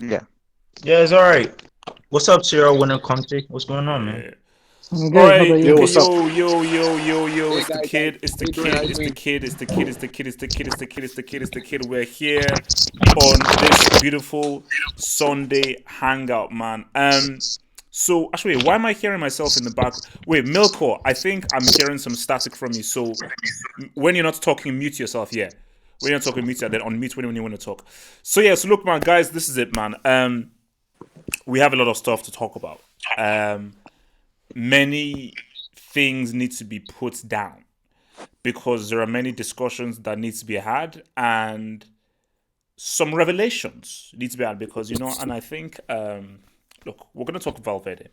Yeah. Yeah, it's all right. What's up, Sierra Winner Conte? What's going on, man? Yeah. I'm All good. How about right. Yo, you? Okay. what's up? Yo. Hey It's the guys, guys, kid. It's how the you doing? How kid. you It's the doing? kid. It's the kid. It's the kid. It's the kid. It's the kid. It's the kid. It's the kid. We're here on this beautiful Sunday hangout, man. So actually, why am I hearing myself in the back? Wait, Milko, I think I'm hearing some static from you. So when you're not talking, mute yourself. Yeah. When you're not talking, mute yourself. Then unmute when you want to talk. So yeah. So look, man, guys, this is it, man. We have a lot of stuff to talk about. Many things need to be put down because there are many discussions that need to be had and some revelations need to be had because and I think look, we're going to talk Valverde,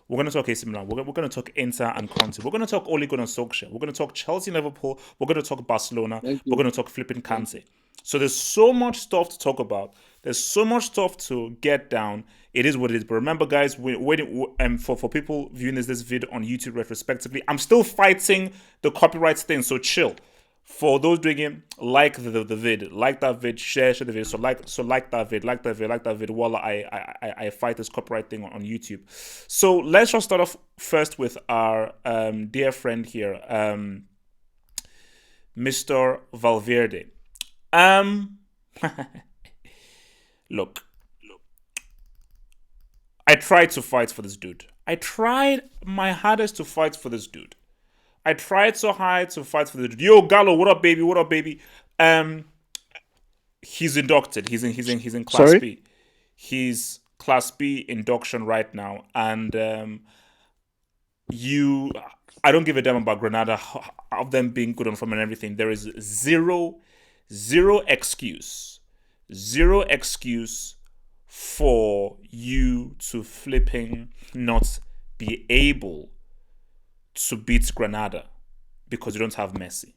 we're going to talk AC Milan, we're going to talk Inter and Conte, we're going to talk Ole Gunnar Solskjaer, we're going to talk Chelsea, Liverpool, we're going to talk Barcelona, Thank we're you. going to talk flipping Thank Kante. So there's so much stuff to talk about. There's so much stuff to get down. It is what it is. But remember, guys, for people viewing this video on YouTube retrospectively, I'm still fighting the copyright thing. So chill. For those doing it, like the vid, like that vid, share the video. So like that vid, like that vid. While I fight this copyright thing on YouTube. So let's just start off first with our dear friend here, Mr. Valverde. Um, look, I tried to fight for this dude. I tried my hardest to fight for this dude. I tried so hard to fight for the dude. Yo, Gallo, what up, baby? What up, baby? Um, he's inducted. He's in Class Sorry? B. He's Class B induction right now, and you. I don't give a damn about Granada of them being good on form and everything. There is zero excuse, zero excuse for you to flipping not be able to beat Granada because you don't have Messi.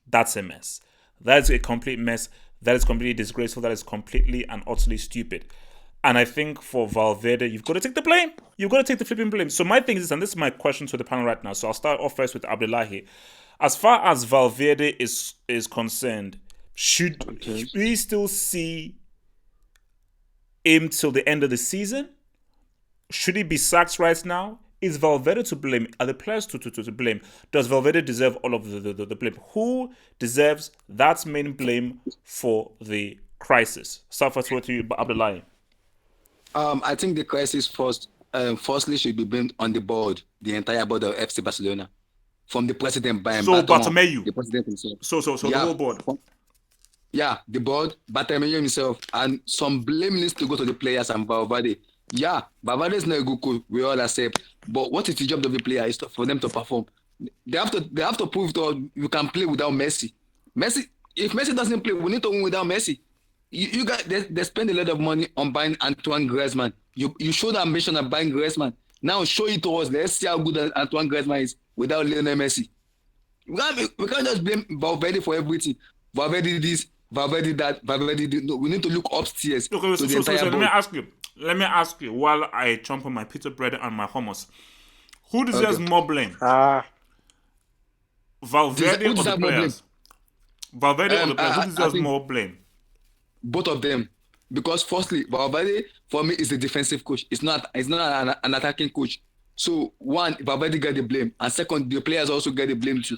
That's a mess. That is a complete mess. That is completely disgraceful. That is completely and utterly stupid. And I think for Valverde, you've got to take the blame. You've got to take the flipping blame. So my thing is this, and this is my question to the panel right now. So I'll start off first with Abdullahi. As far as Valverde is concerned, should Okay. we still see him till the end of the season? Should he be sacked right now? Is Valverde to blame? Are the players to blame? Does Valverde deserve all of the blame? Who deserves that main blame for the crisis? Start first with you, Abdullahi. I think the crisis firstly should be blamed on the board, the entire board of FC Barcelona, from the president Brian So Bartomeu, Bartomeu. the president himself. So the Yeah, whole board. yeah, the board, Bartomeu himself, and some blame needs to go to the players and Valverde. Yeah, Valverde is not a good coach. We all accept. But what is the job of the player? Is for them to perform. They have to prove that you can play without Messi. If Messi doesn't play, we need to win without Messi. You guys, they spend a lot of money on buying Antoine Griezmann. You showed ambition of buying Griezmann. Now show it to us. Let's see how good Antoine Griezmann is without Lionel Messi. We can't just blame Valverde for everything. Valverde this, Valverde that, Valverde this. No, we need to look upstairs Okay, to the so entire let me board. ask you. Let me ask you while I chomp on my pita bread and my hummus. Who deserves Okay. more blame? Ah, Valverde Who or the deserves more blame? players? Valverde or the players? Who I deserves think more blame? both of them. Because firstly, Valverde for me is a defensive coach. It's not an attacking coach. So one, Valverde get the blame, and second, the players also get the blame too.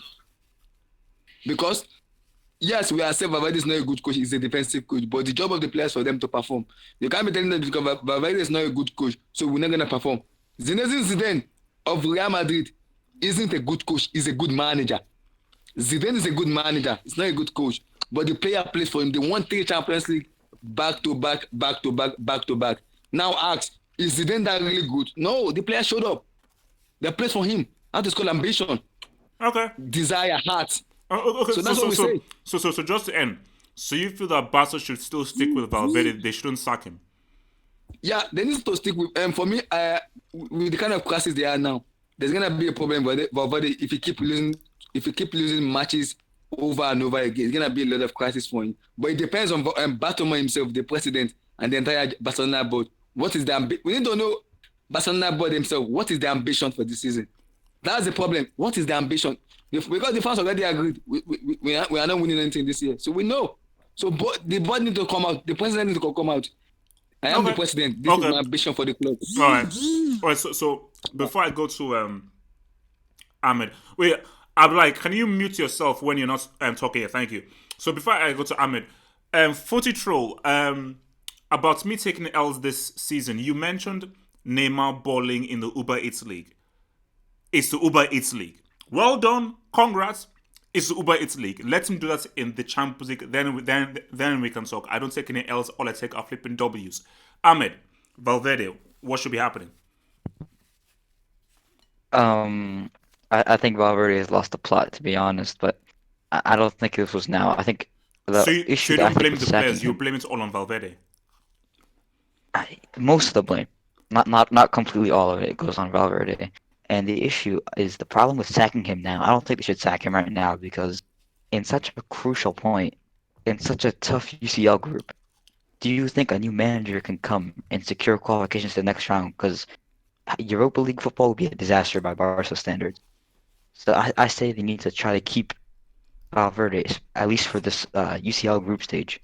Because yes, we accept Valverde is not a good coach, he's a defensive coach, but the job of the players for them to perform. You can't be telling them because Valverde is not a good coach, so we're not gonna perform. Zinedine Zidane of Real Madrid isn't a good coach, he's a good manager. Zidane is a good manager, he's not a good coach. But the player plays for him. They won 3 Champions League back to back, back to back, back to back. Now ask, is Zidane that really good? No, the player showed up. They played for him. That is called ambition, Okay. desire, heart. Okay. So that's what we say. So just to end. So you feel that Barca should still stick with Valverde? They shouldn't sack him. Yeah, they need to stick with. For me, with the kind of classes they are now, there's gonna be a problem with Valverde if he keep losing. If he keep losing matches over and over again, it's gonna be a lot of crisis for him. But it depends on Bartomeu himself, the president, and the entire Barcelona board. What is the we need to know Barcelona board themselves. What is the ambition for this season? That's the problem. What is the ambition? Because the fans already agreed, we are not winning anything this year, so we know. So the board need to come out. The president need to come out I am the Okay. president. This is Okay. my ambition for the club. All right. All right. So before I go to Ahmed, wait. I'm like, can you mute yourself when you're not talking? Yeah, thank you. So before I go to Ahmed, Footy Troll, about me taking L's this season. You mentioned Neymar balling in the Uber Eats League. It's the Uber Eats League. Well done, congrats. It's the Uber Eats League. Let him do that in the Champions League. Then we can talk. I don't take any L's. All I take are flipping W's. Ahmed, Valverde, what should be happening? I think Valverde has lost the plot, to be honest, but I don't think this was now. I think the So issue you that I don't think blame with the sacking players. You him, blame it all on Valverde. most of the blame, not completely all of it, goes on Valverde. And the issue is the problem with sacking him now. I don't think they should sack him right now because in such a crucial point, in such a tough UCL group, do you think a new manager can come and secure qualifications to the next round? Because Europa League football would be a disaster by Barca standards. So I say they need to try to keep Valverde, at least for this UCL group stage,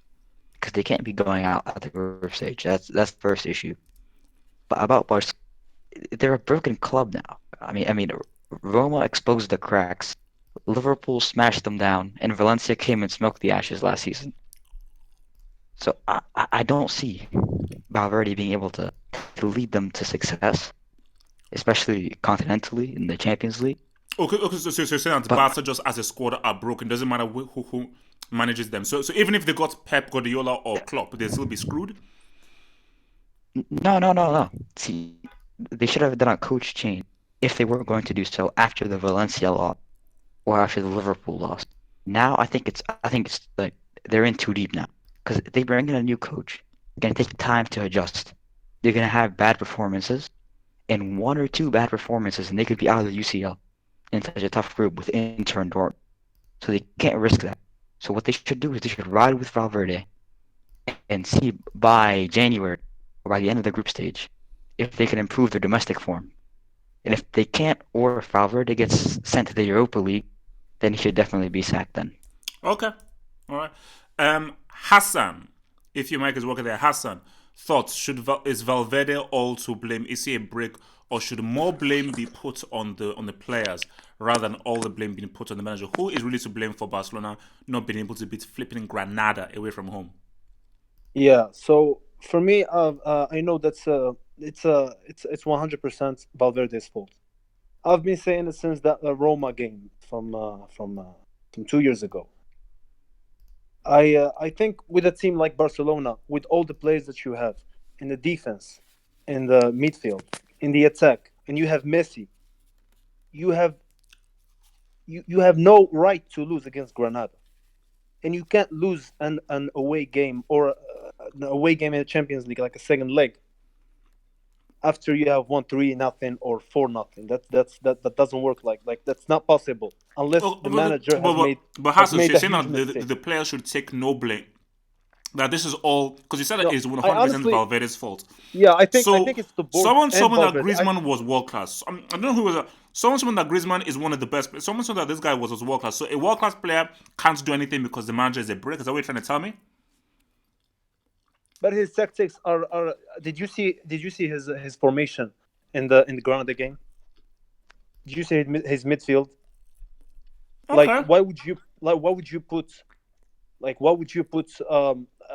because they can't be going out at the group stage. That's the first issue. But about Barca, they're a broken club now. I mean, Roma exposed the cracks. Liverpool smashed them down, and Valencia came and smoked the ashes last season. So I don't see Valverde being able to lead them to success, especially continentally in the Champions League. Okay. So you're saying that But Barca just as a squad are broken. Doesn't matter who manages them. So even if they got Pep Guardiola or Klopp, they'll still be screwed. no. See, they should have done a coach change if they were going to do so after the Valencia loss or after the Liverpool loss. Now I think it's like they're in too deep now because they bring in a new coach. It's gonna take time to adjust. They're gonna have bad performances, and one or two bad performances, and they could be out of the UCL in such a tough group with Inter and Dortmund. So they can't risk that. So what they should do is they should ride with Valverde and see by January or by the end of the group stage if they can improve their domestic form. And if they can't, or if Valverde gets sent to the Europa League, then he should definitely be sacked then. Okay. All right. Hassan, if your mic is working there, Hassan, thoughts? Is Valverde all to blame? Is he a break, or should more blame be put on the players rather than all the blame being put on the manager? Who is really to blame for Barcelona not being able to beat flipping Granada away from home? Yeah. So for me, I know it's 100% Valverde's fault. I've been saying it since that Roma game from 2 years ago. I think with a team like Barcelona, with all the players that you have in the defense, in the midfield, in the attack, and you have Messi, you have you have no right to lose against Granada, and you can't lose an away game or an away game in the Champions League like a second leg after you have won 3-0 or 4-0. That doesn't work like that's not possible unless Oh, the manager but has Hassan, so made you're a saying huge that mistake. the players should take no blame. That this is all because you said that No, it's I 100% honestly, Valverde's fault. yeah, I So think it's the board someone told and me that Valverde. Griezmann was world class. I don't know who was. Someone told me that Griezmann is one of the best. Someone told that this guy was world class. So a world class player can't do anything because the manager is a brick. Is that what you're trying to tell me? But his tactics are. Did you see his formation in the Granada game? Did you see his midfield? Like Okay. why would you put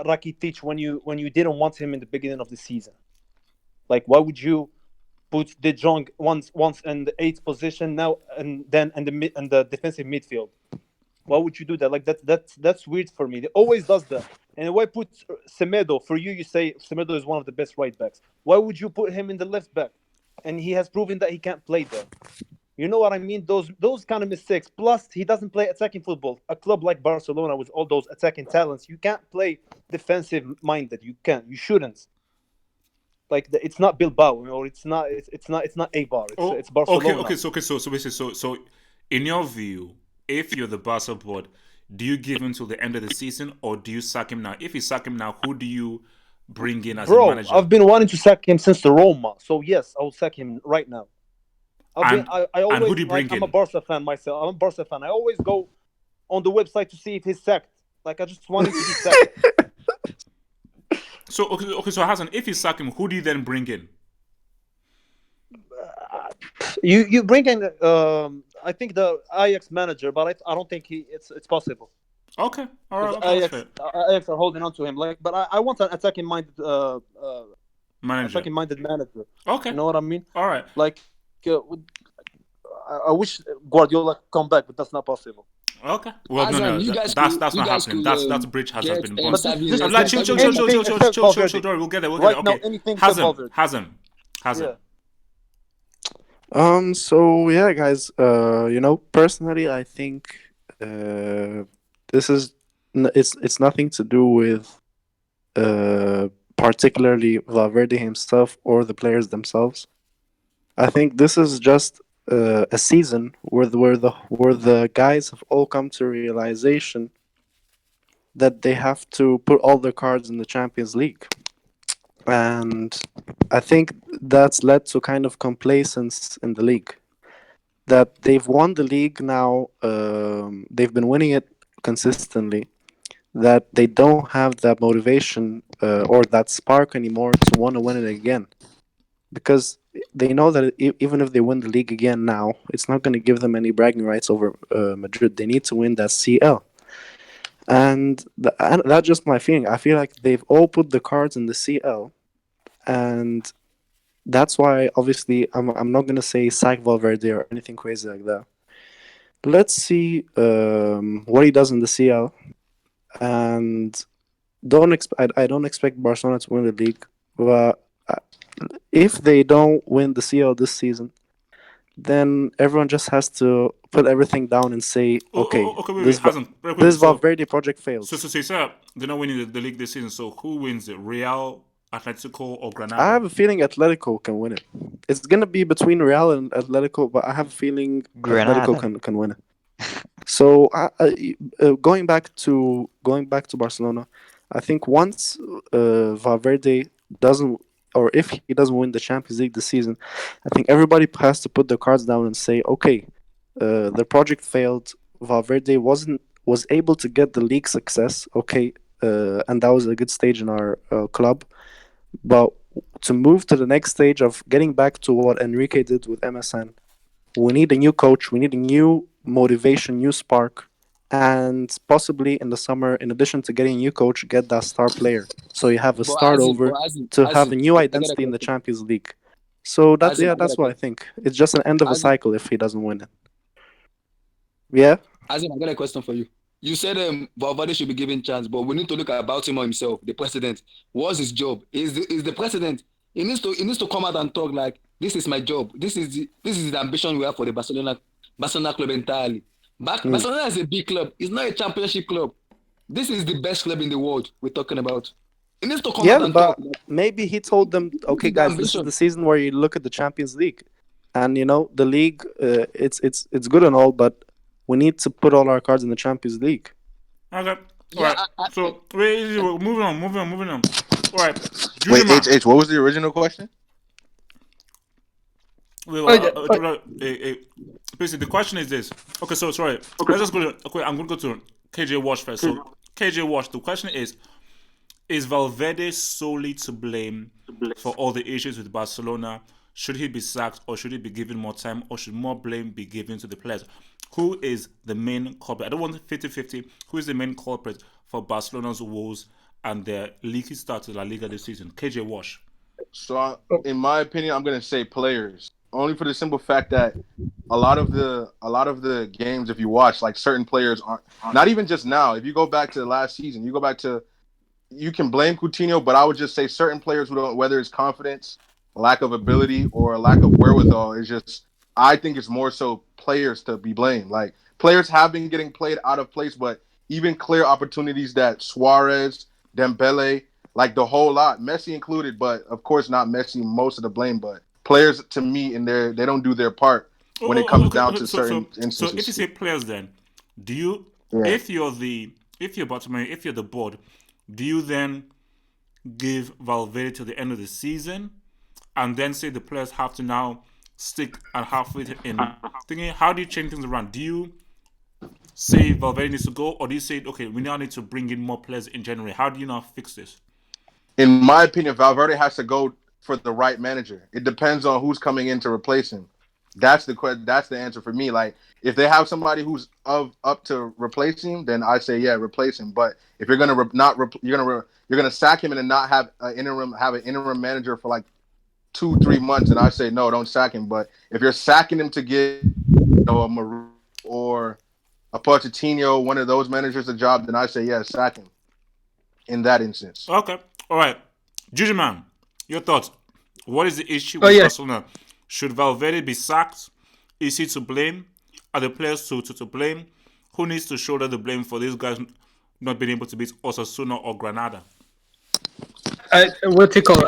Rakitic when you didn't want him in the beginning of the season? Like why would you put De Jong once in the eighth position now and then in the defensive midfield? Why would you do that? Like that's weird for me. They always does that. And why put Semedo? For you, you say Semedo is one of the best right backs. Why would you put him in the left back? And he has proven that he can't play there. You know what I mean? Those kind of mistakes. Plus, he doesn't play attacking football. A club like Barcelona with all those attacking talents, you can't play defensive minded. You can't. You shouldn't. Like it's not Bilbao or it's not Eibar. It's Oh, it's Barcelona. So, in your view, if you're the Barca board, do you give him till the end of the season or do you sack him now? If you sack him now, who do you bring in as a Bro, manager? I've been wanting to sack him since the Roma. So yes, I will sack him right now. And I and who always do you like bring I'm a in? Barca fan myself. I'm a Barca fan. I always go on the website to see if he's sacked. Like I just want him to be sacked. So Hassan, if you sack him, who do you then bring in? You bring in I think the Ajax manager, but I don't think it's possible Okay, all right, because okay, that's fair. Ajax are holding on to him. Like, but I want an Manager. attacking minded manager. Okay, You know what I mean? all right. Like, I wish Guardiola come back, but that's not possible. Okay. Well, Azan, that's you not guys happening. could That's a bridge has get been But burnt. I'm like, chill, Xavi chill, in the chill, chill, chill, anything chill, except chill, chill, chill, Valverde. chill. We'll get there. We'll get there. Right now, Okay. anything except Hasn't, Valverde. hasn't, hasn't. Yeah. So yeah, guys. Personally, I think this is it's nothing to do with uh particularly Valverde himself or the players themselves. I think this is just a season where the guys have all come to realization that they have to put all their cards in the Champions League, and I think that's led to kind of complacence in the league. That they've won the league now, they've been winning it consistently. That they don't have that motivation or that spark anymore to want to win it again, because they know that even if they win the league again now, it's not going to give them any bragging rights over Madrid. They need to win that CL. And that's just my feeling. I feel like they've all put the cards in the CL, and that's why obviously I'm not gonna say sack Valverde or anything crazy like that. Let's see what he does in the CL, and I don't expect Barcelona to win the league, but if they don't win the CL this season, then everyone just has to put everything down and say, okay, Okay, wait, this hasn't. Very quickly. this Valverde project failed. So you said they're not winning the league this season. So who wins it? Real, Atletico, or I Granada? have a feeling Atletico can win it. It's gonna be between Real and Atletico, but I have a feeling Atletico Granada. can win it. So going back to Barcelona, I think once Valverde doesn't, or if he doesn't win the Champions League this season, I think everybody has to put their cards down and say, okay, the project failed. Valverde was able to get the league success, okay, and that was a good stage in our club. But to move to the next stage of getting back to what Enrique did with MSN, we need a new coach. We need a new motivation, new spark, and possibly in the summer, in addition to getting a new coach, get that star player. So you have a But start over to have a new I got a identity in the question. Champions League. So Azim, I got a that's what I question. think. It's just an end of a Azim, cycle if he doesn't win it. Yeah. Azim, I got a question for you. You said Valverde should be given chance, but we need to look at Baltimore himself, the president. What's his job? Is the president? He needs to come out and talk like, this is my job. This is the ambition we have for the Barcelona club entirely. Mm. Barcelona is a big club. It's not a championship club. This is the best club in the world we're talking about. He needs to come out Yeah, and talk. but maybe he told them, This okay, is the guys, this is ambition. the season where you look at the Champions League, and the league. It's good and all, but we need to put all our cards in the Champions League. Okay. All Yeah, right. So wait, moving on. All right. Wait, Judima. what was the original question? Wait, Okay. basically, the question is this. Okay, so sorry. Let's just go to. Okay, I'm going to go to KJ Wash first. So KJ Wash. The question is Valverde solely to blame for all the issues with Barcelona? Should he be sacked or should he be given more time or should more blame be given to the players? Who is the main culprit? I don't want 50-50. Who is the main culprit for Barcelona's woes and their leaky start to La Liga this season? KJ Wash. So, in my opinion, I'm gonna say players, only for the simple fact that a lot of the games, if you watch, like certain players aren't. Not even just now. If you go back to last season, you can blame Coutinho, but I would just say certain players who don't, whether it's confidence, lack of ability, or lack of wherewithal, is just. I think it's more so players to be blamed. Like players have been getting played out of place, but even clear opportunities that Suarez, Dembele, like the whole lot, Messi included, but of course not Messi most of the blame, but players to me in there they don't do their part when it comes down Okay. to So certain so if you instances. say players, then do you? Yeah. If you're Bartomeu, if you're the board, do you then give Valverde till the end of the season, and then say the players have to now stick and halfway in? Thinking, how do you change things around? Do you say Valverde needs to go, or do you say, okay, we now need to bring in more players in January? How do you now fix this? in my opinion, Valverde has to go for the right manager. It depends on who's coming in to replace him. That's the answer for me. Like if they have somebody who's up to replace him, then I say yeah, replace him. But if you're gonna you're gonna sack him and then not have an interim manager for like 2-3 months, and I say no, don't sack him. But if you're sacking him to give a Maru or a Pochettino, one of those managers, a job, then I say yeah, sack him. In that instance, Okay, all right. Juju man, your thoughts? What is the issue Oh with yeah, Barcelona? Should Valverde be sacked? Is he to blame? Are the players to blame? Who needs to shoulder the blame for these guys not being able to beat Osasuna or Granada? what you call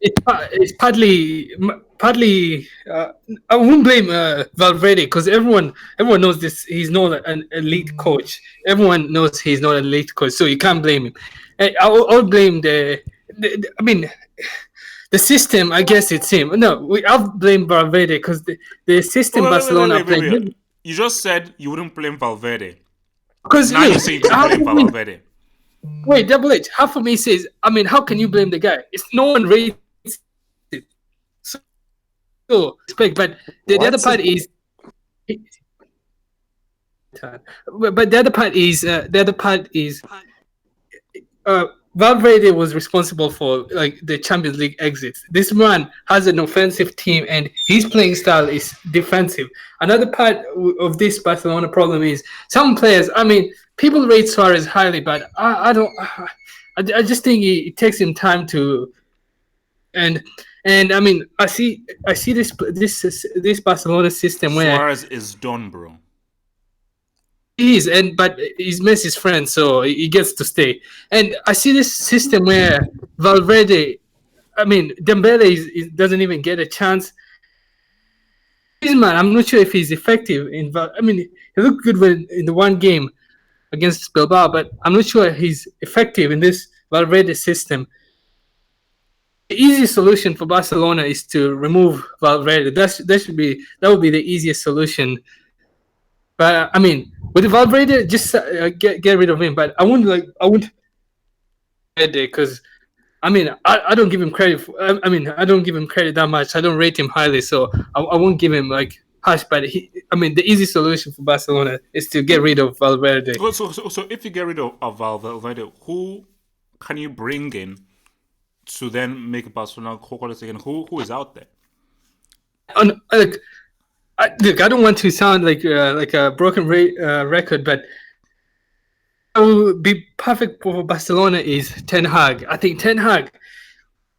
it's partly. I wouldn't blame Valverde because everyone knows this. He's not an elite coach. Everyone knows he's not an elite coach, so you can't blame him. And I'll blame I mean, the system. I guess it's him. No, I'll blame Valverde because the system Barcelona are playing. You just said you wouldn't blame Valverde. Because Now you're saying to blame Valverde. wait, Double H. Half of me says, I mean, how can you blame the guy? It's no one rates it. So respect, but the other part is, but the other part is, Valverde was responsible for like the Champions League exits. This man has an offensive team, and his playing style is defensive. Another part of this Barcelona problem is some players. I mean, people rate Suarez highly, but I don't. I just think it takes him time to, and I mean, I see this Barcelona system where Suarez is done, bro. he is, but he's Messi's friend, so he gets to stay. And I see this system where Valverde, I mean, Dembele doesn't even get a chance. Man, I'm not sure if he's effective I mean, he looked good in the one game against Bilbao, but I'm not sure he's effective in this Valverde system. The easiest solution for Barcelona is to remove Valverde. That would be the easiest solution. But I mean, with Valverde, just get rid of him. But I wouldn't because I mean I don't give him credit. I mean I don't give him credit that much. I don't rate him highly, so I won't give him like hush. But I mean the easy solution for Barcelona is to get rid of Valverde. So if you get rid of Valverde, who can you bring in to then make Barcelona quality again? Who is out there? Look, I don't want to sound like a broken record, but what would be perfect for Barcelona is Ten Hag. I think Ten Hag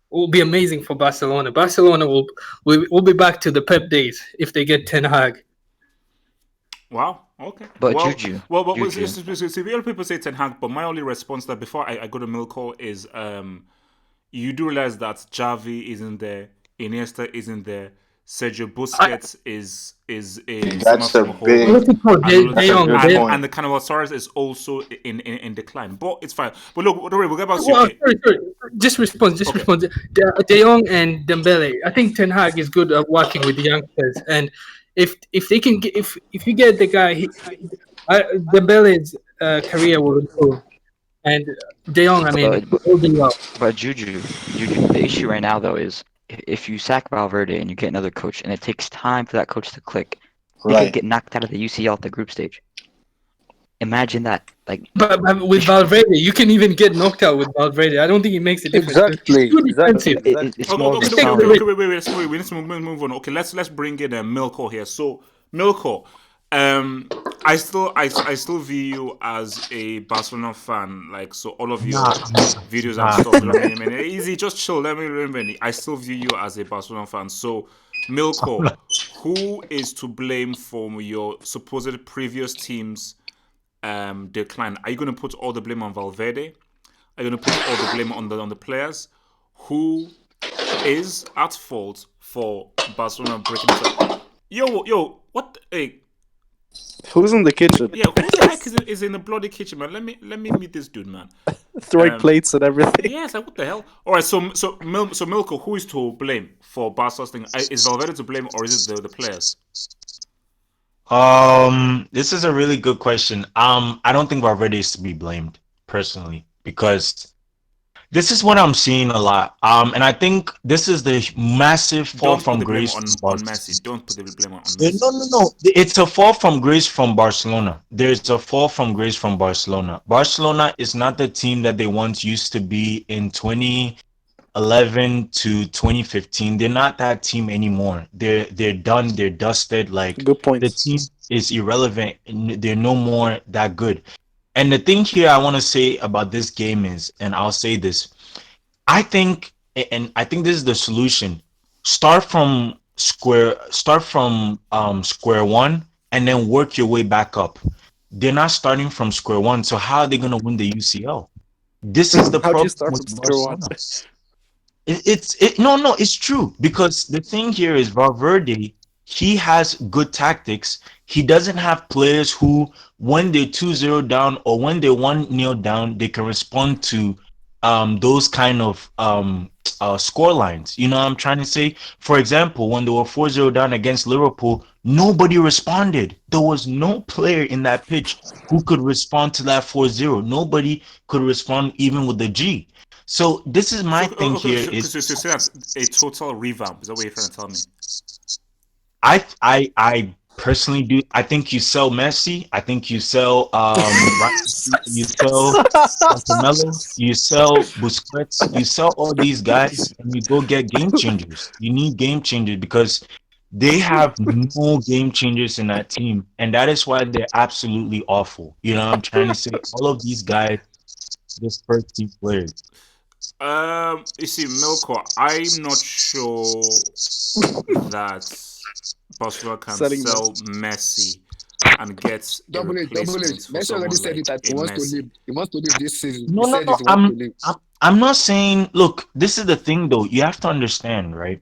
will be amazing for Barcelona. Barcelona will be back to the Pep days if they get Ten Hag. Wow. Okay. But Juju. Juju. See, a lot of people say Ten Hag, but my only response to that before I go to Milko is you do realize that Xavi isn't there, Iniesta isn't there, Sergio Busquets is that's a big. and the Cannibal Suarez is also in decline. But it's fine. But look, don't worry, we'll get back to you. Sorry. Just respond. De Jong and Dembele. I think Ten Hag is good at working with the youngsters, and if they can get, if you get the guy, Dembele's career will improve, and De Jong, I mean, But Juju, the issue right now though is if you sack Valverde and you get another coach, and it takes time for that coach to click, they could get knocked out of the UCL at the group stage. Imagine that. Like, but with Valverde, you can even get knocked out with Valverde. I don't think it makes a difference. Exactly. it's more of a solid. Wait. We need to move on. Okay, let's bring in Milko here. So Milko, I still view you as a Barcelona fan. Like, so all of your videos and stuff. I mean, easy, just chill. Let me remember. I still view you as a Barcelona fan. So Milko, who is to blame for your supposed previous team's decline? Are you going to put all the blame on Valverde? Are you going to put all the blame on the players? Who is at fault for Barcelona breaking up? Yo, what? Hey, Who's in the kitchen? yeah, who the heck is in the bloody kitchen, man? Let me meet this dude, man. Throwing plates and everything. Yes, like what the hell? All right, so Milko, who is to blame for Barca's thing? Is Valverde to blame, or is it the players? This is a really good question. I don't think Valverde is to be blamed personally because This is what I'm seeing a lot. And I think this is the massive fall Don't put from the blame grace on from Messi. Barcelona. Don't put the blame on No, Messi. no, no. It's a fall from grace from Barcelona. There's a fall from grace from Barcelona. Barcelona is not the team that they once used to be in 2011 to 2015. They're not that team anymore. They're done. They're dusted. Like Good the points. team is irrelevant. They're no more that good. And the thing here I want to say about this game is, and I'll say this, I think, and I think this is the solution. Start from square one, and then work your way back up. They're not starting from square one, so how are they gonna win the UCL? This is the How do you problem start with from square one? Barcelona. No, it's true because the thing here is Valverde, he has good tactics. He doesn't have players who, when they're 2-0 down or when they're 1-0 down, they can respond to those kind of score lines. You know what I'm trying to say? For example, when they were 4-0 down against Liverpool, nobody responded. There was no player in that pitch who could respond to that 4-0. Nobody could respond even with the G. So this is So my thing okay, here so, is so, so, so that's a total revamp. Is that what you're trying to tell me? I personally do. I think you sell Messi. I think you sell you sell Melo, you sell Busquets, you sell all these guys, and you go get game changers. You need game changers because they have no game changers in that team, and that is why they're absolutely awful. You know what I'm trying to say? All of these guys, just first team players. You see, Milko, I'm not sure that Barcelona can Selling sell Messi. Messi and get a Double H. replacement for Messi already someone said it like that a he wants to leave. Messi. He wants to leave this season. He No, no, said no. it. He wants to leave. I'm not saying. Look, this is the thing, though. You have to understand, right?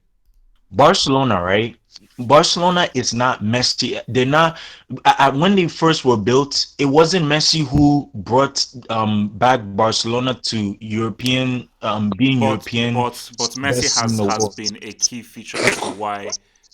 Barcelona, right? Barcelona is not Messi. They're not. When they first were built, it wasn't Messi who brought back Barcelona to European being European But Messi best in the has world. been a key feature as to why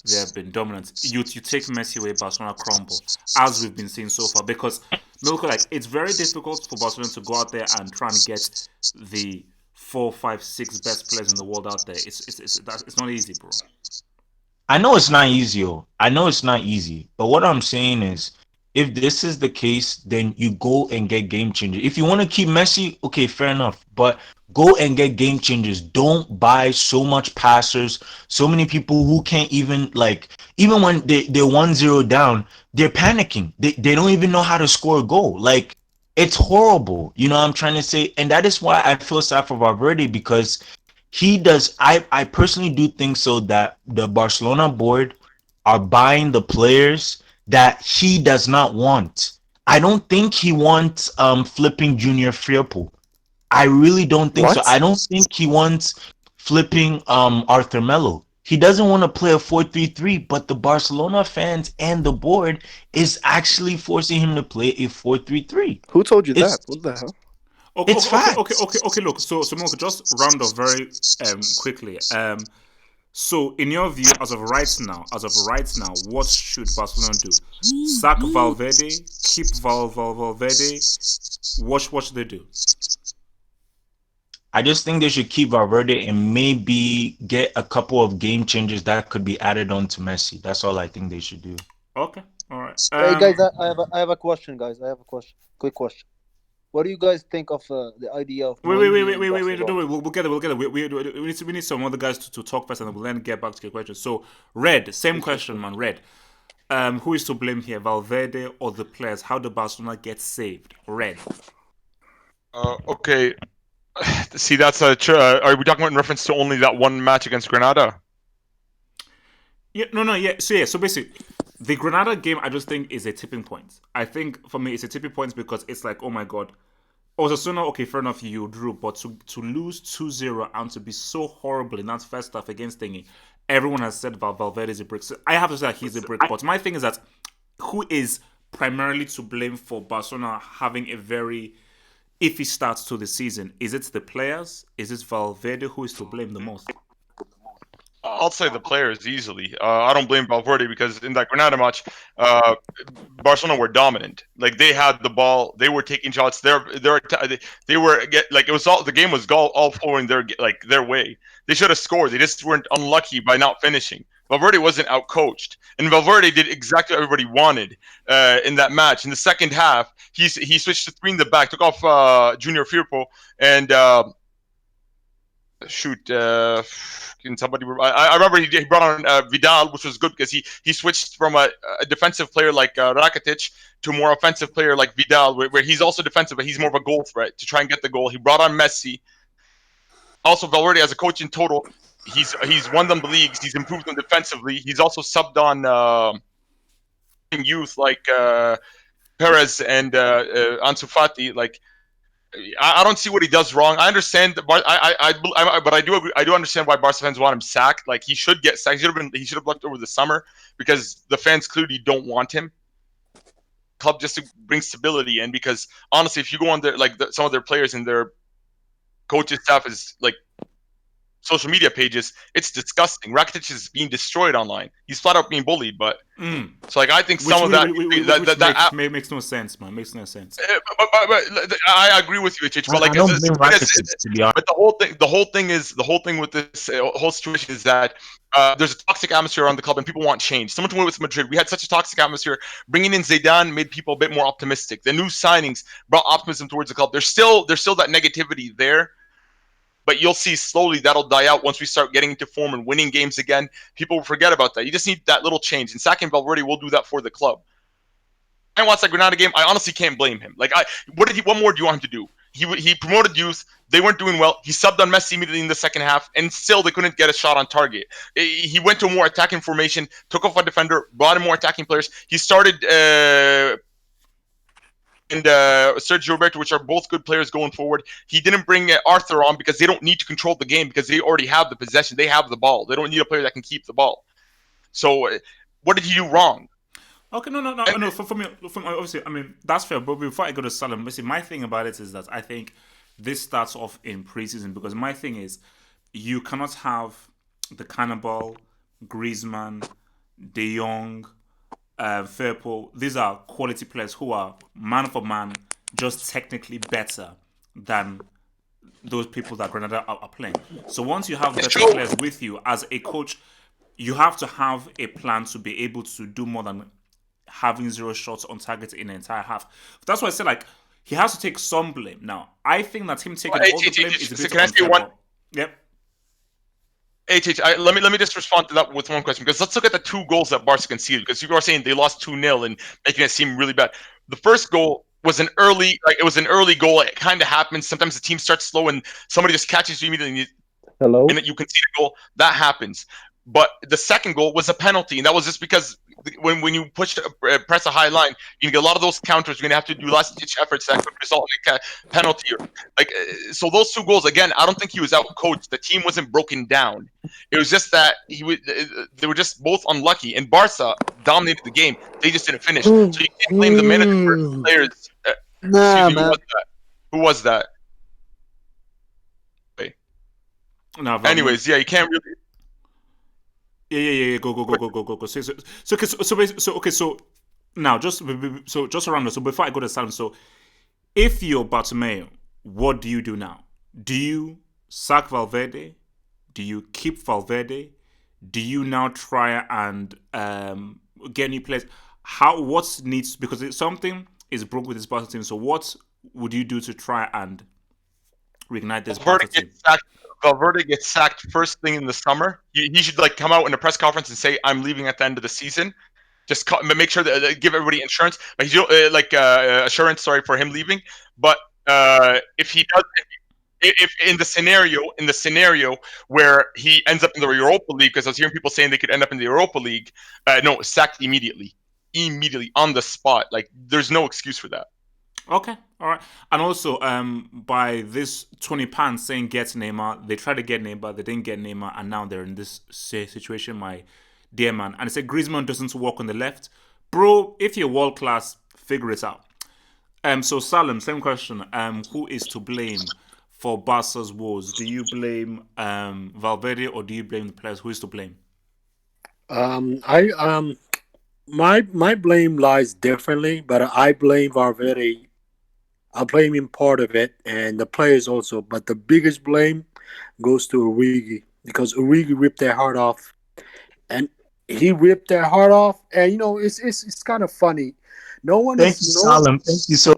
they have been dominant. You take Messi away, Barcelona crumble, as we've been seeing so far. Because Milko, like it's very difficult for Barcelona to go out there and try and get the 4, 5, 6 best players in the world out there. It's not easy, bro. I know it's not easy. I know it's not easy. But what I'm saying is, if this is the case, then you go and get game changers. If you want to keep Messi, okay, fair enough. But go and get game changers. Don't buy so much passers, so many people who can't even like even when they're 1-0 down, they're panicking. They don't even know how to score a goal. Like it's horrible. You know what I'm trying to say? And that is why I feel sad for Valverde because he does. I personally do think so that the Barcelona board are buying the players that he does not want. I don't think he wants flipping Junior Firpo. I really don't think so. What? I don't think he wants flipping Arthur Melo. He doesn't want to play a 4-3-3, but the Barcelona fans and the board is actually forcing him to play a 4-3-3. Who told you It's that? What the hell? Okay, it's okay, okay, okay, facts. okay, okay. Look, so Milko, just round off very quickly. So, in your view, as of right now, what should Barcelona do? Sack Valverde, keep Valverde. What should they do? I just think they should keep Valverde and maybe get a couple of game changers that could be added on to Messi. That's all I think they should do. Okay, all right. Hey guys, I have a question, guys. I have a question. Quick question. What do you guys think of the idea of Mendy in Don't Barcelona? worry. We'll get it. We'll get it. We need some other guys to talk first, and then we'll then get back to your question. So, Red, same question, man. Red. Who is to blame here, Valverde or the players? How did Barcelona get saved? Red. Okay. See, that's a. Are we talking about in reference to only that one match against Granada? Yeah, no, yeah. So basically, the Granada game, I just think is a tipping point. I think for me, it's a tipping point because it's like, oh my god. Osasuna, okay, fair enough, you drew, but to lose 2-0 and to be so horrible in that first half against Thingy, everyone has said Valverde is a brick. So I have to say that he's a brick. But my thing is that who is primarily to blame for Barcelona having a very iffy start to the season? Is it the players? Is it Valverde who is to blame the most? I'll say the players easily. I don't blame Valverde because in that Granada match, uh, Barcelona were dominant. Like they had the ball, they were taking shots. They were like it was all the game was all flowing their way. They should have scored. They just weren't unlucky by not finishing. Valverde wasn't outcoached, and Valverde did exactly what everybody wanted in that match. In the second half, he switched to three in the back, took off Junior Firpo, and shoot. Can somebody? I remember he brought on Vidal, which was good because he switched from a defensive player like Rakitic to a more offensive player like Vidal, where he's also defensive, but he's more of a goal threat to try and get the goal. He brought on Messi. Also, Valverde as a coach in total, he's won them the leagues. He's improved them defensively. He's also subbed on youth like Perez and Ansu Fati. Like I don't see what he does wrong. I understand, but but I do agree, I do understand why Barca fans want him sacked. Like he should get sacked. He should have left over the summer because the fans clearly don't want him. Club just to bring stability in, because honestly, if you go on their some of their players and their coaches staff is like social media pages, it's disgusting. Rakitic is being destroyed online. He's flat out being bullied. But so like I think some of that makes no sense, man. Makes no sense. But I agree with you, H. But like, I don't blame Rakitic, to be honest. but the whole thing with this whole situation is that there's a toxic atmosphere around the club, and people want change. Similar to with Madrid, we had such a toxic atmosphere. Bringing in Zidane made people a bit more optimistic. The new signings brought optimism towards the club. There's still that negativity there. But you'll see slowly that'll die out once we start getting into form and winning games again. People will forget about that. You just need that little change. And sacking Valverde will do that for the club. I watched that Granada game. I honestly can't blame him. Like, what more do you want him to do? He promoted youth. They weren't doing well. He subbed on Messi immediately in the second half, and still they couldn't get a shot on target. He went to a more attacking formation, took off a defender, brought in more attacking players. He started and Sergio Roberto, which are both good players going forward. He didn't bring Arthur on because they don't need to control the game, because they already have the possession. They have the ball. They don't need a player that can keep the ball. So what did he do wrong? Okay, no. For me, obviously, I mean, that's fair. But before I go to Salam, my thing about it is that I think this starts off in preseason, because my thing is you cannot have the Cannibal, Griezmann, De Jong, Firpo. These are quality players who are man for man, just technically better than those people that Granada are playing. So once you have better players with you as a coach, you have to have a plan to be able to do more than having 0 shots on target in the entire half. That's why I said, like, he has to take some blame. Now, I think that him taking all the blame is a bit can I say one? Yep. Let me just respond to that with one question, because let's look at the 2 goals that Barca conceded, because people are saying they lost 2-0 and making it seem really bad. The first goal was an early goal. It kind of happens. Sometimes the team starts slow and somebody just catches you immediately. Hello. And you concede a goal. That happens. But the second goal was a penalty, and that was just because when you press a high line, you get a lot of those counters. You're gonna have to do last-ditch efforts that could result in a penalty. So those 2 goals, again, I don't think he was out coached. The team wasn't broken down. It was just that they were just both unlucky. And Barca dominated the game. They just didn't finish. So you can't blame the manager or players. Nah, Excuse me, man. who was that? Wait. No, Anyways, yeah, you can't really. Yeah. Go. So now just around us. So before I go to Salam, so if you're Bartomeu, what do you do now? Do you sack Valverde? Do you keep Valverde? Do you now try and get new players? What needs, because something is broke with this Barca team. So what would you do to try and reignite this Barca team? Valverde gets sacked first thing in the summer. He should come out in a press conference and say, "I'm leaving at the end of the season." Just make sure that give everybody insurance, but assurance. Sorry for him leaving. But if he does, if in the scenario where he ends up in the Europa League, because I was hearing people saying they could end up in the Europa League, no, sacked immediately on the spot. Like, there's no excuse for that. Okay, all right. And also, by this £20 saying get Neymar, they tried to get Neymar, they didn't get Neymar, and now they're in this situation, my dear man. And they said Griezmann doesn't work on the left. Bro, if you're world class, figure it out. So Salim, same question. Who is to blame for Barca's woes? Do you blame Valverde, or do you blame the players? Who is to blame? my blame lies differently, but I blame Valverde. I blame him part of it, and the players also. But the biggest blame goes to Origi because Origi ripped their heart off, and he ripped their heart off. And it's kind of funny. No one Thank is you, no Salam. Thank you so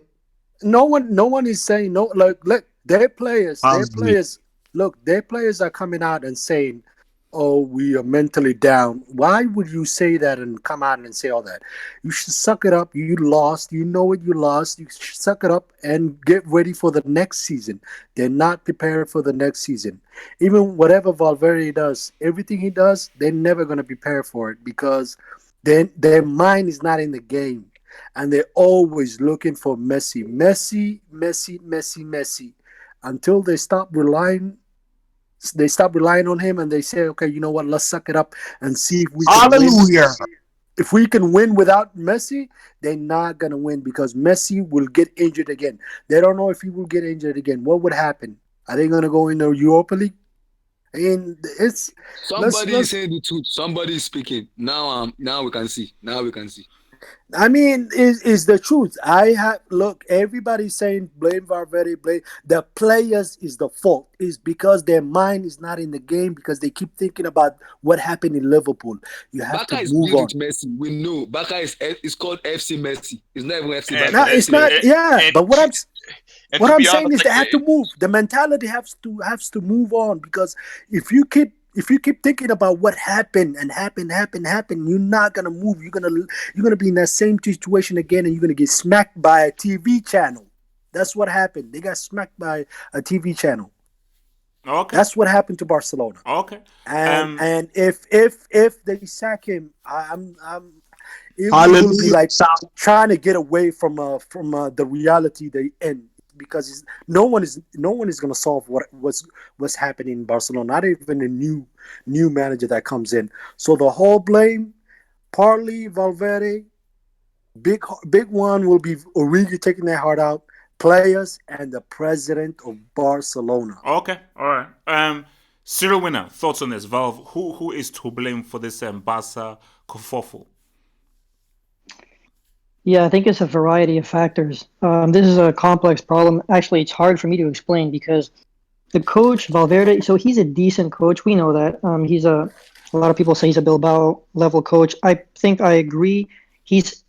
no one is saying no. Like, look, their much. players, look, their players are coming out and saying, "Oh, we are mentally down." Why would you say that and come out and say all that? You should suck it up. You lost. You know it. You lost. You should suck it up and get ready for the next season. They're not prepared for the next season. Even whatever Valverde does, everything he does, they're never gonna prepare for it because their mind is not in the game, and they're always looking for Messi, Messi, Messi, Messi, Messi, until they stop relying on him and they say, okay, you know what, let's suck it up and see if we can win. Hallelujah. If we can win without Messi, they're not gonna win because Messi will get injured again. They don't know if he will get injured again. What would happen? Are they gonna go in the Europa League? And it's let's Somebody is let's saying the truth. Somebody is speaking. Now we can see. Now we can see. I mean, is the truth. I have look. Everybody's saying blame Valverde, blame the players is the fault. Is because their mind is not in the game because they keep thinking about what happened in Liverpool. You have to Baka is move built on. with Messi. We know Baka is called FC Messi. It's not even FC And No, Baka. it's FC not. Messi. Yeah, and but what to I'm be saying honest, is they have to move. The mentality has to move on because if you keep thinking about what happened and happened, you're not gonna move. You're gonna be in that same situation again, and you're gonna get smacked by a TV channel. That's what happened. They got smacked by a TV channel. Okay. That's what happened to Barcelona. Okay. And Um. and if they sack him, it will be Hallelujah. like trying to get away from the reality they in because no one is going to solve what's happening in Barcelona. Not even a new manager that comes in. So the whole blame, partly Valverde, big one will be Origi taking their heart out, players and the president of Barcelona. Okay. All right. Serial winner. Thoughts on this, Valve? Who is to blame for this Barca kerfuffle? Yeah, I think it's a variety of factors. This is a complex problem. Actually, it's hard for me to explain because the coach Valverde, so he's a decent coach. We know that. A lot of people say he's a Bilbao level coach. I think I agree. He's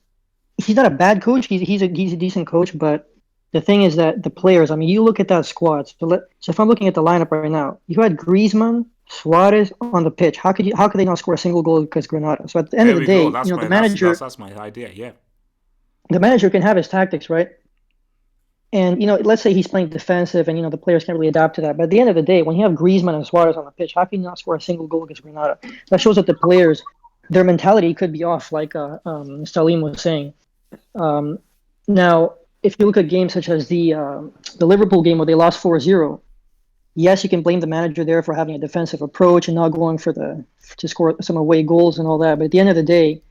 he's not a bad coach. He's a decent coach, but the thing is that the players. I mean, you look at that squad. So if I'm looking at the lineup right now, you had Griezmann, Suarez on the pitch. How could they not score a single goal against Granada? So at the end of There the we go. day, That's the my manager that's my idea. Yeah. can have his tactics, right? And let's say he's playing defensive, and the players can't really adapt to that. But at the end of the day, when you have Griezmann and Suarez on the pitch, how can you not score a single goal against Granada? That shows that the players, their mentality could be off, like Salim was saying. Um, Now, if you look at games such as the Liverpool game where they lost 4-0, yes, you can blame the manager there for having a defensive approach and not going to score some away goals and all that. But at the end of the day,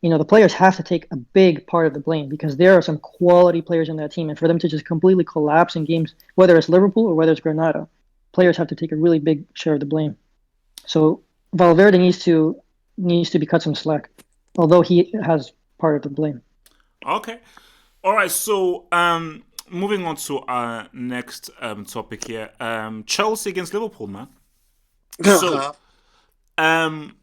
the players have to take a big part of the blame because there are some quality players in that team, and for them to just completely collapse in games, whether it's Liverpool or whether it's Granada, players have to take a really big share of the blame. So Valverde needs to be cut some slack, although he has part of the blame. Okay. All right. So moving on to our next topic here. Chelsea against Liverpool, man. So um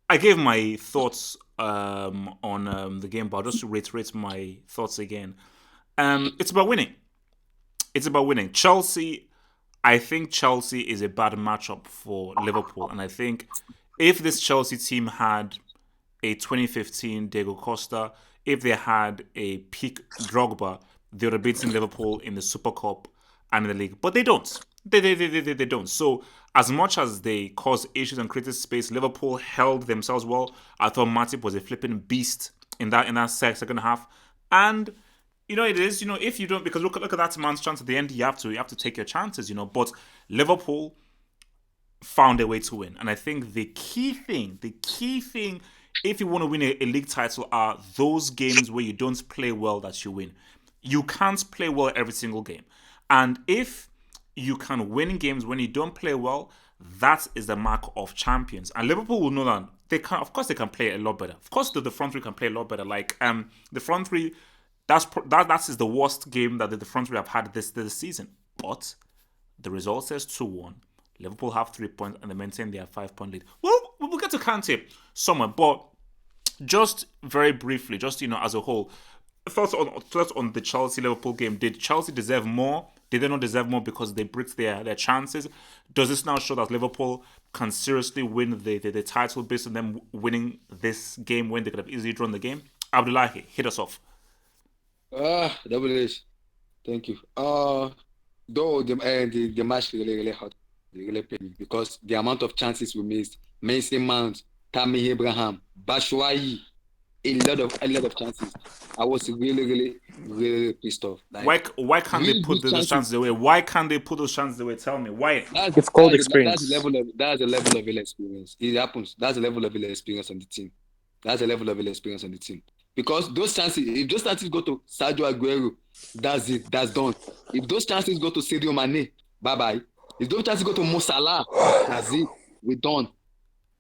I gave my thoughts on the game, but I'll just reiterate my thoughts again. It's about winning. It's about winning. I think Chelsea is a bad matchup for Liverpool, and I think if this Chelsea team had a 2015 Diego Costa, if they had a peak Drogba, they would have beaten Liverpool in the Super Cup and in the league. But they don't. They don't. So as much as they caused issues and created space, Liverpool held themselves well. I thought Matip was a flipping beast in that second half. And it is. If you don't, because look at that man's chance at the end. You have to take your chances. But Liverpool found a way to win, and I think the key thing, if you want to win a league title, are those games where you don't play well that you win. You can't play well every single game, and if you can win games when you don't play well, that is the mark of champions. And Liverpool will know that they can, of course, they can play a lot better. Of course, the front three can play a lot better. Like the front three, that is the worst game that the front three have had this season. But the result says 2-1. Liverpool have 3 points and they maintain their 5 point lead. Well, we'll get to Kante somewhere, but just very briefly, just as a whole, thoughts on the Chelsea Liverpool game. Did Chelsea deserve more? Did they not deserve more because they bricked their chances? Does this now show that Liverpool can seriously win the title based on them winning this game when they could have easily drawn the game? Abdullahi, hit us off. Double H. Thank you. Though the match really hurt, really paid me because the amount of chances we missed, Mason Mount, Tammy Abraham, Bashwai, a lot of chances. I was really pissed off. Like Why can't they really put good those chances away? Why can't they put those chances away? Tell me why. It's called That's experience. the level of ill experience. It happens. That's the level of ill experience on the team. That's the level of ill experience on the team. Because those chances, if those chances go to Sergio Aguero, that's it. That's done. If those chances go to Sadio Mane, bye bye. If those chances go to Mo Salah, that's it. We're done.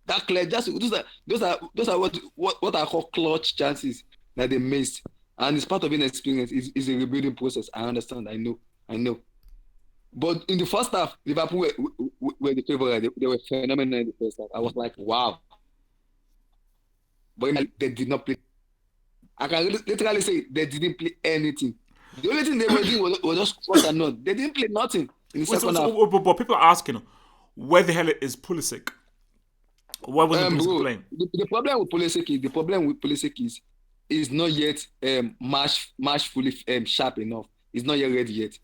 That clear. Those are what I call clutch chances that they missed, and it's part of inexperience. It's a rebuilding process. I understand. I know. But in the first half, Liverpool were the favorite. They were phenomenal in the first half. I was like, wow. But they did not play. I can literally say they didn't play anything. The only thing they were doing was just cross and not. They didn't play nothing in the second half. But people are asking, where the hell is Pulisic? Why wasn't Pulisic Bro, playing? the problem with Pulisic is not yet match fully sharp enough. He's not yet ready yet.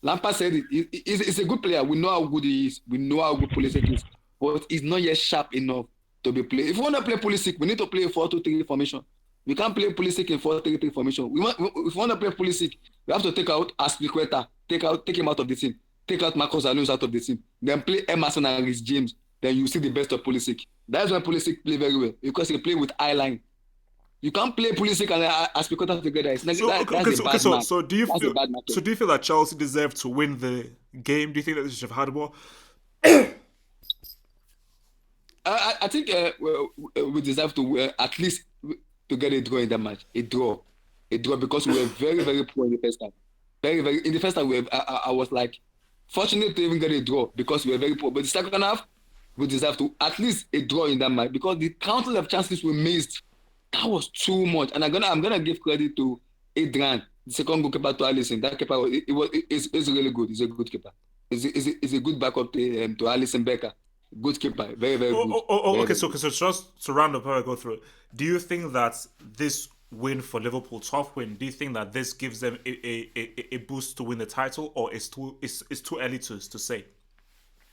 Lampard said he's a good player. We know how good he is. We know how good Pulisic is, but he's not yet sharp enough to be played. If we want to play Pulisic, we need to play a 4-2-3 formation. We can't play Pulisic in 4-3-3 formation. If we want to play Pulisic, we have to take out Aspilicueta, take him out of the team, take out Marcos Alonso out of the team, then play Emerson and Reece James. Then you see the best of Pulisic. That's why Pulisic play very well because he play with eye line. You can't play Pulisic and Aspilicueta together. It's not, that's a bad match. So do you feel that Chelsea deserved to win the game? Do you think that they should have had more? I think we deserve to at least to get a draw in that match. A draw because we were very, very poor in the first half. Very in the first half. I was like fortunate to even get a draw because we were very poor. But the second half, we deserve to at least a draw in that match because the countless of chances we missed, that was too much. And I'm gonna give credit to Adrian, the second goalkeeper, to Alisson. That keeper is really good. He's a good keeper. Is a good backup to Alisson Becker. Good keeper, very good. Okay. So just to round up how I go through it, do you think that this win for Liverpool, tough win, do you think that this gives them a boost to win the title, or it's too early to say?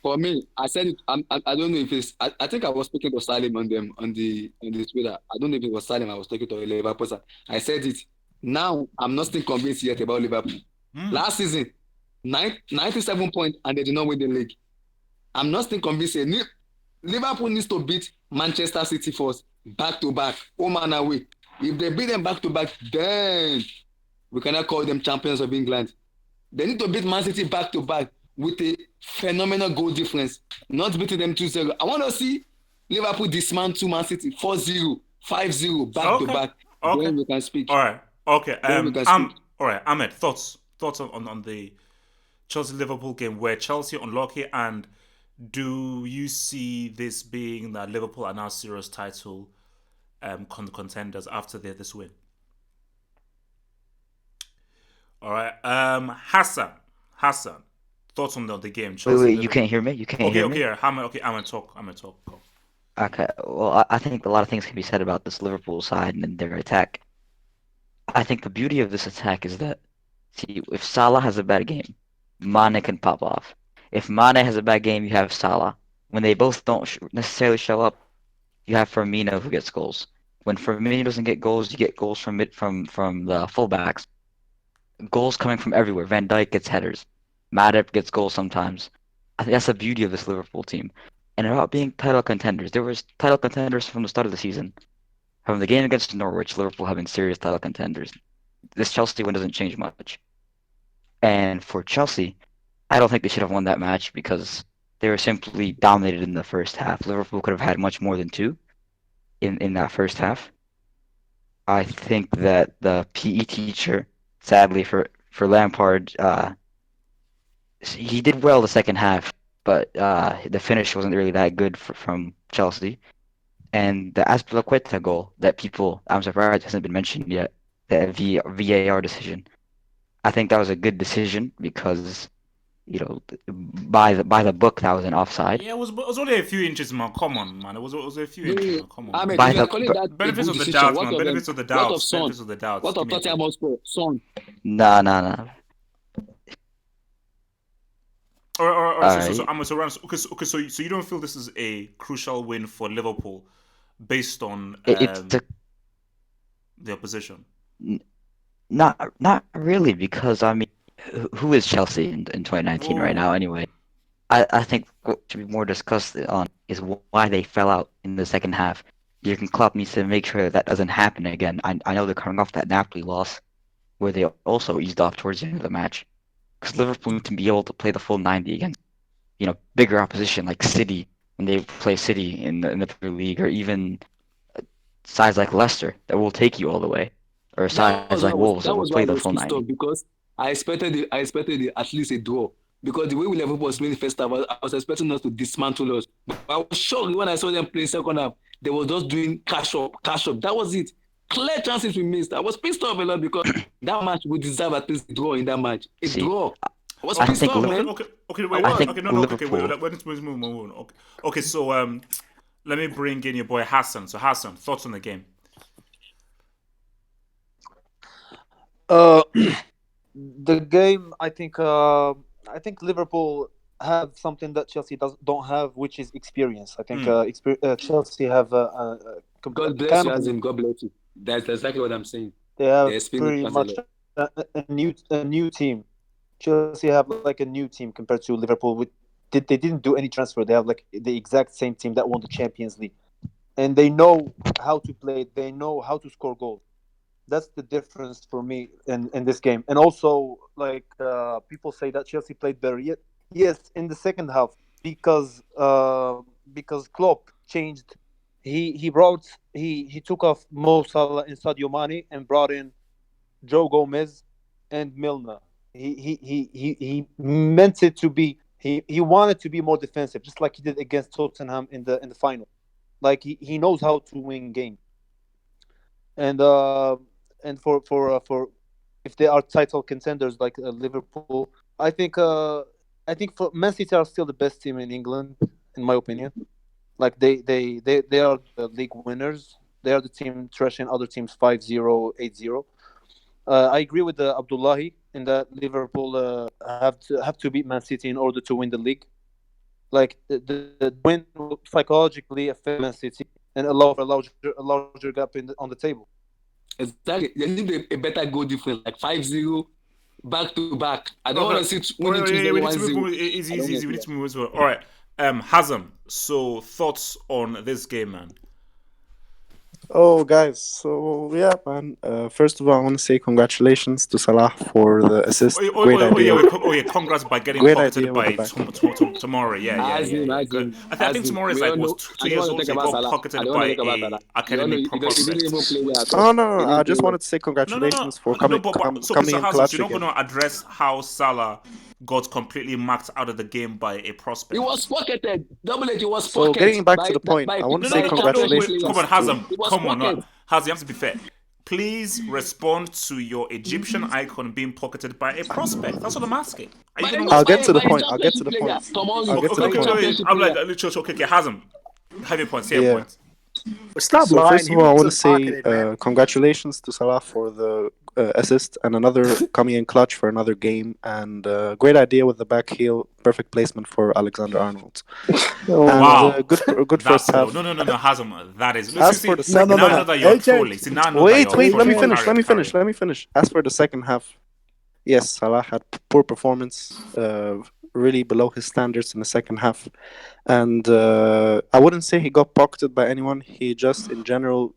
For me, I said it. I don't know if it's. I think I was speaking to Salim on the Twitter. I don't know if it was Salim. I was talking to a Liverpool person. I said it. Now I'm not still convinced yet about Liverpool. Last season, 97 points and they did not win the league. I'm not still convinced yet. Liverpool needs to beat Manchester City first, back to back, home and away. If they beat them back to back, then we cannot call them champions of England. They need to beat Man City back to back with a phenomenal goal difference, not beating them 2-0. I want to see Liverpool dismantle Man City 4-0, 5-0, back to back. Okay. Then we can speak. All right. Okay. All right. Ahmed, thoughts on the Chelsea Liverpool game where Chelsea unlucky, and do you see this being that Liverpool are now serious title contenders after this win? All right. Hassan, thoughts on the game? Chelsea, Wait, you can't hear me? You can't hear me? Okay, I'm gonna talk. Go. Okay, well, I think a lot of things can be said about this Liverpool side and their attack. I think the beauty of this attack is that, see, if Salah has a bad game, Mane can pop off. If Mane has a bad game, you have Salah. When they both don't necessarily show up, you have Firmino who gets goals. When Firmino doesn't get goals, you get goals from the fullbacks. Goals coming from everywhere. Van Dijk gets headers. Matip gets goals sometimes. I think that's the beauty of this Liverpool team. And about being title contenders, there was title contenders from the start of the season. From the game against Norwich, Liverpool have been serious title contenders. This Chelsea win doesn't change much. And for Chelsea, I don't think they should have won that match because They were simply dominated in the first half. Liverpool could have had much more than two in that first half. I think that the PE teacher, sadly for Lampard, he did well the second half, but the finish wasn't really that good from Chelsea. And the Azpilicueta goal that people, I'm surprised hasn't been mentioned yet, the VAR decision. I think that was a good decision because, by the book, that was an offside. Yeah, it was only a few inches, man. Come on, man. It was a few No, no, inches, no. man. Come on, man. Ahmed, By if you are the calling that a Benefits good of the decision, doubt, man. Benefits of the what of doubts. Son? Benefits of the doubts. What Give of me a Tottenham break. Hotspur? Son. nah. Or All so right. I'm so so you don't feel this is a crucial win for Liverpool based on It's the opposition? not really because I mean, who is Chelsea in 2019 right Whoa. now anyway? I think what should be more discussed on is why they fell out in the second half. Jurgen Klopp needs to make sure that doesn't happen again. I know they're coming off that Napoli loss where they also eased off towards the end of the match because Liverpool need to be able to play the full 90 against bigger opposition like City when they play City in the Premier League, or even sides like Leicester that will take you all the way, or sides like Wolves that will Why play I the was full pissed 90. off because I expected at least a draw because the way Liverpool was playing the first half, I was expecting us to dismantle us. But I was shocked when I saw them playing second half. They were just doing cash up. That was it. Clear chances we missed. I was pissed off a lot because that match we deserve at least a draw in that match. A See, draw. I was I Okay, pissed think off, okay, man. okay, okay. I Wait, I wait. was. think Okay, no, okay, wait. Liverpool. Let's move. Okay, okay. So let me bring in your boy Hassan. So Hassan, thoughts on the game? Uh, the game, I think Liverpool have something that Chelsea don't have, which is experience. I think Hmm. Chelsea have God bless kind you, of Azim. God bless you. That's exactly what I'm saying. they The have experience pretty has a much lot. a new team. Chelsea have like a new team compared to Liverpool. They didn't do any transfer. They have like the exact same team that won the Champions League, and they know how to play. They know how to score goals. That's the difference for me in this game. And also, like people say that Chelsea played better. Yet, yes, in the second half because Klopp changed. He took off Mo Salah and Sadio Mane and brought in Joe Gomez and Milner. He meant it to be. He wanted to be more defensive, just like he did against Tottenham in the final. Like he knows how to win games. And for if they are title contenders like Liverpool, I think for Man City are still the best team in England, in my opinion. Like they are the league winners. They are the team thrashing other teams 5-0, 8-0. I agree with Abdullahi in that Liverpool have to beat Man City in order to win the league. Like the win will psychologically affect Man City and allow for a larger gap on the table. Exactly. There needs a better goal difference, like 5-0, back to back. I don't want Okay. to see Oh, winning yeah, 2-0, we need to move. 1-0. Easy, I don't easy, want easy. to We see need that. to move as well. All right. Hazem. So thoughts on this game, man? Oh, guys. So, yeah, man. First of all, I want to say congratulations to Salah for the assist. Great idea. Yeah. Congrats by getting Great idea pocketed with the by back heel. tomorrow. As him, Yeah. as Good. him, I think as him. tomorrow is We like all was know. I two don't years want to old. talk So he about got Salah. I pocketed don't want to by talk about a Salah. We all know academy because he didn't prospect. even play well at all. Oh, no, He no. I didn't play just well. wanted to say No. congratulations for No, coming so in Hazem, so clutch you're not again. going to address how Salah got completely marked out of the game by a He prospect. was pocketed. Double H, he was So, pocketed getting back to by the point, by I want to No, say no, by no, no. championship Wait, come players. on, congratulations to. Hazem. He was Come on, no. pocketed. Hazem, you have to be fair. Please respond to your Egyptian icon being pocketed by a prospect. That's what I'm asking. Are you By going no, to? I'll get to the by a point. I'll get to championship the player. point. I'll Tomori, get to the by a point. championship I'm player. like, okay, Hazem. Have your point. Say your Yeah. point. Stop So lying. first He of all, I want to wasn't say pocketed, man. congratulations to Salah for the assist and another coming in clutch for another game, and great idea with the back heel, perfect placement for Alexander Arnold, and Oh, Wow. good first That's half. no, Hazem. That is. As See, for the No, no, second no, now I no. know half, that you're trolling. Agent, See, now I know that wait, you're wait, let me trolling. agent. finish. Carry Let on, me carry finish. on. Let me finish. As for the second half, yes, Salah had poor performance, really below his standards in the second half. And I wouldn't say he got pocketed by anyone. He just, in general,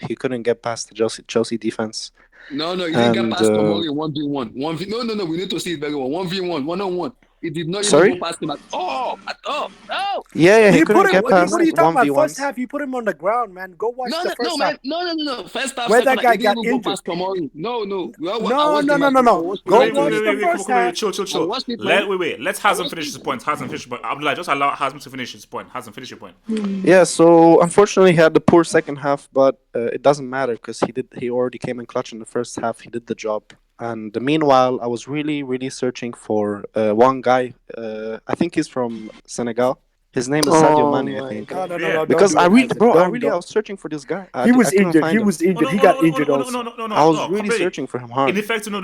he couldn't get past the Chelsea defense. No, he didn't get And past Tomori 1v1. 1v, no, we need to see it very well. 1v1, 1-on-1. He did not even Sorry? go past him at all. At all. No. Yeah, he He couldn't put him. get What are past you talking about? First 1v1s. half, he put him on the ground, man. Go watch No, the no, no, first half. man. No. First half, Where second that half, guy he didn't got even go injured. past Tomori. No. I No, watched no, the no, match. no, I no. watched Go it. watch the first half. Chill. I watched it, man. Wait. Let's I Hazem watched finish it. his point. Hazem finish his point. Abdullah, just allow Hazem to finish his point. Hazem, finish your point. Yeah, so unfortunately he had the poor second half, but it doesn't matter because he already came in clutch in the first half. He did the job. And meanwhile, I was really searching for one guy. I think he's from Senegal. His name is Sadio Oh Mane, I my think. God! No, Yeah. don't Because do I it, really, Hazard. bro, Don't. I was searching for this guy. He was I couldn't injured. find He him. was injured. He got injured also. I was no, really completely. searching for him hard. In effect, no.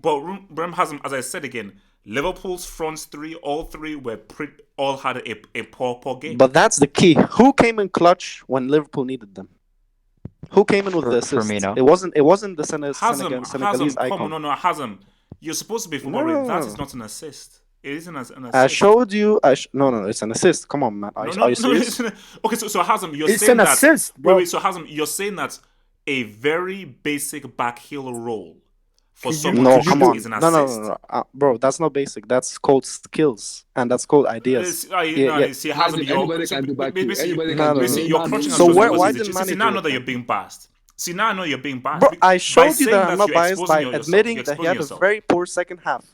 But remember, Hazem, as I said again, Liverpool's front three, all three all had a poor game. But that's the key. Who came in clutch when Liverpool needed them? Who came in with the assist? Firmino. It wasn't the Senegalese Hazem, come icon. on, no, Hazem. You're supposed to be football ready. That is not an assist. It isn't an assist. I showed you. No, it's an assist. Come on, man. Are you serious? Okay, so Hazem, you're It's saying an that. assist, bro. Wait. So Hazem, you're saying that a very basic back heel roll for Could you- someone No, to come shoot on. is an No, assist. no. Bro, that's not basic. That's called skills, and that's called ideas. Yeah. See, Hazem, Anybody can do back heel. Anybody No, can no, do no. basically, you're Man, clutching So on why something didn't because Mane now I do know it that you're then? being biased. See, now I know you're being biased. Bro, I By showed you saying that I'm not you're biased exposing by yourself. admitting You're that he exposing had a yourself. very poor second half.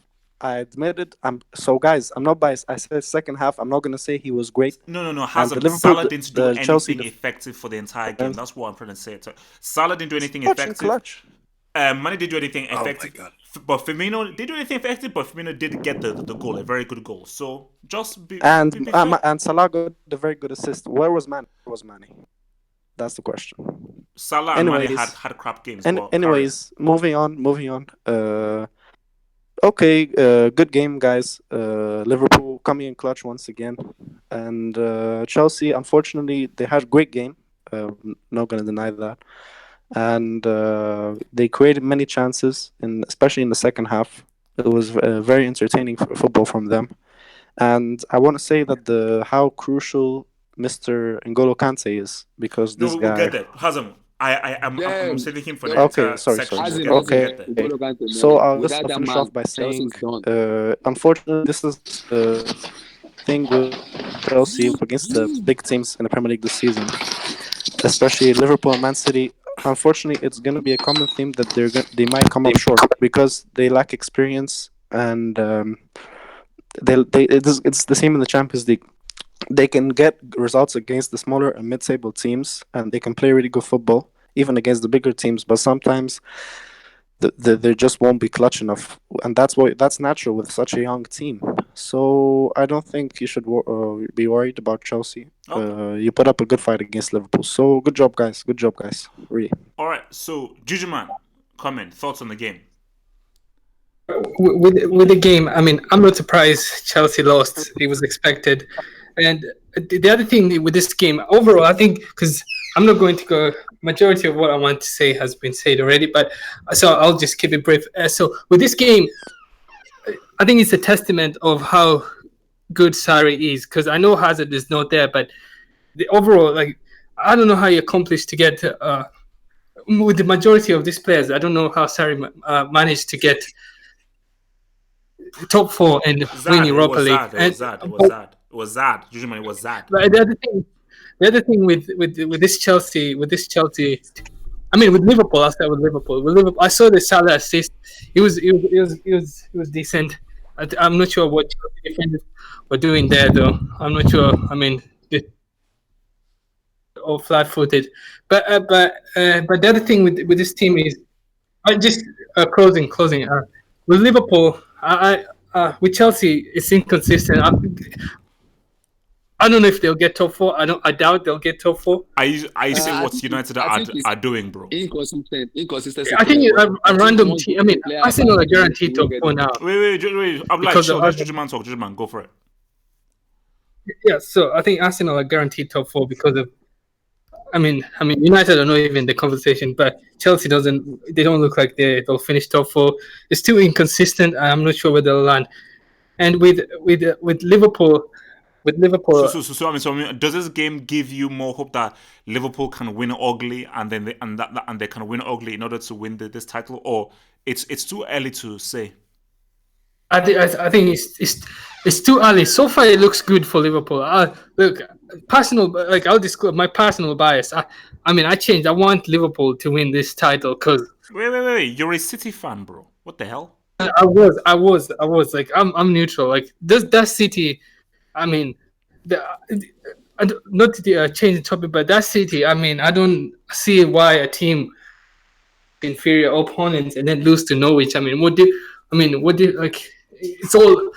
I admitted. So guys, I'm not biased. I said second half. I'm not gonna say he was great. No. And the Hazem, Liverpool, Salah didn't do Chelsea anything effective for the entire game. That's what I'm trying to say. Salah didn't do anything clutch and effective. clutch. Mane didn't do anything Oh my effective. God. But Firmino did do anything effective, but Firmino did get the goal, a very good goal. So just be And fair. and Salah got a very good assist. Where was Mane? That's the question. Salah and Mane Anyways, had crap games. anyways, moving on. Okay, good game, guys. Liverpool coming in clutch once again, and Chelsea. Unfortunately, they had a great game. Not gonna deny that, and they created many chances, especially in the second half. It was very entertaining football from them, and I want to say that how crucial Mr. N'Golo Kante is because No, this we'll get guy. there. Hazem, I'm Damn. saving him for Yo, the Okay, entire sorry. section. Hazim, We'll Okay. get there. N'Golo Kante, So man. I'll Without that finish man, off by saying, Chelsea's done. unfortunately, this is the thing with Chelsea against the big teams in the Premier League this season, especially Liverpool and Man City. Unfortunately, it's going to be a common theme that they might come up short because they lack experience and it's the same in the Champions League. They can get results against the smaller and mid-table teams, and they can play really good football even against the bigger teams. But sometimes they just won't be clutch enough, and that's natural with such a young team. So I don't think you should be worried about Chelsea. Okay. You put up a good fight against Liverpool. So good job, guys. Really. All right. So Jujuman, comment, thoughts on the game? With the game, I mean, I'm not surprised Chelsea lost. It was expected. And the other thing with this game, overall, I think, because I'm not going to go, majority of what I want to say has been said already, but so I'll just keep it brief. So with this game, I think it's a testament of how good Sarri is, because I know Hazard is not there, but the overall, like, I don't know how he accomplished to get with the majority of these players. I don't know how Sarri managed to get top four and win Europa League. It was Zad. Jujuman, it was Zad. But the other thing with this Chelsea, I mean, with Liverpool, I'll start with Liverpool. With Liverpool, I saw the Salah assist. It was decent. I'm not sure what Chelsea defenders were doing there, though. I'm not sure. I mean, all flat-footed. But the other thing with this team is, I just closing. With Liverpool, with Chelsea, it's inconsistent. I don't know if they'll get top four. I doubt they'll get top four. I see what United are doing, bro. Inconsistent. I think a random team. I mean, Arsenal are guaranteed top four now. Wait. I'm like, sure, let Jujuman talk. Jujuman, go for it. Yeah, so I think Arsenal are guaranteed top four because of. I mean, United are not even in the conversation, but Chelsea doesn't. They don't look like they'll finish top four. It's too inconsistent. I'm not sure where they'll land. And with Liverpool. So I mean, does this game give you more hope that Liverpool can win ugly and then they can win ugly in order to win this title, or it's too early to say? I think it's too early. So far, it looks good for Liverpool. Look, personal, like I'll disclose my personal bias. I mean, I changed. I want Liverpool to win this title because Wait. You're a City fan, bro. What the hell? I was like I'm neutral. Like that City. I mean, the not to change the topic, but that City. I mean, I don't see why a team inferior opponents and then lose to Norwich. I mean, what do like? It's all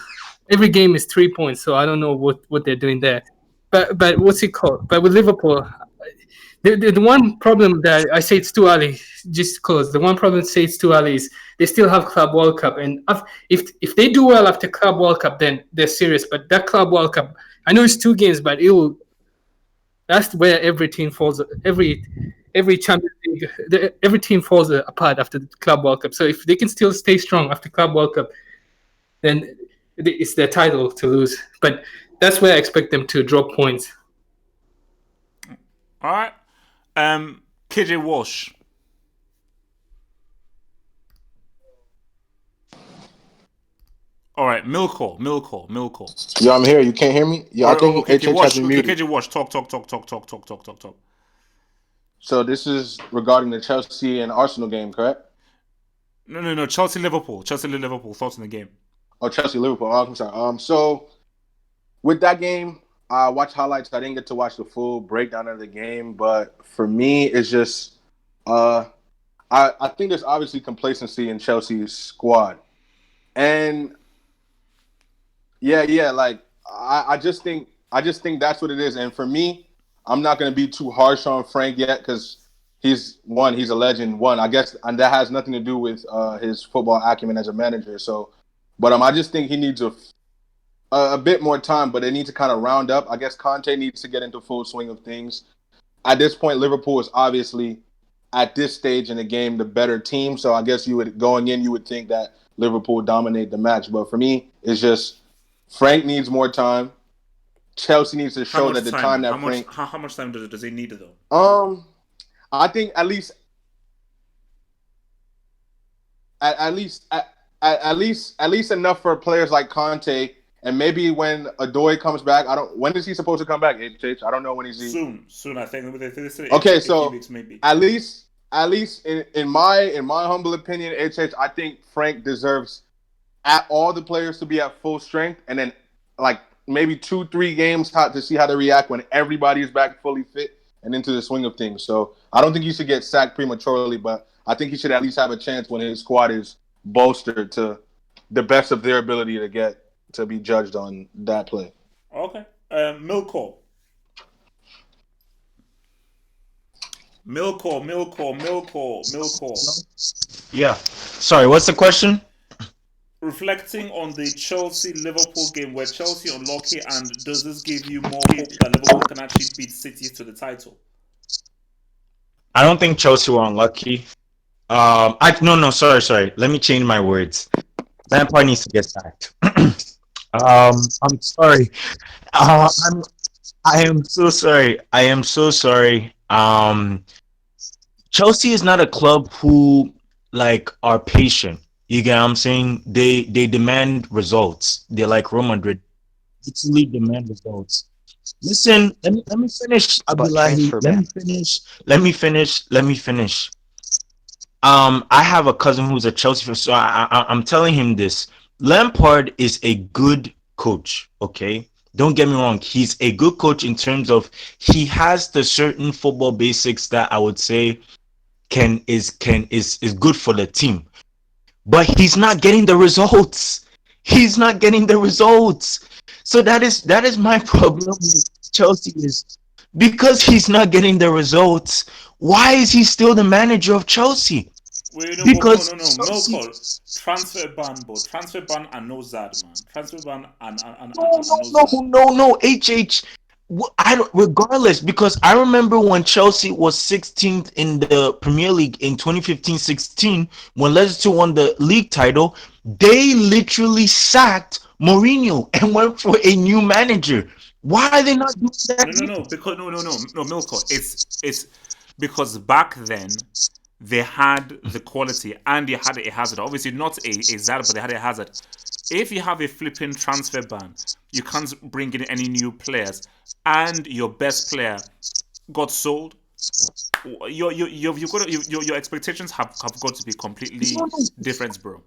every game is 3 points, so I don't know what they're doing there. But what's it called? But with Liverpool, the one problem that I say it's too early, just close. The one problem I say it's too early is they still have Club World Cup, and if they do well after Club World Cup, then they're serious. But that Club World Cup, I know it's 2 games, but it will. That's where every team falls. Every Champions League, every team falls apart after the Club World Cup. So if they can still stay strong after Club World Cup, then it's their title to lose. But that's where I expect them to drop points. All right. KJ Walsh. All right, Milko. Yo, I'm here. You can't hear me? Yo, I think Okay, HH has Walsh. me Okay, muted. KJ Walsh. Talk. So this is regarding the Chelsea and Arsenal game, correct? No. Chelsea Liverpool. Thoughts on the game? Oh, Chelsea Liverpool. Oh, I'm sorry. So with that game, I watched highlights. I didn't get to watch the full breakdown of the game, but for me, it's just I think there's obviously complacency in Chelsea's squad, and yeah, like I just think that's what it is. And for me, I'm not gonna be too harsh on Frank yet because he's a legend. I guess, and that has nothing to do with his football acumen as a manager. So, but I just think he needs a bit more time, but they need to kind of round up. I guess Conte needs to get into full swing of things. At this point, Liverpool is obviously at this stage in the game the better team. So I guess you would think that Liverpool would dominate the match. But for me, it's just Frank needs more time. Chelsea needs to show that the time that Frank. How much time does he need though? I think at least enough for players like Conte. And maybe when Adoy comes back, when is he supposed to come back? I don't know when he's soon. I think they say okay. 8 So weeks maybe. at least in my humble opinion, I think Frank deserves all the players to be at full strength, and then like maybe 2-3 games to see how they react when everybody is back fully fit and into the swing of things. So I don't think he should get sacked prematurely, but I think he should at least have a chance when his squad is bolstered to the best of their ability to be judged on that play. Okay. Milko. Yeah. Sorry, what's the question? Reflecting on the Chelsea-Liverpool game, where Chelsea unlucky, and does this give you more hope that Liverpool can actually beat City to the title? I don't think Chelsea were unlucky. Sorry. Let me change my words. Lampard needs to get sacked. I'm sorry. I am so sorry. Chelsea is not a club who like are patient. You get what I'm saying? They demand results. They're like Real Madrid. Literally demand results. Listen, let me finish, About Abdullahi. transfer ban. Let me finish. I have a cousin who's a Chelsea fan, so I'm telling him this. Lampard is a good coach, okay? Don't get me wrong. He's a good coach in terms of he has the certain football basics that I would say is good for the team. But he's not getting the results. He's not getting the results. So that is my problem with Chelsea is because he's not getting the results. Why is he still the manager of Chelsea? Wait, no, Because no. Milko. Transfer ban and no Zad, man. Transfer ban and no Zad. No, HH. I don't, regardless, because I remember when Chelsea was 16th in the Premier League in 2015-16, when Leicester won the league title, they literally sacked Mourinho and went for a new manager. Why are they not doing that? No, because no, Milko. It's because back then they had the quality and they had a Hazard. Obviously, not a Zad, but they had a Hazard. If you have a flipping transfer ban, you can't bring in any new players, and your best player got sold. Your expectations have got to be completely different, bro.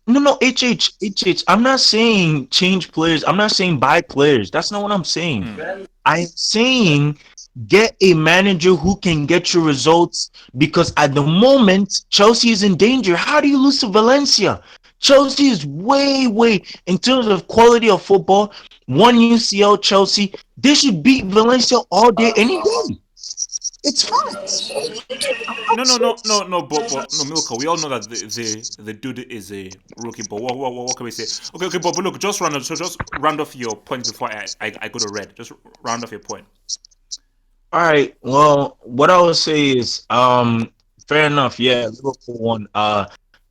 No, HH. I'm not saying change players. I'm not saying buy players. That's not what I'm saying. I'm saying get a manager who can get you results, because at the moment Chelsea is in danger. How do you lose to Valencia? Chelsea is way in terms of quality of football. One UCL Chelsea, they should beat Valencia all day, any day. It's fine. No, but no, Milka. We all know that the dude is a rookie. But what can we say? Okay, but look, just round off your point before I go to red. Just round off your point. All right. Well, what I would say is, fair enough. Yeah, Liverpool won.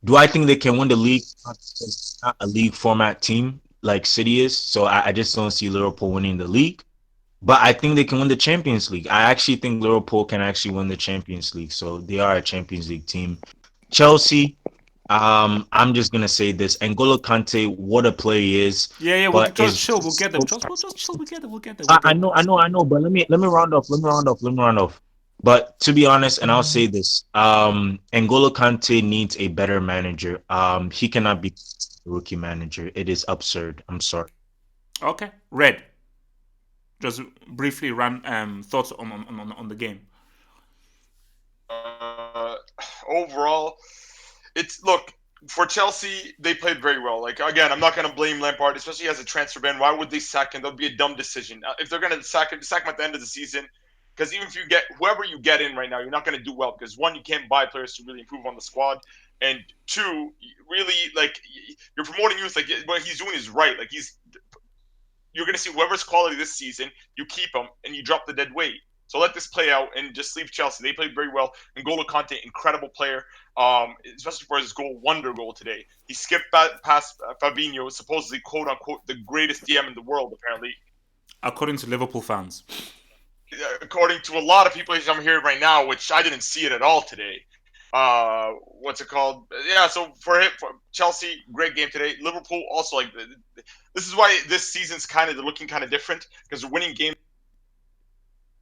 Do I think they can win the league? It's not a league format team like City is, so I just don't see Liverpool winning the league. But I think they can win the Champions League. I actually think Liverpool can actually win the Champions League, so they are a Champions League team. Chelsea, I'm just gonna say this: N'Golo Kante, what a player he is. Yeah. We'll But just is chill. We'll get them. Just chill. We'll get them. We'll get them. I know. But let me round off. But to be honest, and I'll say this: N'Golo Kante needs a better manager. He cannot be a rookie manager. It is absurd. I'm sorry. Okay, red. Just briefly run thoughts on the game. Overall, it's look for Chelsea. They played very well. Like again, I'm not going to blame Lampard, especially as a transfer ban. Why would they sack him? That'll be a dumb decision. If they're going to sack him at the end of the season. Because even if you get whoever you get in right now, you're not going to do well. Because one, you can't buy players to really improve on the squad, and two, really like you're promoting youth. Like what he's doing is right. Like you're going to see whoever's quality this season, you keep them and you drop the dead weight. So let this play out and just leave Chelsea. They played very well. N'Golo Kante, incredible player, especially for his wonder goal today. He skipped past Fabinho, supposedly quote unquote the greatest DM in the world, apparently. According to Liverpool fans. According to a lot of people I'm hearing right now, which I didn't see it at all today. What's it called? Yeah, so for Chelsea, great game today. Liverpool also like this is why this season's kind of looking kind of different because they're winning games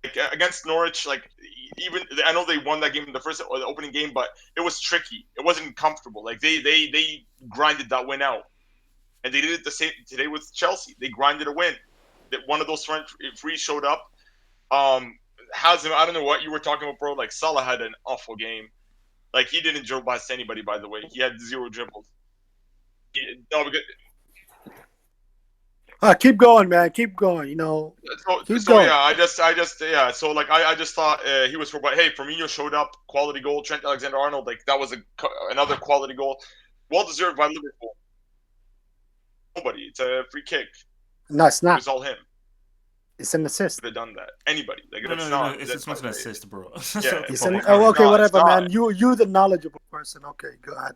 like against Norwich. Like even I know they won that game in the opening game, but it was tricky. It wasn't comfortable. Like they grinded that win out, and they did it the same today with Chelsea. They grinded a win. That one of those front three showed up. Hazard, I don't know what you were talking about, bro. Like Salah had an awful game. Like he didn't dribble past anybody, by the way. He had 0 dribbles. Keep going, man. Keep going. Keep going. Yeah, I just yeah. So like I just thought he was for. But hey, Firmino showed up, quality goal. Trent Alexander-Arnold, like that was another quality goal, well deserved by Liverpool. Nobody. It's a free kick. No, it's not. It was all him. It's an assist. Could have done that. Anybody. Like, no, it's not an assist, bro. Yeah, okay, whatever, man. You the knowledgeable person. Okay, go ahead.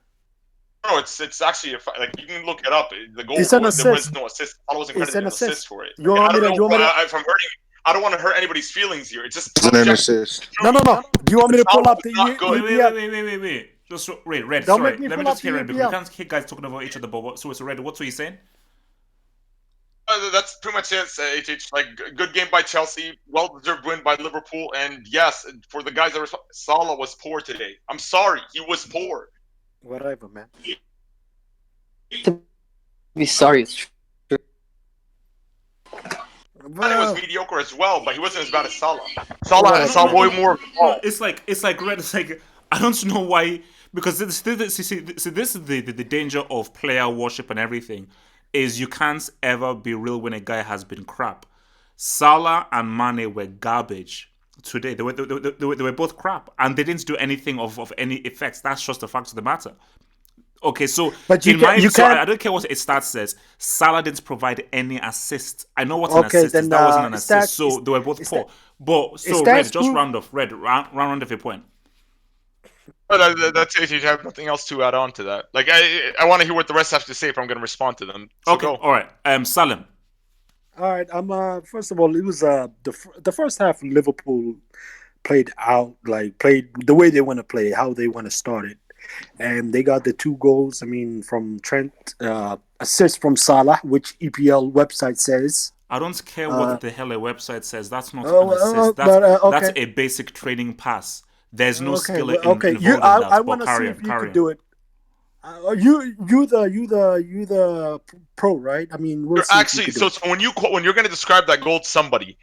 No, it's actually like you can look it up. The goal. It's an assist. There was no assist. I wasn't credited an assist for it. If I'm hurting, I don't want to hurt anybody's feelings here. It's just an assist. No. Do you want me to pull up the Wait. Just wait, Red. Don't sorry, make me let me pull just up hear the Red because we EPL. can't hear guys talking about each other. But so Red. What's he saying? That's pretty much it, HH. Like, good game by Chelsea, well-deserved win by Liverpool, and yes, for the guys that were Salah was poor today. I'm sorry, he was poor. Whatever, man. To be sorry, it's true. Mane was mediocre as well, but he wasn't as bad as Salah. Salah way more. It's like Red. It's like I don't know why because this is the danger of player worship and everything. Is you can't ever be real when a guy has been crap. Salah and Mane were garbage today. They were both crap, and they didn't do anything of any effects. That's just the fact of the matter. Okay, so I don't care what it stats says. Salah didn't provide any assist. I know what an assist is. That wasn't an assist. So they were both poor. But so Red, just round off. Red, round off your point. But that's it. You have nothing else to add on to that. Like I want to hear what the rest have to say if I'm going to respond to them. So okay, all right. Salim. All right. First of all, it was the first half. Liverpool played out, like played the way they want to play, how they want to start it, and they got the 2 goals. I mean, from Trent, assist from Salah, which EPL website says. I don't care Uh, what the hell a website says. That's not an oh, assist. but That's okay, a basic training pass. There's no okay, skill well, okay. You, involved in I that. But want to see carry on, if you could carry on. do it. You the pro, right? I mean, we'll You're see if you actually could do so it. when you're going to describe that goal to somebody,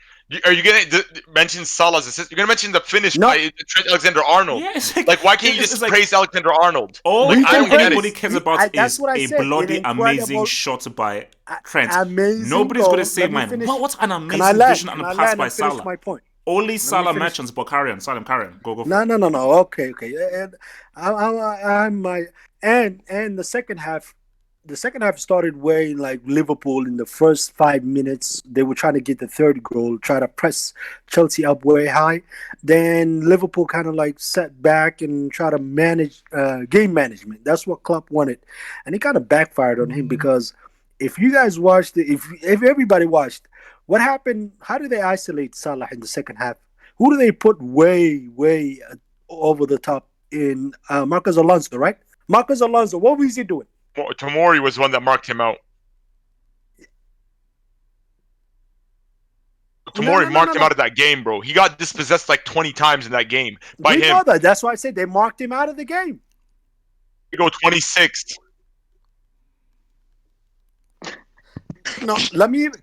are you going to mention Salah's assist? You're going to mention the finish No, by Trent Alexander-Arnold. Yeah, it's Like, why can't you it's just like praise Alexander-Arnold? all Like, we I can don't get anybody it. praise. cares about That's is what I a said. An bloody amazing incredible, shot by Trent. amazing Nobody's going to goal. say, Let me man, finish. what's an Can I amazing land? vision and Can a I pass land by and finish Salah? my point? Only Let me Salah finish. mentions, but carry on, Salim, carry on. Go for No, it. no, no, no. Okay, okay. And I'm my and the second half started way like Liverpool in the first 5 minutes. They were trying to get the third goal, try to press Chelsea up way high. Then Liverpool kind of like sat back and try to manage game management. That's what Klopp wanted, and it kind of backfired on him because if you guys watched it, if everybody watched, what happened? How did they isolate Salah in the second half? Who do they put way over the top in Marcus Alonso, right? Marcus Alonso, what was he doing? Tomori was the one that marked him out. No, Tomori no, no, no, marked him no. out of that game, bro. He got dispossessed like 20 times in that game by We him. know that. That's why I said they marked him out of the game. We go 26th. No,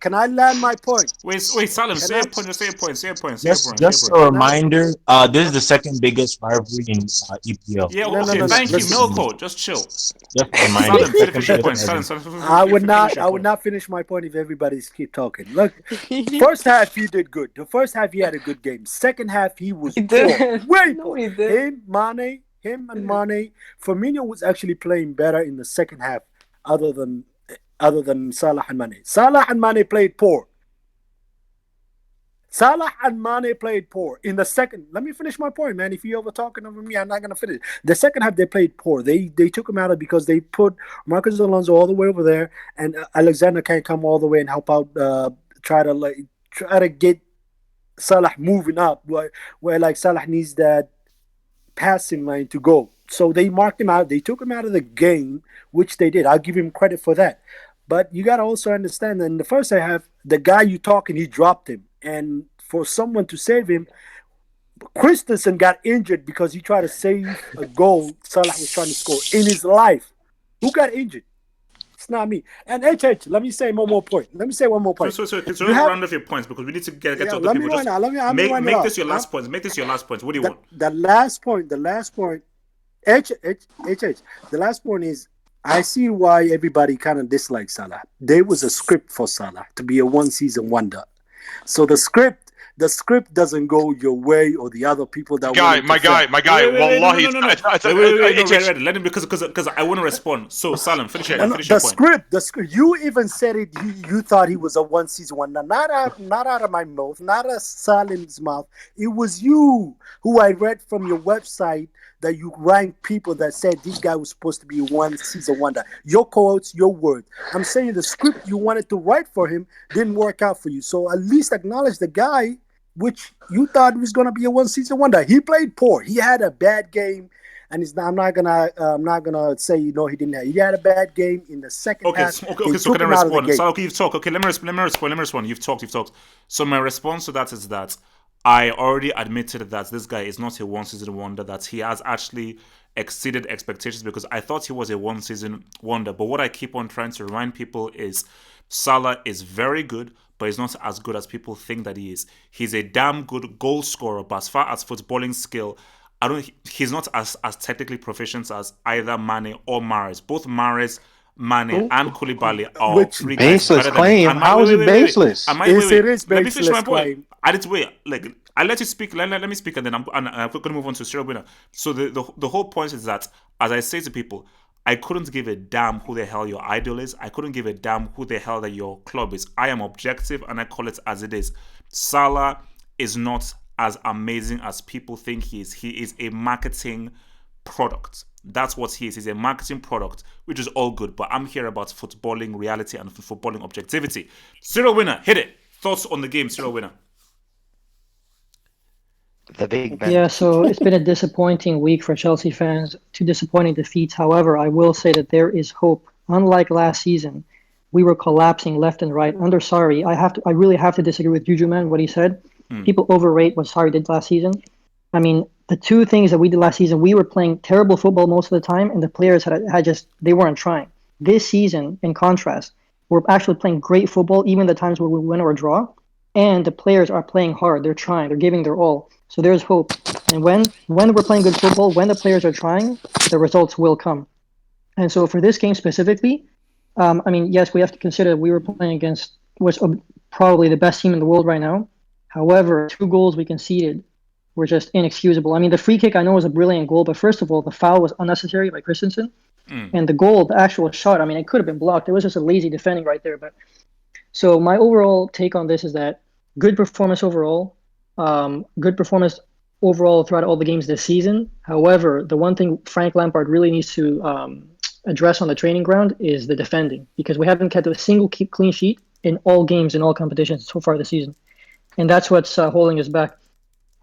can I land my point? Wait, Salim, Can say I? your point, say your point, say your point, say your Just point, say your just a point. Can I? reminder, this is the second biggest rivalry in EPL. Yeah, No, no, okay, no, no. thank you. Listen. Milko, just chill. Just a reminder, Salim, second finish your biggest point. Salim, rivalry. finish your I would point. not finish my point if everybody's keep talking. Look, first half he did good. The first half he had a good game. Second half he was He poor, didn't. way No, poor. he didn't. Him and Mane. Firmino was actually playing better in the second half, other than Salah and Mane. Salah and Mane played poor. Salah and Mane played poor in the second. Let me finish my point, man. If you're over talking over me, I'm not gonna finish. The second half they played poor. They took him out of because they put Marcus Alonso all the way over there, and Alexander can't come all the way and help out. Try to get Salah moving up, where like Salah needs that passing lane to go. So they marked him out. They took him out of the game, which they did. I'll give him credit for that. But you got to also understand that in the first half, the guy you talking, he dropped him. And for someone to save him, Christensen got injured because he tried to save a goal Salah was trying to score in his life. Who got injured? It's not me. And let me say one more point. So You have round off your points because we need to get to other let me people. run Just out. Let me run it make off. this your last point. Make this your last point. What do you want? The last point. The last point is I see why everybody kind of dislikes Salah. There was a script for Salah to be a one-season wonder. So the script doesn't go your way or the other people that My guy. Wallahi, Wait. Let him because I want to respond. So Salim, finish your point. The script. You even said it. You thought he was a one-season wonder. Not out of my mouth. Not out of Salim's mouth. It was you who I read from your website that you ranked people that said this guy was supposed to be a one-season wonder. Your quotes, your words. I'm saying the script you wanted to write for him didn't work out for you. So at least acknowledge the guy which you thought was going to be a one-season wonder. He played poor. He had a bad game, and I'm not gonna say he didn't. He had a bad game in the second half. Okay. So can I respond? So okay, you've talked. Okay, let me respond. You've talked. So my response to that is that I already admitted that this guy is not a one-season wonder. That he has actually exceeded expectations because I thought he was a one-season wonder. But what I keep on trying to remind people is Salah is very good, but he's not as good as people think that he is. He's a damn good goal scorer, but as far as footballing skill, he's not as technically proficient as either Mane or Mahrez. Both Mahrez, Mane, and Koulibaly are three guys Baseless better claim. than him. How is it baseless? It is Let me finish my baseless point. claim. I did wait. Like I let you speak. Let me speak, and then I'm going to move on to serial winner. So the whole point is that, as I say to people, I couldn't give a damn who the hell your idol is. I couldn't give a damn who the hell that your club is. I am objective and I call it as it is. Salah is not as amazing as people think he is. He is a marketing product. That's what he is. He's a marketing product, which is all good. But I'm here about footballing reality and footballing objectivity. Serial winner, hit it. Thoughts on the game, serial winner? the Big Ben. Yeah, so it's been a disappointing week for Chelsea fans, two disappointing defeats. However, I will say that there is hope. Unlike last season, we were collapsing left and right. Under Sarri, I really have to disagree with Juju Man, what he said. People overrate what Sarri did last season. I mean, the two things that we did last season, we were playing terrible football most of the time, and the players had just, they weren't trying. This season, in contrast, we're actually playing great football, even the times where we win or draw, and the players are playing hard. They're trying. They're giving their all. So there's hope. And when we're playing good football, when the players are trying, the results will come. And so for this game specifically, I mean, yes, we have to consider we were playing against what's probably the best team in the world right now. However, 2 goals we conceded were just inexcusable. I mean, the free kick I know was a brilliant goal, but first of all, the foul was unnecessary by Christensen. And the goal, the actual shot, I mean, it could have been blocked. It was just a lazy defending right there. But so my overall take on this is that good performance overall. Good performance overall throughout all the games this season. However, the one thing Frank Lampard really needs to address on the training ground is the defending, because we haven't kept a single clean sheet in all games in all competitions so far this season, and that's what's holding us back.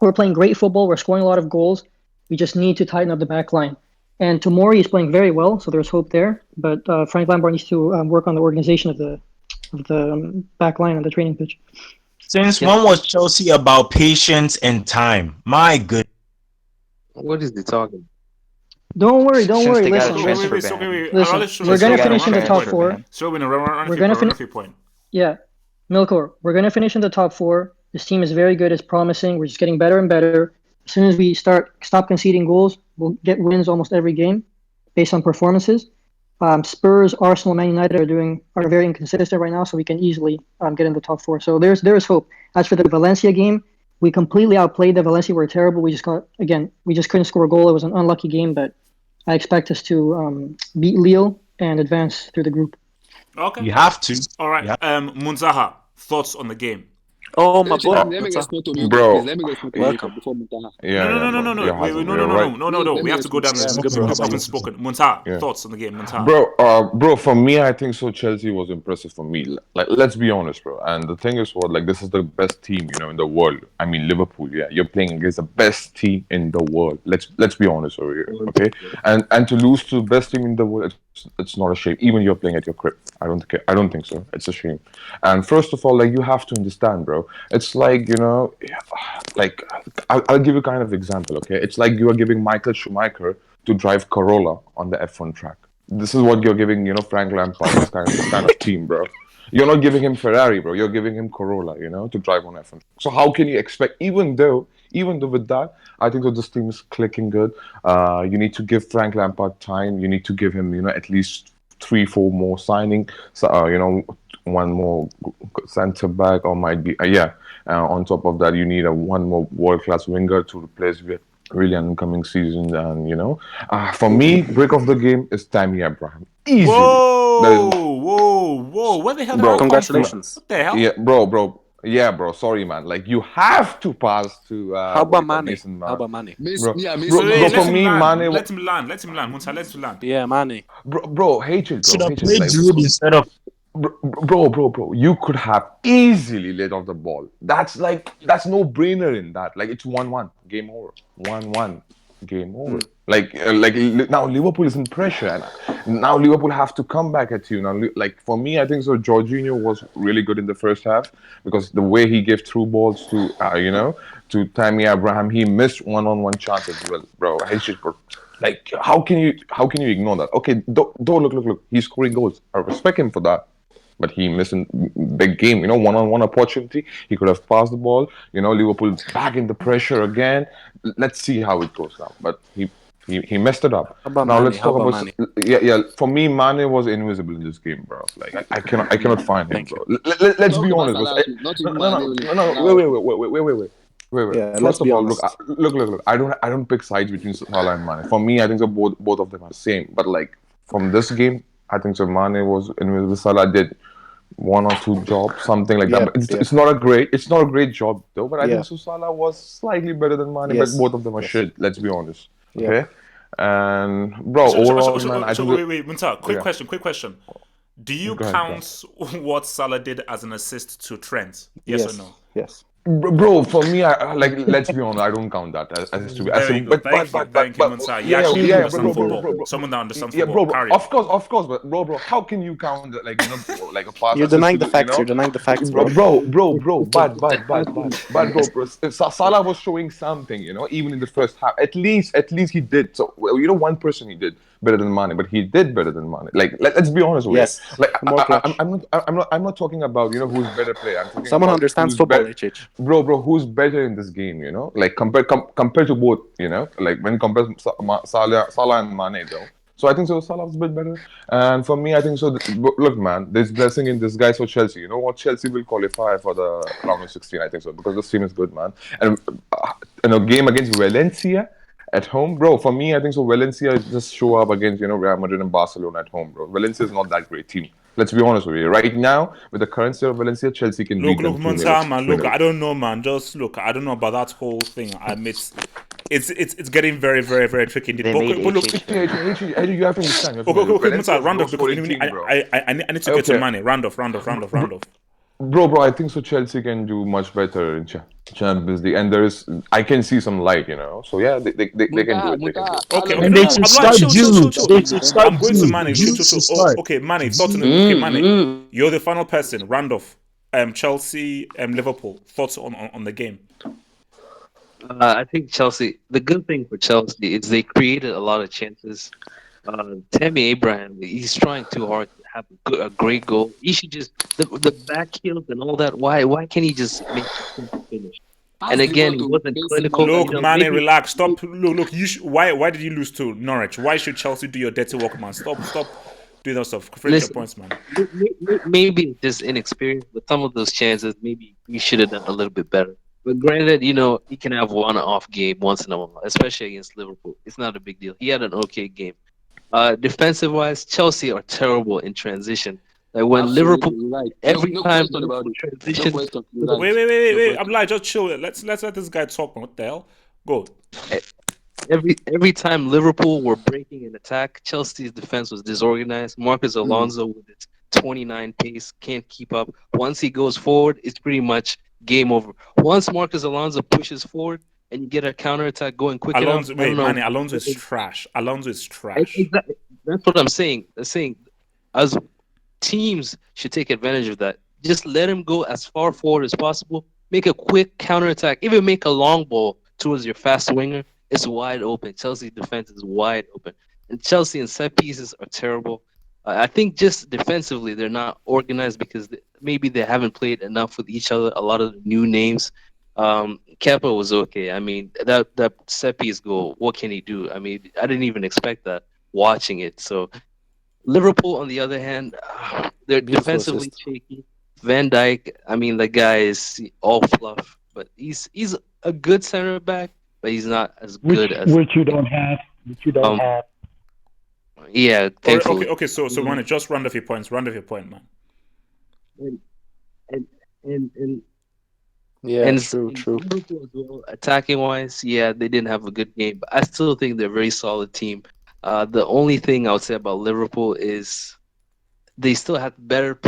We're playing great football. We're scoring a lot of goals. We just need to tighten up the back line. And Tomori is playing very well, so there's hope there. But Frank Lampard needs to work on the organization of the back line on the training pitch. Since when was Chelsea about patience and time? My good. What is the talking? Don't worry. Since they got a Listen, transfer listen. ban. Listen, we're gonna finish in the top 4. So we're gonna We're gonna finish. finish. Yeah, Milkor, we're gonna finish in the top 4. This team is very good. It's promising. We're just getting better and better. As soon as we stop conceding goals, we'll get wins almost every game, based on performances. Spurs, Arsenal, Man United are very inconsistent right now, so we can easily get in the top 4. So there is hope. As for the Valencia game, we completely outplayed the Valencia. We're terrible. We just couldn't score a goal. It was an unlucky game, but I expect us to beat Lille and advance through the group. Okay. You have to. All right. Munzaha, thoughts on the game? Oh, my boy. Let me get to you, Bro. please. Let me get to you before Muntaha. No. We have to go down Yeah, the good people bro. haven't spoken. Muntaha, Yeah. thoughts on the game, Muntaha. Bro, for me, I think so. Chelsea was impressive for me. Like, let's be honest, bro. And the thing is, this is the best team, in the world. I mean, Liverpool. Yeah, you're playing against the best team in the world. Let's be honest over here, okay? And to lose to the best team in the world, it's not a shame. Even you're playing at your crib. I don't think so. It's a shame. And first of all, you have to understand, bro. It's I'll give you kind of example, okay? It's like you are giving Michael Schumacher to drive Corolla on the F1 track. This is what you're giving, Frank Lampard, this kind of team, bro. You're not giving him Ferrari, bro. You're giving him Corolla, to drive on F1. So how can you expect, even though with that, I think that this team is clicking good. You need to give Frank Lampard time. You need to give him, at least 3-4 more signing. So, one more center back, or might be on top of that, you need one more world-class winger to replace Willian coming season. And for me, break of the game is Tammy Abraham. Easily. Whoa! What the hell? Bro, congratulations. What the hell? Yeah, bro. Yeah, bro. Sorry, man. You have to pass to. How about Mane? Bro, For me, Mane. Let him land. Muntaha, let him land. Yeah, Mane. Bro, hatred. Should have played Giroud instead of. Bro, you could have easily let off the ball. That's no brainer in that. It's 1-1, game over. 1-1, game over. Now Liverpool is in pressure, and now Liverpool have to come back at you. Now, for me, I think so. Jorginho was really good in the first half, because the way he gave through balls to to Tammy Abraham, he missed one-on-one chance as well, bro. I hate it, bro. How can you ignore that? Okay, look, he's scoring goals. I respect him for that. But he missed a big game, one-on-one opportunity. He could have passed the ball. Liverpool back in the pressure again. Let's see how it goes now. But he messed it up. Let's talk about Mane. Yeah. For me, Mane was invisible in this game, bro. I cannot find him, bro. Let's be honest. Wait. Yeah, First of all, look. I don't pick sides between Salah and Mane. For me, I think so both of them are the same. But from this game, I think so Mane was invisible. Salah did 1 or 2 jobs, something like that. But it's not a great job though. But I think so Salah was slightly better than Mane. But both of them are shit. Let's be honest. Okay. And bro, overall, man, I think. Wait, Muntaha, quick question. Do you count what Salah did as an assist to Trent? Yes or no? Yes. Bro, for me, like let's be honest, I don't count that as to be as There a, you go. but but Thank you. but but Thank you, but Munsai. You yeah, actually yeah, understand football. bro, Someone that understands yeah, football. bro, Carry on. of course, but bro, how can you count that, like like a pass You're assist denying to the the, facts. You're denying the facts, bro, bro. bro, Salah was showing something, even in the first half. At least he did. So, well, one person he did better than Mane, but he did better than Mane. Like, let's be honest with Yes, it. Like, more clutch. I'm not talking about who's better player. I'm talking Someone who about understands who's football, better, HH. bro, who's better in this game. Like compared to both. Like when compared Salah and Mane though. So I think so. Salah's a bit better, and for me, I think so. Look, man, there's blessing in disguise for Chelsea. You know what? Chelsea will qualify for the round of 16. I think so because this team is good, man. And in a game against Valencia at home, bro. For me, I think so. Valencia just show up against Real Madrid and Barcelona at home, bro. Valencia is not that great team. Let's be honest with you. Right now, with the current state of Valencia, Chelsea can beat them 2-0. Munsai, man. Look, 3-0. I don't know, man. Just look, I don't know about that whole thing. It's getting very, very, very tricky indeed. They made But look, HH. You have to understand. okay, Valencia Munsai, is round low off because scoring team, bro. I need to get to Okay. Mane. Round off. Bro, I think so. Chelsea can do much better in Champions League, and I can see some light, So yeah, they can do it. They can do it. Okay, And no, they no, should Abdullah, start chill. Jude. They should start I'm going to Jude. Mane. Jude Chill. should start. Okay, Mane, thoughts on it. Okay, Mane, you're the final person. Round off. Chelsea, Liverpool. Thoughts on the game. I think Chelsea. The good thing for Chelsea is they created a lot of chances. Tammy Abraham, he's trying too hard to have a great goal. He should just the back heels and all that. Why can't he just make a simple finish? And again, he wasn't clinical. Look, Mane, Maybe relax. Stop. Look. Why did you lose to Norwich? Why should Chelsea do your dirty work, man? Stop doing that stuff. Finish your listen. points, man. Maybe it's just inexperience, but some of those chances, maybe we should have done a little bit better. But granted, he can have one off game once in a while, especially against Liverpool. It's not a big deal. He had an okay game. Defensive wise, Chelsea are terrible in transition. Like when Liverpool, Right. every No time question about Liverpool it. No transition, question. You're right. Wait. I'm like, just chill. Let's let this guy talk, man. What the hell? Go. every time Liverpool were breaking an attack, Chelsea's defense was disorganized. Marcus Alonso with its 29 pace can't keep up. Once he goes forward, it's pretty much game over. Once Marcus Alonso pushes forward and you get a counterattack going quick enough, I don't know. Manny, Alonso is trash. Exactly. That's what I'm saying. As teams should take advantage of that. Just let him go as far forward as possible. Make a quick counterattack. Even make a long ball towards your fast winger. It's wide open. Chelsea defense is wide open. And Chelsea in set pieces are terrible. I think just defensively they're not organized because maybe they haven't played enough with each other. A lot of the new names. Kepa was okay. I mean, that set piece goal, what can he do? I mean, I didn't even expect that watching it. So Liverpool, on the other hand, they're Beautiful defensively assist. shaky. Van Dijk, I mean, the guy is all fluff, but he's a good center back, but he's not as good as which you don't have. um. Yeah, thankfully. Okay. So Manny, just round off your points. Round off your point, man. And Yeah, And true. Liverpool as well, attacking wise, yeah, they didn't have a good game, but I still think they're a very solid team. The only thing I would say about Liverpool is they still have better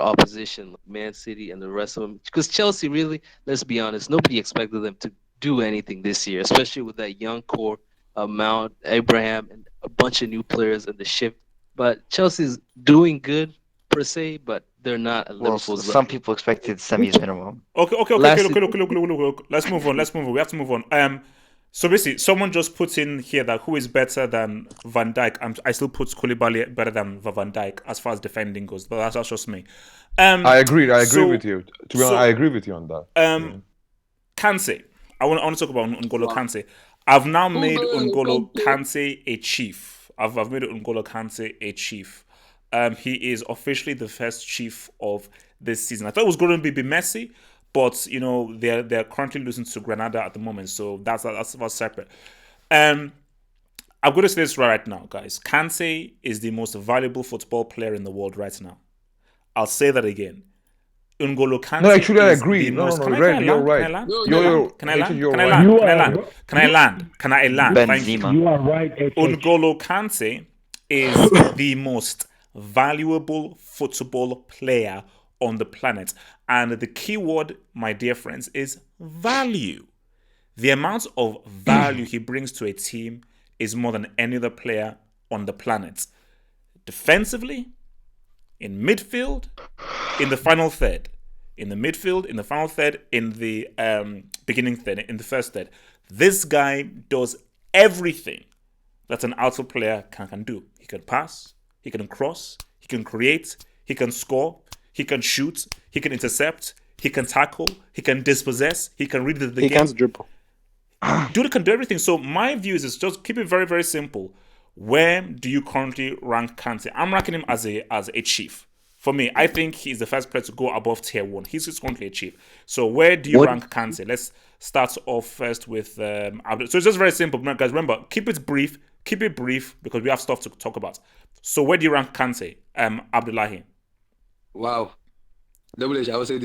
opposition, like Man City and the rest of them. Because Chelsea, really, let's be honest, nobody expected them to do anything this year, especially with that young core, Mount, Abraham, and a bunch of new players in the shift. But Chelsea's doing good per se, but they're not at Well, Liverpool's some level. people expected semis minimum. Okay. Last Look. Let's move on. We have to move on. So basically, someone just put in here that who is better than Van Dijk. I still put Koulibaly better than Van Dijk as far as defending goes, but that's just me. I agree with you. To be honest, I agree with you on that. Kante. I want to talk about N'Golo Kante. I've now made N'Golo Kante a chief. I've made N'Golo Kante a chief. He is officially the first chief of this season. I thought it was going to be Messi, but they're currently losing to Granada at the moment, so that's separate. I'm going to say this right now, guys. Kante is the most valuable football player in the world right now. I'll say that again. N'Golo Kante. No, actually, I is agree. the No, most. no, Can I Red, you're land? right. Can I land? You're Can I land? you're Can I right. land? You Can I are- land? Can I land? Can I land? Thank you. Benzema. You are right, HH. N'Golo Kante is the most valuable football player on the planet. And the key word, my dear friends, is value. The amount of value he brings to a team is more than any other player on the planet. Defensively, in midfield, in the final third. In the midfield, in the final third, in the beginning third, in the first third. This guy does everything that an outside player can do. He can pass, he can cross, he can create, he can score, he can shoot, he can intercept, he can tackle, he can dispossess, he can read the He game. can't dribble. Dude can do everything. So my view is just keep it very, very simple. Where do you currently rank Kante? I'm ranking him as a chief. For me, I think he's the first player to go above tier 1. He's just currently a chief. So where do you rank Kante? Let's start off first with Abdul. So it's just very simple, guys. Remember, keep it brief because we have stuff to talk about. So where do you rank Kante, Abdullahi? Wow. Double H, I will say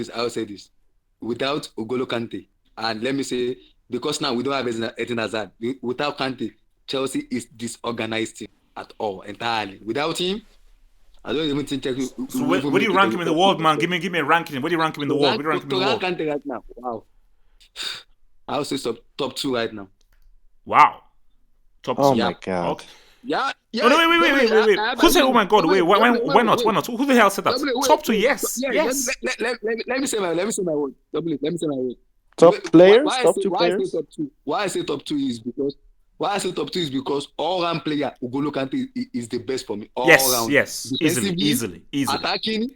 this. Without Ugolo Kante, and let me say, because now we don't have Eden Hazard, without Kante, Chelsea is disorganized team at all, entirely. Without him, I don't even think Chelsea. So where do you rank him in the world, man? Give me a ranking. Where do you rank him in the world? Where do you rank him in the world? Kante right now, wow. I would say top 2 right now. Wow. Top 2. Oh my god. Okay. Yeah. Oh, no, wait. Who said, oh my god, wait, why not? Who the hell said that? Top 2, yes. Yes. Let me say my word. Let me say my word. Top players? Top 2 players? Why I say top 2 is because all-round player Ugolo Kante is the best for me. All round. Yes. Easily. Attacking,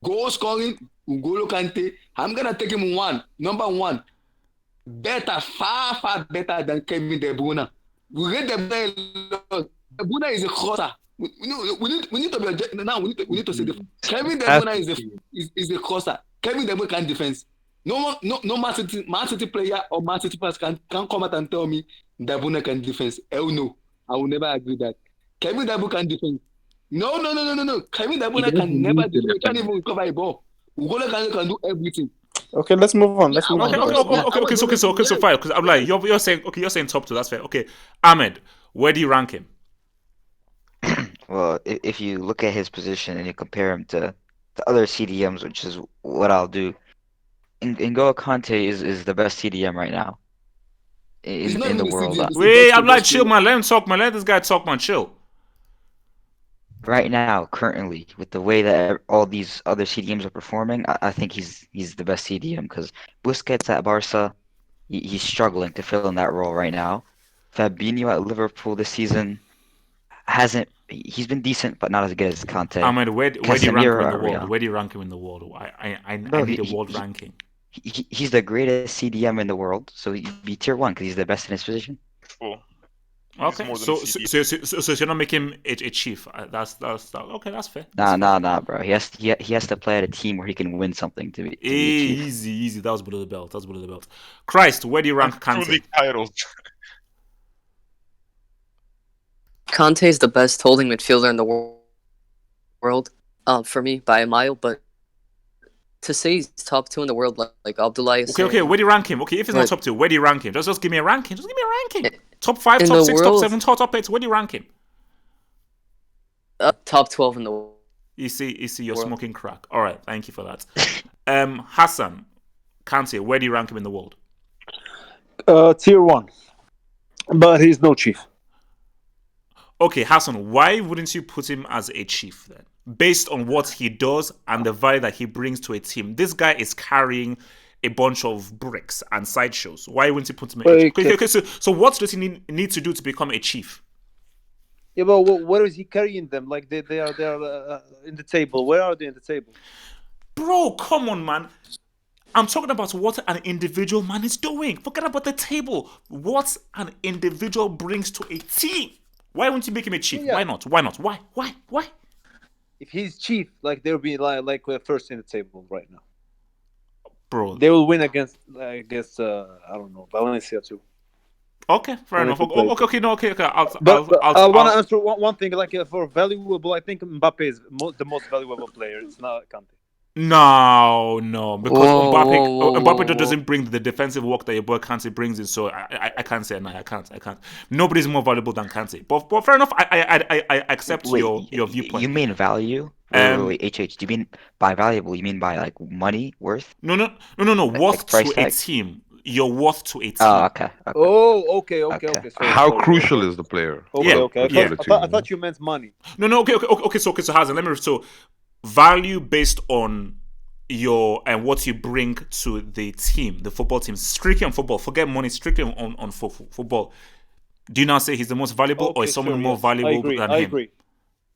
goal scoring, Ugolo Kante. I'm gonna take him number 1. Better, far better than Kevin De Bruyne. We rate De Bruyne. De Bruyne is a crosser. We need to be now. We need to say the Kevin De Bruyne is a crosser. Kevin De Bruyne can defense. No Man City player or Man City fans can come out and tell me De Bruyne can defense. Hell no, I will never agree that. Kevin De Bruyne can defense. No. Kevin De Bruyne can never defend. He can't even recover a ball. Ugolo Kante can do everything. Okay, let's move on. Okay, so fine. Because I'm like, you're saying top 2. That's fair. Okay, Ahmed, where do you rank him? Well, if you look at his position and you compare him to the other CDMs, which is what I'll do, N'Golo Kante is the best CDM right now in the world. Wait, I'm like, chill, man. Let him talk, man. Let this guy talk, man. Chill. Right now, currently, with the way that all these other CDMs are performing, I think he's the best CDM because Busquets at Barca, he's struggling to fill in that role right now. Fabinho at Liverpool this season he's been decent, but not as good as Kante. Ahmed, where do you rank him in the world? Where do you rank him in the world? I need a world ranking. He's the greatest CDM in the world, so he'd be tier 1 because he's the best in his position. Cool. Okay, so you're not making him a chief. That's okay. That's fair. Nah, bro. He has to play at a team where he can win something to be a chief. Easy. That was below the belt. Christ, where do you rank Kante? 2 league titles. Kante is the best holding midfielder in the world, for me by a mile. But to say he's top 2 in the world, like Abdullah is okay. Where do you rank him? Okay, if he's not top 2, where do you rank him? Just give me a ranking. Top 5, top 6, top 7, top 8. Where do you rank him? Top 12 in the world. You see, you're smoking crack. All right, thank you for that. Hassan, Kante, where do you rank him in the world? Tier 1, but he's no chief. Okay, Hassan, why wouldn't you put him as a chief then? Based on what he does and the value that he brings to a team. This guy is carrying a bunch of bricks and sideshows. Why wouldn't you put him in? Okay, so what does he need to do to become a chief? Yeah, but what is he carrying them? Like they are in the table. Where are they in the table? Bro, come on, man. I'm talking about what an individual man is doing. Forget about the table. What an individual brings to a team. Why wouldn't you make him a chief? Yeah. Why not? Why? If he's chief, like they'll be like first in the table right now. Bro, they will win against I don't know, Valencia too. Okay, fair enough. Okay. I want to answer one thing. Like for valuable, I think Mbappe is the most valuable player. It's not Kante. No, because Whoa, whoa, whoa, Mbappe whoa. doesn't bring the defensive work that your boy Kante brings in. So I can't say no. I can't. Nobody's more valuable than Kante. But fair enough. I accept Wait, your viewpoint. you mean value? Wait, HH, do you mean by valuable? You mean by like money worth? No. Like Worth price to a tag? team. Your worth to a team. Oh, okay. Oh, okay. Sorry, How sorry, crucial okay. is the player? Okay, Yeah, okay. yeah. I thought you meant money. No. Okay. So Hazen, let me. So value based on your and what you bring to the team, the football team. Strictly on football. Forget money. Strictly on football. Do you now say he's the most valuable, or Okay, is someone sure, more yes. valuable than him?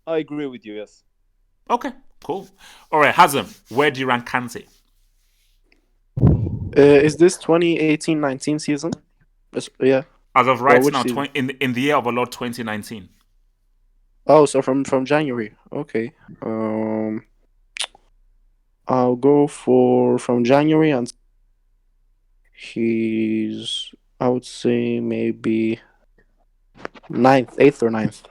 I agree with you, yes. Okay, cool. All right, Hazem, where do you rank Kante? Is this 2018-19 season? Yeah. As of Well, right which now, season? in the year of our Lord 2019. Oh, so from January. Okay. I'll go for from January, and he's, I would say, maybe eighth or ninth.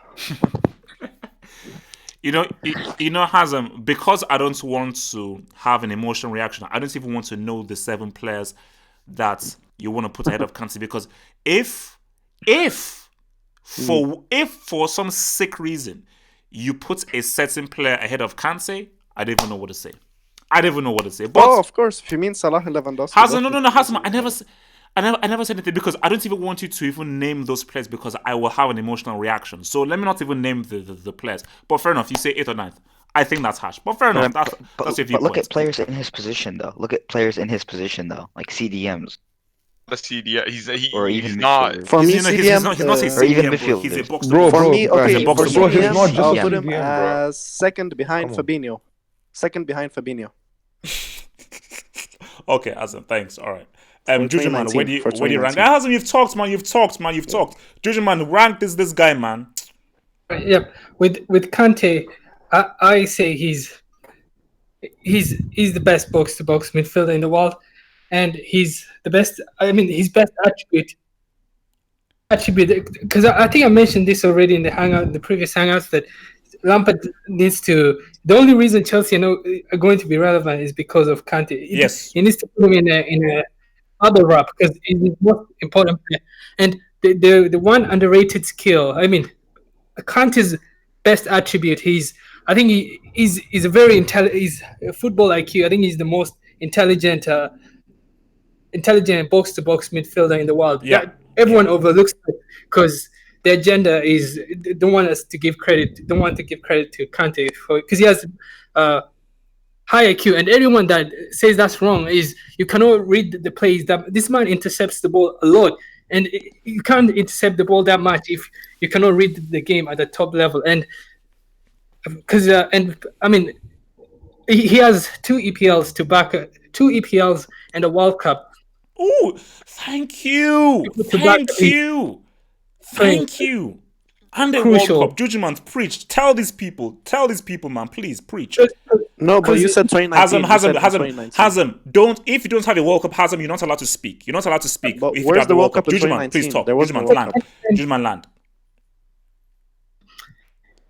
You know, Hazem, because I don't want to have an emotional reaction. I don't even want to know the 7 players that you want to put ahead of Kante, because if for some sick reason you put a certain player ahead of Kante, I don't even know what to say. But Oh, of course. If you mean Salah and Lewandowski. Hazem, no, Hazem, I never said anything, because I don't even want you to even name those players, because I will have an emotional reaction. So let me not even name the players. But fair enough, you say 8th or 9th. I think that's harsh. But fair enough, that's your viewpoint. But look at players in his position though. Like CDMs. The CD, or he's even not. midfielders. For me, He's not a or even CDM, bro. He's a midfielders. box to Bro, box. For me, Bro, okay, he's a box for to bro, box. he's CDM, not just I'll a put him CDM, bro. as second behind Come on. Fabinho. Second behind Fabinho. Okay, Azam, thanks. All right. For Jujuman, where do 2019, you rank? 2019. Azam, you've talked, man. You've talked. Jujuman, rank this guy, man. Yep. With Kante, I say he's the best box to box midfielder in the world, and he's the best. I mean, his best attribute, because I think I mentioned this already in the previous hangouts, that Lampard needs to. The only reason Chelsea are going to be relevant is because of Kante. Yes. He needs to put him in a other rap, because he's the most important player. And the one underrated skill. I mean, Kante's best attribute. I think he's a very intelligent. He's a football IQ. I think he's the most intelligent box to box midfielder in the world. Yeah. That everyone overlooks because the agenda is don't want to give credit to Kante because he has high IQ, and everyone that says that's wrong is you cannot read the plays. That this man intercepts the ball a lot, and you can't intercept the ball that much if you cannot read the game at the top level. And because and I mean, he has 2 EPLs to back 2 EPLs and a World Cup. Oh, thank you. And the World Cup. Jujuman, preach. Tell these people, man, please preach. No, but you said 2019. Hazem, if you don't have a World Cup, Hazem, you're not allowed to speak. But if where's the World Cup in Jujuman, 2019? please talk. There was no Jujuman, land.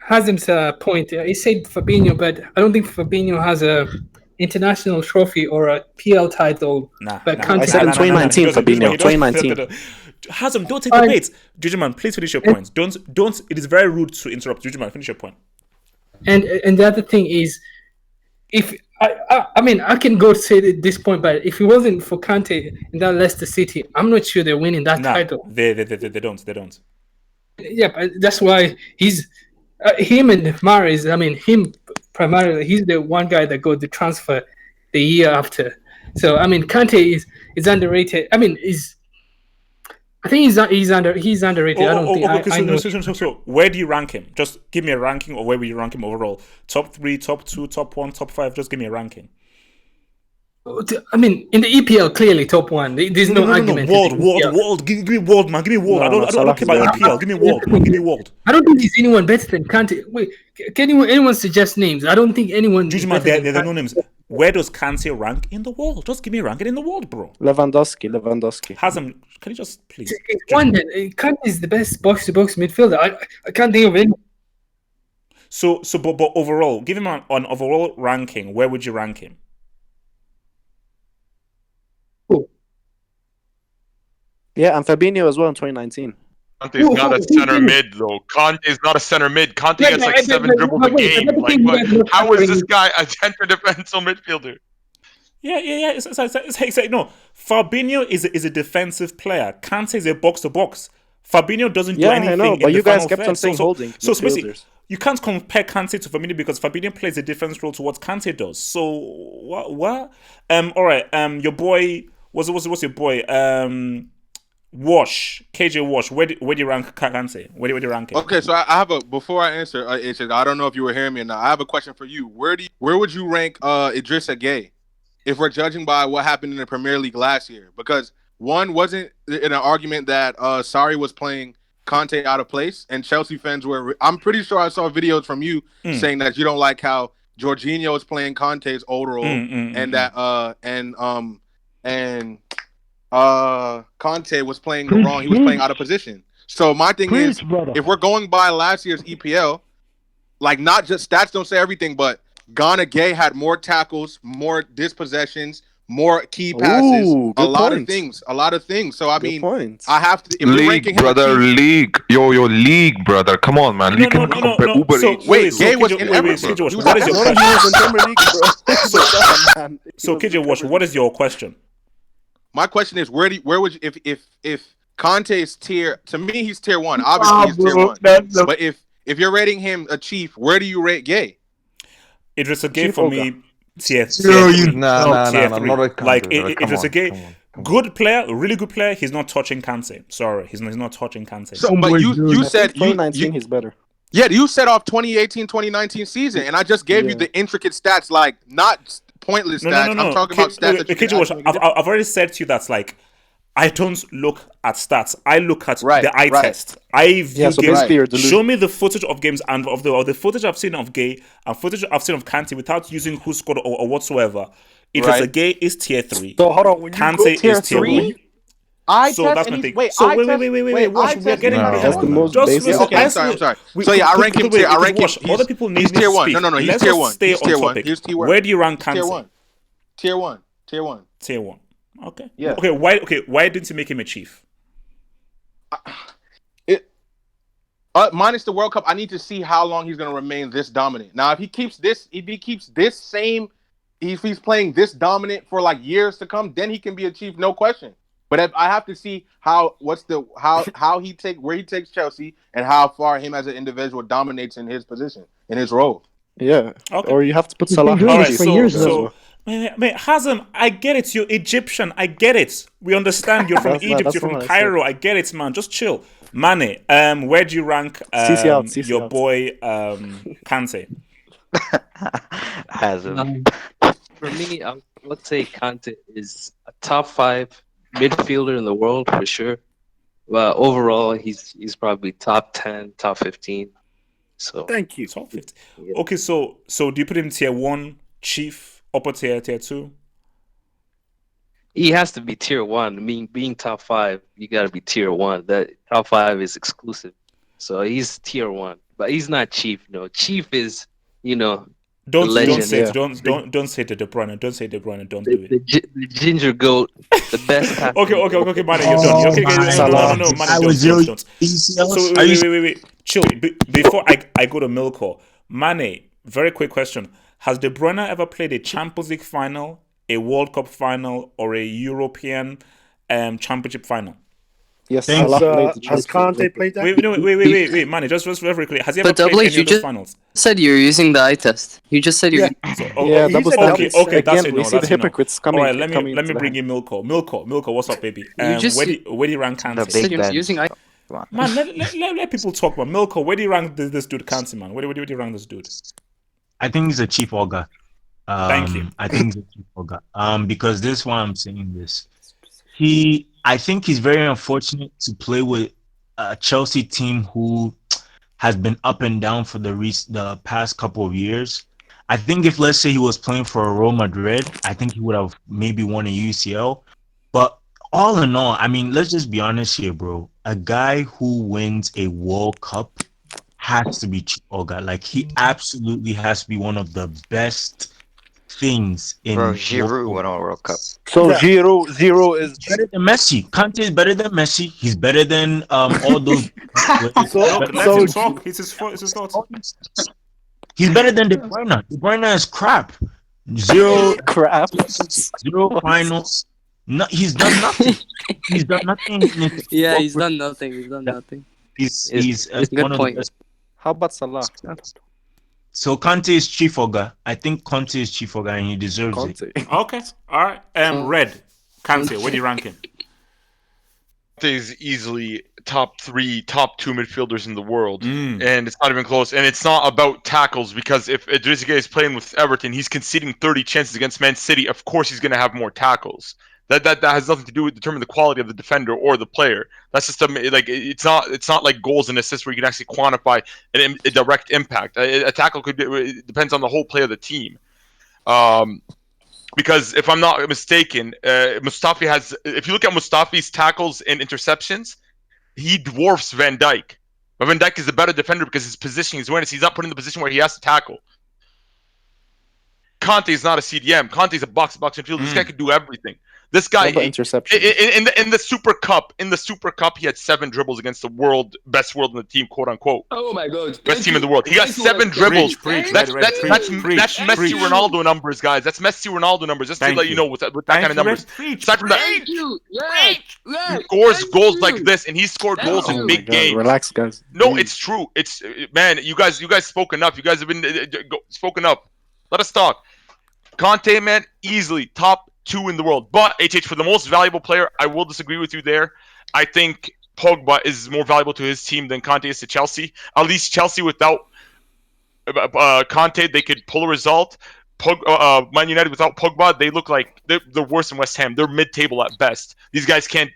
Hazem's point. He said Fabinho, but I don't think Fabinho has a international trophy or a PL title. I said in 2019, Fabinho. 2019. Hazem, don't take the bait. Jujuman, please finish your points. Don't. It is very rude to interrupt. Jujuman, finish your point. And the other thing is, if I mean, I can go say this point, but if it wasn't for Kante in that Leicester City, I'm not sure they're winning that title. They don't. Yeah, but that's why he's him and Mahrez. I mean, him primarily. He's the one guy that got the transfer the year after. So I mean, Kante is underrated. I mean, I think he's underrated. I don't think. So where do you rank him? Just give me a ranking, or where will you rank him overall? Top 3, top 2, top 1, top 5. Just give me a ranking. I mean, in the EPL, clearly top 1. There's no argument. World. Give me world, man. Give me world. I don't care about EPL. Give me world, man. Give me world. I don't think there's anyone better than Kante. Wait, can anyone suggest names? I don't think anyone. Jujuman, there are no names. Where does Kante rank in the world? Just give me a ranking in the world, bro. Lewandowski. Hazem, can you just please? Kante is the best box-to-box midfielder. I can't think of any. So, but overall, give him an overall ranking. Where would you rank him? Yeah, and Fabinho as well in 2019. Conte's not a center mid though. Conte is not a center mid. Conte gets like 7 dribbles a game. Like, but how is this guy a center defensive midfielder? Yeah. It's like, no, Fabinho is a defensive player. Kante is a box to box. Fabinho doesn't do Yeah, I anything know, in but the you guys final kept third. on saying holding Basically, midfielders. you can't compare Kante to Fabinho because Fabinho plays a different role to what Kante does. So what? All right. Your boy, what's your boy? Wash, KJ Wash. Where do you rank Kante? Where do you rank him? Okay, so I have a before I answer, I don't know if you were hearing me or not. I have a question for you. Where would you rank Idrissa Gueye if we're judging by what happened in the Premier League last year? Because one wasn't in an argument that Sarri was playing Conte out of place, and Chelsea fans were. I'm pretty sure I saw videos from you saying that you don't like how Jorginho is playing Conte's old role, and that Conte was playing the wrong. He was playing out of position. So my thing is, if we're going by last year's EPL, like not just stats don't say everything, but Ghana Gay had more tackles, more dispossessions, more key passes, Ooh, a good lot point. of things. So I Good mean, point. I have to. If we're ranking League, him a brother, chief, league. Yo, league, brother. Come on, man. You can compare Uber So Eats. wait, Gay was KJ, in wait, everything. KJ Wash, He was what is in your No, everything. he was question? in Premier League, bro. So KJ Wash, what is your question? My question is, where would you, if Conte is tier, to me he's tier one. Obviously he's tier one. But if you're rating him a chief, where do you rate Gay? Idrissa Gueye Chief for Olga. me, tier Zero, three. Nah, Tier not three. a Like Kante. Come Idrissa on, Gueye, come on. good player, really good player. He's not touching Kante. Sorry, he's not touching Kante. So, but you I said think 2019 he's better. yeah, you set off 2018-2019 season, and I just gave you Yeah. the intricate stats, like not pointless stats. I'm talking about stats that you can KJ Wash, actually make a I've already said to you that's like, I don't look at stats. I look at Right, the eye right. test. I view Yeah, so games. basically you're delusional. Show me the footage of games and of the footage I've seen of Gay and footage I've seen of Kante without using who scored or whatsoever. It was a Right. Gay is tier 3. So hold on, when you go Kante Tier is tier 1. three? Eye So test, that's and my he's thing. wait. So eye wait, test, Wash, eye we are test, getting and That's the most just basic. listen. Okay, I'm sorry. So yeah, I rank him tier. I rank him. Wash. Other people need He's me tier to one. speak. No, he's Let's tier just one. stay He's on tier one. topic. He's tier one. Where do you rank Tier Kante? one. Tier one. Tier one. Tier 1. Okay. Yeah. Why didn't you make him a chief? Minus the World Cup, I need to see how long he's going to remain this dominant. Now, if he keeps this same, if he's playing this dominant for like years to come, then he can be a chief, no question. But if I have to see how he where he takes Chelsea and how far him as an individual dominates in his position, in his role. Yeah. Okay. Or you have to put He's been Salah doing as this chief for years, as though. well. Man, Hazem, I get it. You're Egyptian. I get it. We understand. You're from Egypt. that's You're from what I Cairo. I get it, man. Just chill. Mane, where do you rank CC your out. boy Kante? Has him. For me, I would say Kante is a top 5 midfielder in the world for sure. Well, overall, he's probably top 10, top 15. So Thank you. Top 50. Yeah. Okay, so do you put him tier 1, chief, upper tier 2? he has to be tier 1. I mean, being top 5, you got to be tier 1. That top 5 is exclusive. So he's tier 1, but he's not chief. No, chief is Don't legend. say it. Yeah. Don't say the De Bruyne. Don't say De Bruyne. Don't the, do it. the ginger goat, the best. Okay, man, you're done. Okay, no, man, don't. So wait. Chill. Before I go to Milko, Mane, very quick question: has De Bruyne ever played a Champions League final, a World Cup final, or a European Championship final? Yes, Thanks. Salah played the Has Champions Conte League. played that? Wait, Mane, just very quickly. Has he ever But played Double any H, you of those just finals? said you're using the eye test. You just said you're. So, Yeah, he double said standards. okay, that's Again, it. we No, see the that's it. No. hypocrites All coming. right, let coming me to the bring hand. in Milko, what's up, baby? You just Where do you rank The Kante? said Big you're Ben. using eye. Come on. Man, let people talk about Milko. Where do you rank this dude, Kante, man? Where do you rank this dude? I think he's a chief Olga. Thank you. I think he's a chief Olga. Because this is why I'm saying this. I think he's very unfortunate to play with a Chelsea team who has been up and down for the past couple of years. I think if let's say he was playing for Real Madrid, I think he would have maybe won a UCL. But all in all, I mean, let's just be honest here, bro. A guy who wins a World Cup has to be Olga. Like he absolutely has to be one of the best things in Bro, World Giroud Cup. won a World Cup. So Yeah. Zero is Better than Messi. Kante is better than Messi. He's better than all those players. so Look, let him talk. It's his thoughts. He's better than De Bruyne. De Bruyne is crap. Zero Crap. finals. No, he's done nothing. He's done nothing. In his Yeah, work he's with- done nothing. He's done nothing. He's Good one of the point. best. How about Salah? So Conte is chief ogre. I think Conte is chief ogre and he deserves it. Conte. Okay, all right. Red, Kante, where do you rank him? Is easily top 3, top 2 midfielders in the world, and it's not even close. And it's not about tackles, because if Idrissa is playing with Everton, he's conceding 30 chances against Man City. Of course, he's going to have more tackles. That has nothing to do with determining the quality of the defender or the player. That's just like it's not like goals and assists where you can actually quantify a direct impact. A tackle it depends on the whole play of the team. Because if I'm not mistaken, Mustafi has. If you look at Mustafi's tackles and interceptions, he dwarfs Van Dijk. But Van Dijk is a better defender because his position, his awareness, he's not put in the position where he has to tackle. Conte is not a CDM. Conte is a box-to-box midfielder. This guy could do everything. This guy interception in the Super Cup. In the Super Cup, he had 7 dribbles against the best world in the team, quote unquote. Oh my God! Best team in the world. He got 7 dribbles. That's Messi Ronaldo numbers, guys. That's Messi Ronaldo numbers. Just to let you know with that kind of numbers. Aside from that, he scores goals like this, and he's scored goals in big games. Relax, guys. No, it's true. It's man, you guys spoke enough. You guys have been spoken up. Let us talk. Conte, man, easily top 2 in the world. But HH, for the most valuable player, I will disagree with you there. I think Pogba is more valuable to his team than Conte is to Chelsea. At least Chelsea without Conte, they could pull a result. Man United without Pogba, they look like they're worse than West Ham. They're mid-table at best. These guys can't.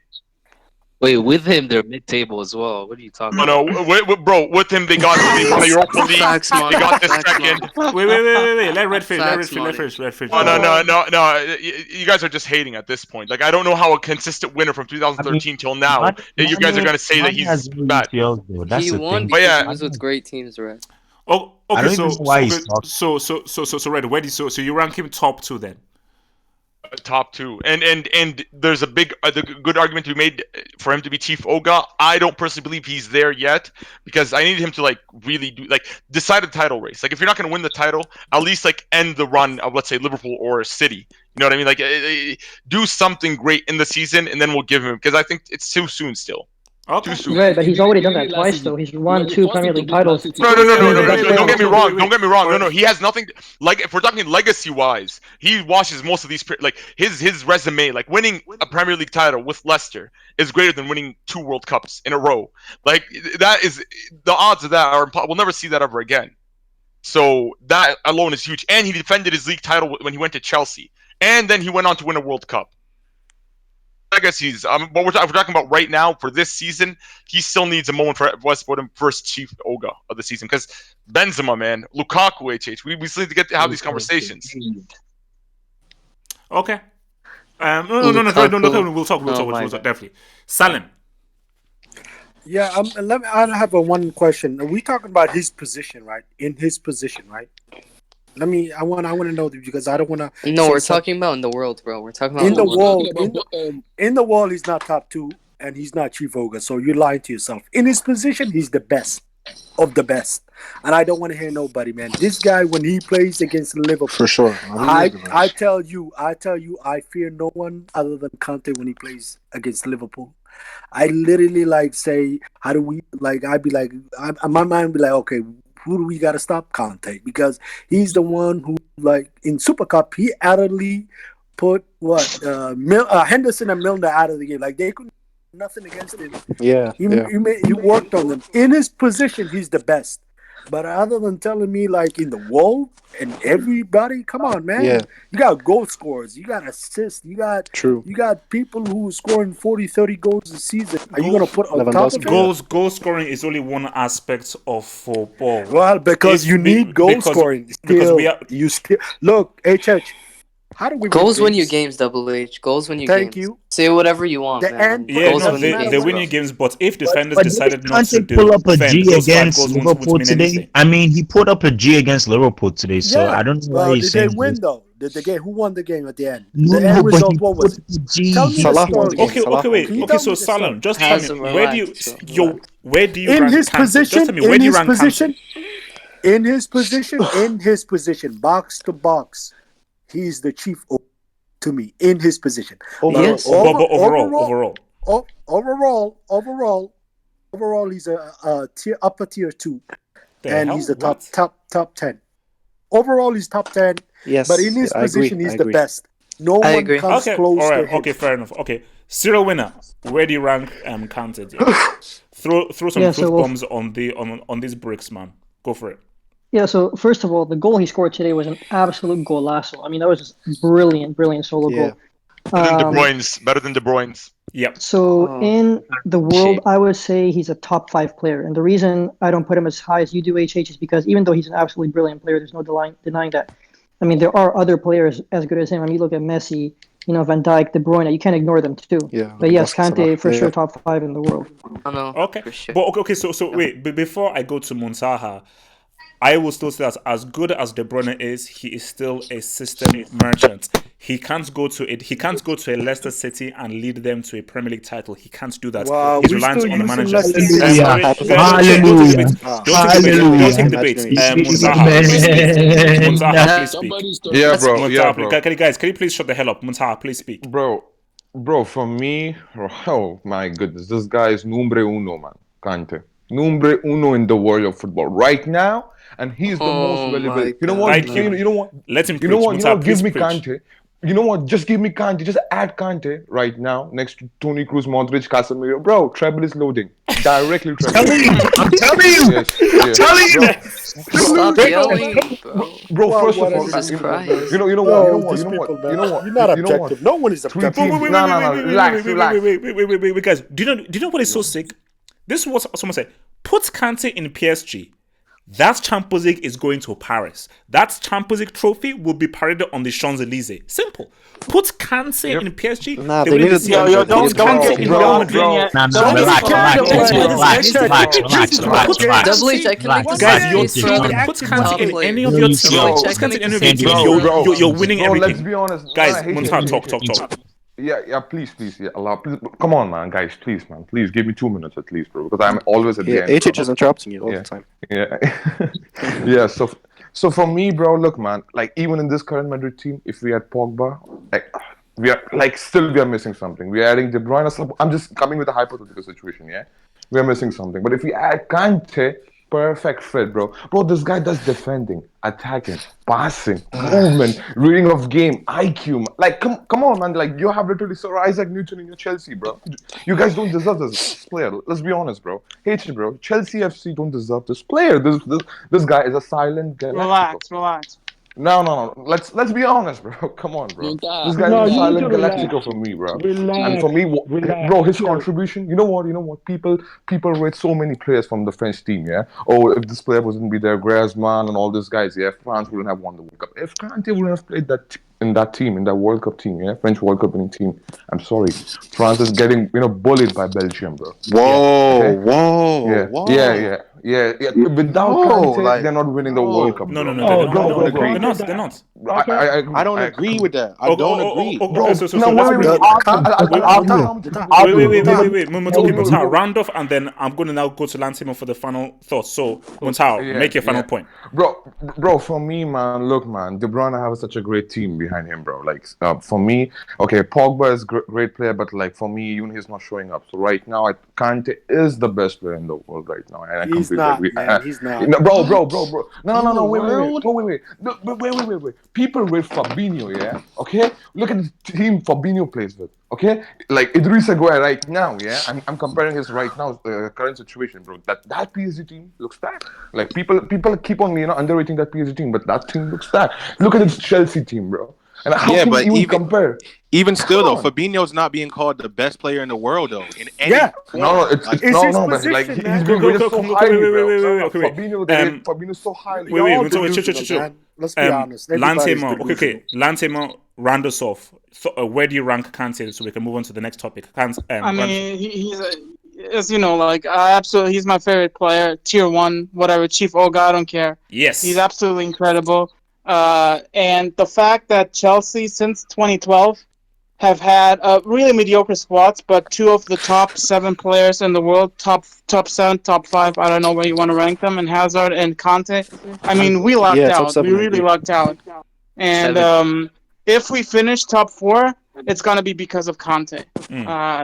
Wait, with him, they're mid-table as well. What are you talking about? No, bro, with him, they won the Europa League. Facts, man. They got the Facts, second. Wait. Let Red finish. Facts, Red finish. No. You guys are just hating at this point. Like, I don't know how a consistent winner from 2013 till now, you guys are going to say that he's bad. That's He the won thing. because he was with great teams, right? Oh, I okay. don't even know why he's talking. So Red, where do so you rank him top 2 then? Top 2, and there's a good argument to be made for him to be Chief Oga. I don't personally believe he's there yet, because I need him to like really decide the title race. Like, if you're not going to win the title, at least like end the run of, let's say, Liverpool or City. You know what I mean? Like, do something great in the season, and then we'll give him, because I think it's too soon still. Okay. Too soon. Right, but he's already done that twice, though. He's won 2 Premier League titles. No. Don't get me wrong. Wait. Don't get me wrong. No. He has nothing. Like, if we're talking legacy-wise, he watches most of these. Like, his resume, like winning a Premier League title with Leicester, is greater than winning 2 World Cups in a row. Like, that is the odds of that are. We'll never see that ever again. So that alone is huge. And he defended his league title when he went to Chelsea, and then he went on to win a World Cup. Legacies. What we're talking about right now for this season, he still needs a moment for us to put him first Chief Oga of the season, because Benzema, man, Lukaku, HH, we still need to have these conversations. Okay. No. We'll talk. Definitely. Salim. Yeah, I have one question. Are we talking about his position, right? In his position, right? I want to know, because I don't want to. No, we're talking about in the world, bro. We're talking about in the world. In the world, he's not top 2, and he's not Chief Oga. So you're lying to yourself. In his position, he's the best of the best, and I don't want to hear nobody, man. This guy, when he plays against Liverpool, For sure. I tell you, I fear no one other than Conte when he plays against Liverpool. I literally say, how do we I'd be like, my mind would be like, okay, who do we got to stop? Conte, because he's the one who, in Super Cup, he utterly put Henderson and Milner out of the game. Like, they couldn't do nothing against him. Yeah. He worked on them. In his position, he's the best. But other than telling me, in the world and everybody, come on, man. Yeah. You got goal scorers. You got assists. You got people who are scoring 40, 30 goals a season. Are you going to put on top of it? Goal scoring is only one aspect of football. Well, because you need goal scoring. Because look, HH. How do we Goals win you games? games, Double H. Goals win you Thank games. you. Say whatever you want, The man. end. Yeah, Goals no, win you matter they games, what. win bro. you games, but if defenders But decided did not to Kante pull up a defend, G those 5 against goals won't Liverpool mean anything. today? I mean, he put up a G against Liverpool today, so Yeah. I don't know why he's Did they saying win this. though? Did the game? Who won the game at the end? No, The end but he result. What was put it? up a G. Tell me the Salah won the story. game. Okay, Salah okay, won the wait. Can you game. Okay, tell so me the Salam, story? just tell me Hazem, where do you relax, bro, relax. where do you In rank his Kante? Just position, tell me where do you rank Kante? in his position, box to box, he's the chief to me in his position. Overall, But Overall, he's a upper tier 2, the and hell? he's the What? top 10. Overall, he's top 10, Yes, but in his I agree. position, he's I the agree. best. No I one agree. comes Okay, close all to right. him. Okay, fair enough. Okay, serial winner. Where do you rank Kante? Dear? Throw some Yeah, truth so bombs on these bricks, man. Go for it. yeah, so first of all, the goal he scored today was an absolute golazo. I mean, that was just brilliant solo Yeah. goal. Better than De Bruyne's. Better than De Bruyne's. Yep. So in the world, Shame. I would say he's a top 5 player. And the reason I don't put him as high as you do, HH, is because even though he's an absolutely brilliant player, there's no denying that. I mean, there are other players as good as him. I mean, you look at Messi, Van Dijk, De Bruyne. You can't ignore them too. Yeah. But yes, Salah. Kante for Yeah. sure top 5 in the world. I know. Okay. For sure. But okay. So wait. Before I go to Muntaha, I will still say that as good as De Bruyne is, he is still a system merchant. He can't go to it. He can't go to a Leicester City and lead them to a Premier League title. He can't do that. Wow, He's we're reliant still on the using manager. Leicester City. Sorry, Hallelujah. don't take the bait. Muntaha, please speak. Muntaha, please speak. Somebody's talking. Yeah, bro. Yeah, Muntaha, bro. guys, can you please shut the hell up? Muntaha, please speak. Bro, for me, oh my goodness, this guy is numbre uno, man. Kante. Numbre uno in the world of football right now, and he's the most Oh valuable. my You know what? Thank you. You know what? Let him You know preach. what? Muntaha, Give please me preach. Kante. You know what? Just give me Kante. Just add Kante right now next to Toni Kroos, Modric, Casemiro. Bro, treble is loading. Directly treble. I'm telling you. Yes, yes. Telling you. Stop yelling, bro. Bro, Wow, first what of all, Jesus energy, Christ. you know Oh, what? these people, man. You're You not know what? objective. No one is Three objective. teams. No, relax, relax. Wait, guys. Do you know what is so sick? This is what someone said. Put Kante in PSG. That Champions League is going to Paris. That Champions League trophy will be paraded on the Champs-Elysees. Simple. Put Kante in PSG. Nah, they they will needed see to. Put Don't Kante get in bro, Real Madrid. Guys, your team put Kante in any of your teams. Put Kante in any of your teams. You're winning everything. Let's be honest. Guys, Muntaha, talk. Yeah, please, yeah, Allah, please, come on, man, guys, please, man, please, give me 2 minutes at least, bro, because I'm always at the end. HH is interrupting you all the time. Yeah, yeah. So for me, bro, look, man, like even in this current Madrid team, if we had Pogba, like we are missing something. We are adding De Bruyne. I'm just coming with a hypothetical situation, yeah. We are missing something, but if we add Kante, perfect fit, bro. Bro, this guy does defending, attacking, passing, movement, reading of game, IQ. Like, come on, man. Like, you have literally Sir Isaac Newton in your Chelsea, bro. You guys don't deserve this player. Let's be honest, bro. Hate it, bro. Chelsea FC don't deserve this player. This guy is a silent Galactico. Relax. No. Let's be honest, bro. Come on, bro. This guy is a silent Galactico for me, bro. And for me, bro, his contribution. You know what? People rate so many players from the French team. Yeah. Oh, if this player wasn't be there, Griezmann and all these guys. Yeah, France wouldn't have won the World Cup. If Kante wouldn't have played in that World Cup team, yeah, French World Cup winning team. I'm sorry, France is getting bullied by Belgium, bro. Whoa. Yeah. Without Kante, they're not winning the World Cup. No, Bro. they're not. I don't agree with that. I don't agree. Okay, so wait, Muntaha, round off, and then I'm going to now go to Lansimo for the final thoughts. So, Muntaha, make your final point. Bro, for me, man, look, man, De Bruyne have such a great team behind him, bro. Like, for me, okay, Pogba is great player, but like for me, even he's not showing up. So right now, Kante is the best player in the world right now, and I completely agree. He's not. No, bro. No. Wait. People with Fabinho, yeah. Okay, look at the team Fabinho plays with. Okay, like Idrissa Gueye right now, yeah. I'm comparing his right now current situation, bro. That PSG team looks bad. Like people keep on underrating that PSG team, but that team looks bad. Look at this Chelsea team, bro. And how can you even compare? Even still, though, Fabinho's not being called the best player in the world, though. In any form. It's his position, like he's being rated so highly, bro. Fabinho's so highly. Wait, chill. Let's be honest. Everybody's Lantema. Okay, delusional. Lantema, round us off. So, where do you rank Kante so we can move on to the next topic? I mean, he's as you know, like absolutely, he's my favorite player. Tier 1, whatever, Chief Oga, I don't care. Yes, he's absolutely incredible. And the fact that Chelsea since 2012 have had really mediocre squads, but 2 of the top 7 players in the world, top 7, top 5, I don't know where you want to rank them, and Hazard and Conte. I mean, we lucked Yeah, top out. We 7, I really agree. lucked out. And 7. if we finish top 4, it's gonna be because of Conte.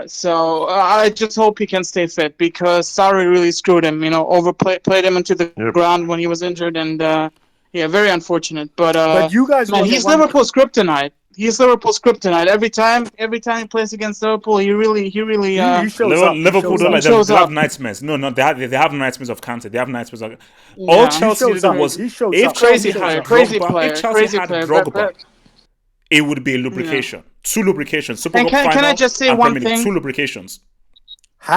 So I just hope he can stay fit because Sarri really screwed him. You know, played him into the ground when he was injured, and yeah, very unfortunate. But you guys, man, were the he's one- Liverpool's kryptonite. He's Liverpool's kryptonite. Every time he plays against Liverpool, he really he shows up. He Liverpool shows don't up. like He them. shows They have up. nightmares. No, they have nightmares of Kante. They have nightmares of Yeah. all He Chelsea shows did up. was He shows if up. Chelsea Crazy had player, Drogba, crazy player, if Chelsea crazy had player. Drogba, it would be a lubrication. 2 lubrications. Super And Cup can final I just say and one Premier League. thing? 2 lubrications.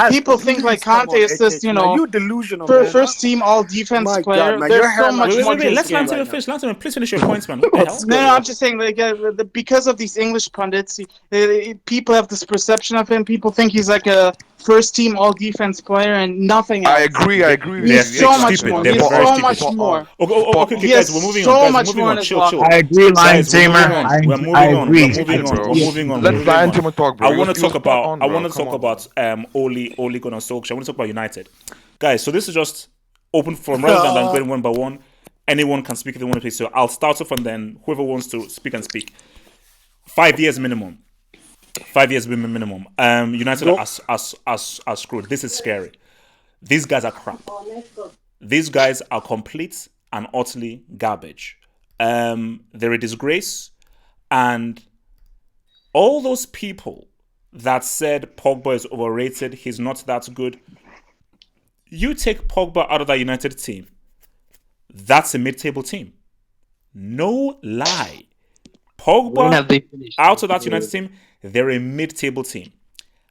People think like Come Conte on, is this, you man. know, You delusional, man. first team all defense My player. God, man, There's your so hairline much is more to his Let's game. Lantema finish. Lantema, please finish your points, man. What the hell? No, I'm just saying, like, because of these English pundits, people have this perception of him. People think he's like a first team all defense player and nothing else. I agree with They're He's so much stupid. more. They're He's very so stupid. much more. Okay, He guys, has we're moving so on. Guys, much we're moving more on. in his Chill. locker. I agree, Guys, we're moving Tamer. on. We're I moving on. agree. We're moving on. bro. We're moving on. Let We're moving on. Lantema talk, bro. I He want was to talk spot about. on, I bro. want to Come talk on, about Ole Gunnar Solskjaer. I want to talk about United, guys. So this is just open forum rather than going one by one. Anyone can speak if they want to speak. So I'll start off and then whoever wants to speak and speak. 5 years minimum. 5 years minimum. United are screwed. This is scary. These guys are crap. These guys are complete and utterly garbage. They're a disgrace. And all those people that said Pogba is overrated, he's not that good. You take Pogba out of that United team, that's a mid-table team. No lie. When have Pogba they finished? out of that United team, they're a mid-table team.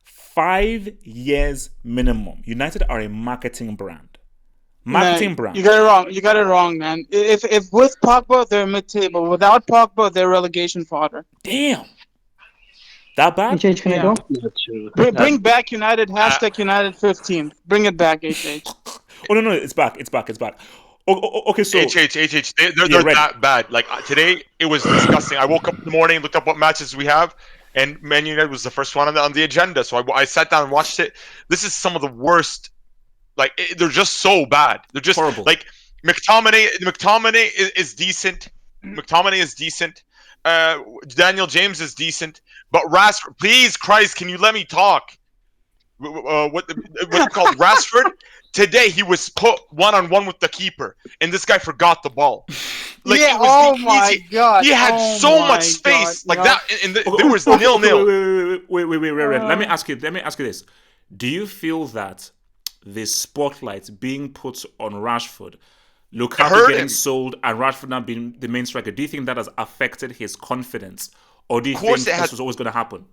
5 years minimum. United are a marketing brand. Marketing brand. You got it wrong. You got it wrong, man. If with Pogba they're mid-table, without Pogba they're relegation fodder. Damn. That bad? HH, can I go? Not true. Bring back United. Hashtag United 15. Bring it back, HH. Oh no, it's back. Okay, so HH, they're ready. that bad. Like today, it was disgusting. I woke up in the morning, looked up what matches we have, and Man United was the first one on the agenda. So I sat down and watched it. This is some of the worst. Like they're just so bad. They're just horrible. Like McTominay is decent. McTominay is decent. Daniel James is decent. But Rashford, please, Christ, can you let me talk? What's it called? Rashford. Today he was put one-on-one with the keeper, and this guy forgot the ball. Like yeah, it was oh the my easy. god. He had oh so my much space, god, like yeah. that, and there was 0-0. Wait. Let me ask you this. Do you feel that the spotlight being put on Rashford, Lukaku hurt getting him. sold, and Rashford not being the main striker, do you think that has affected his confidence, or do you Of course think it this has. was always going to happen?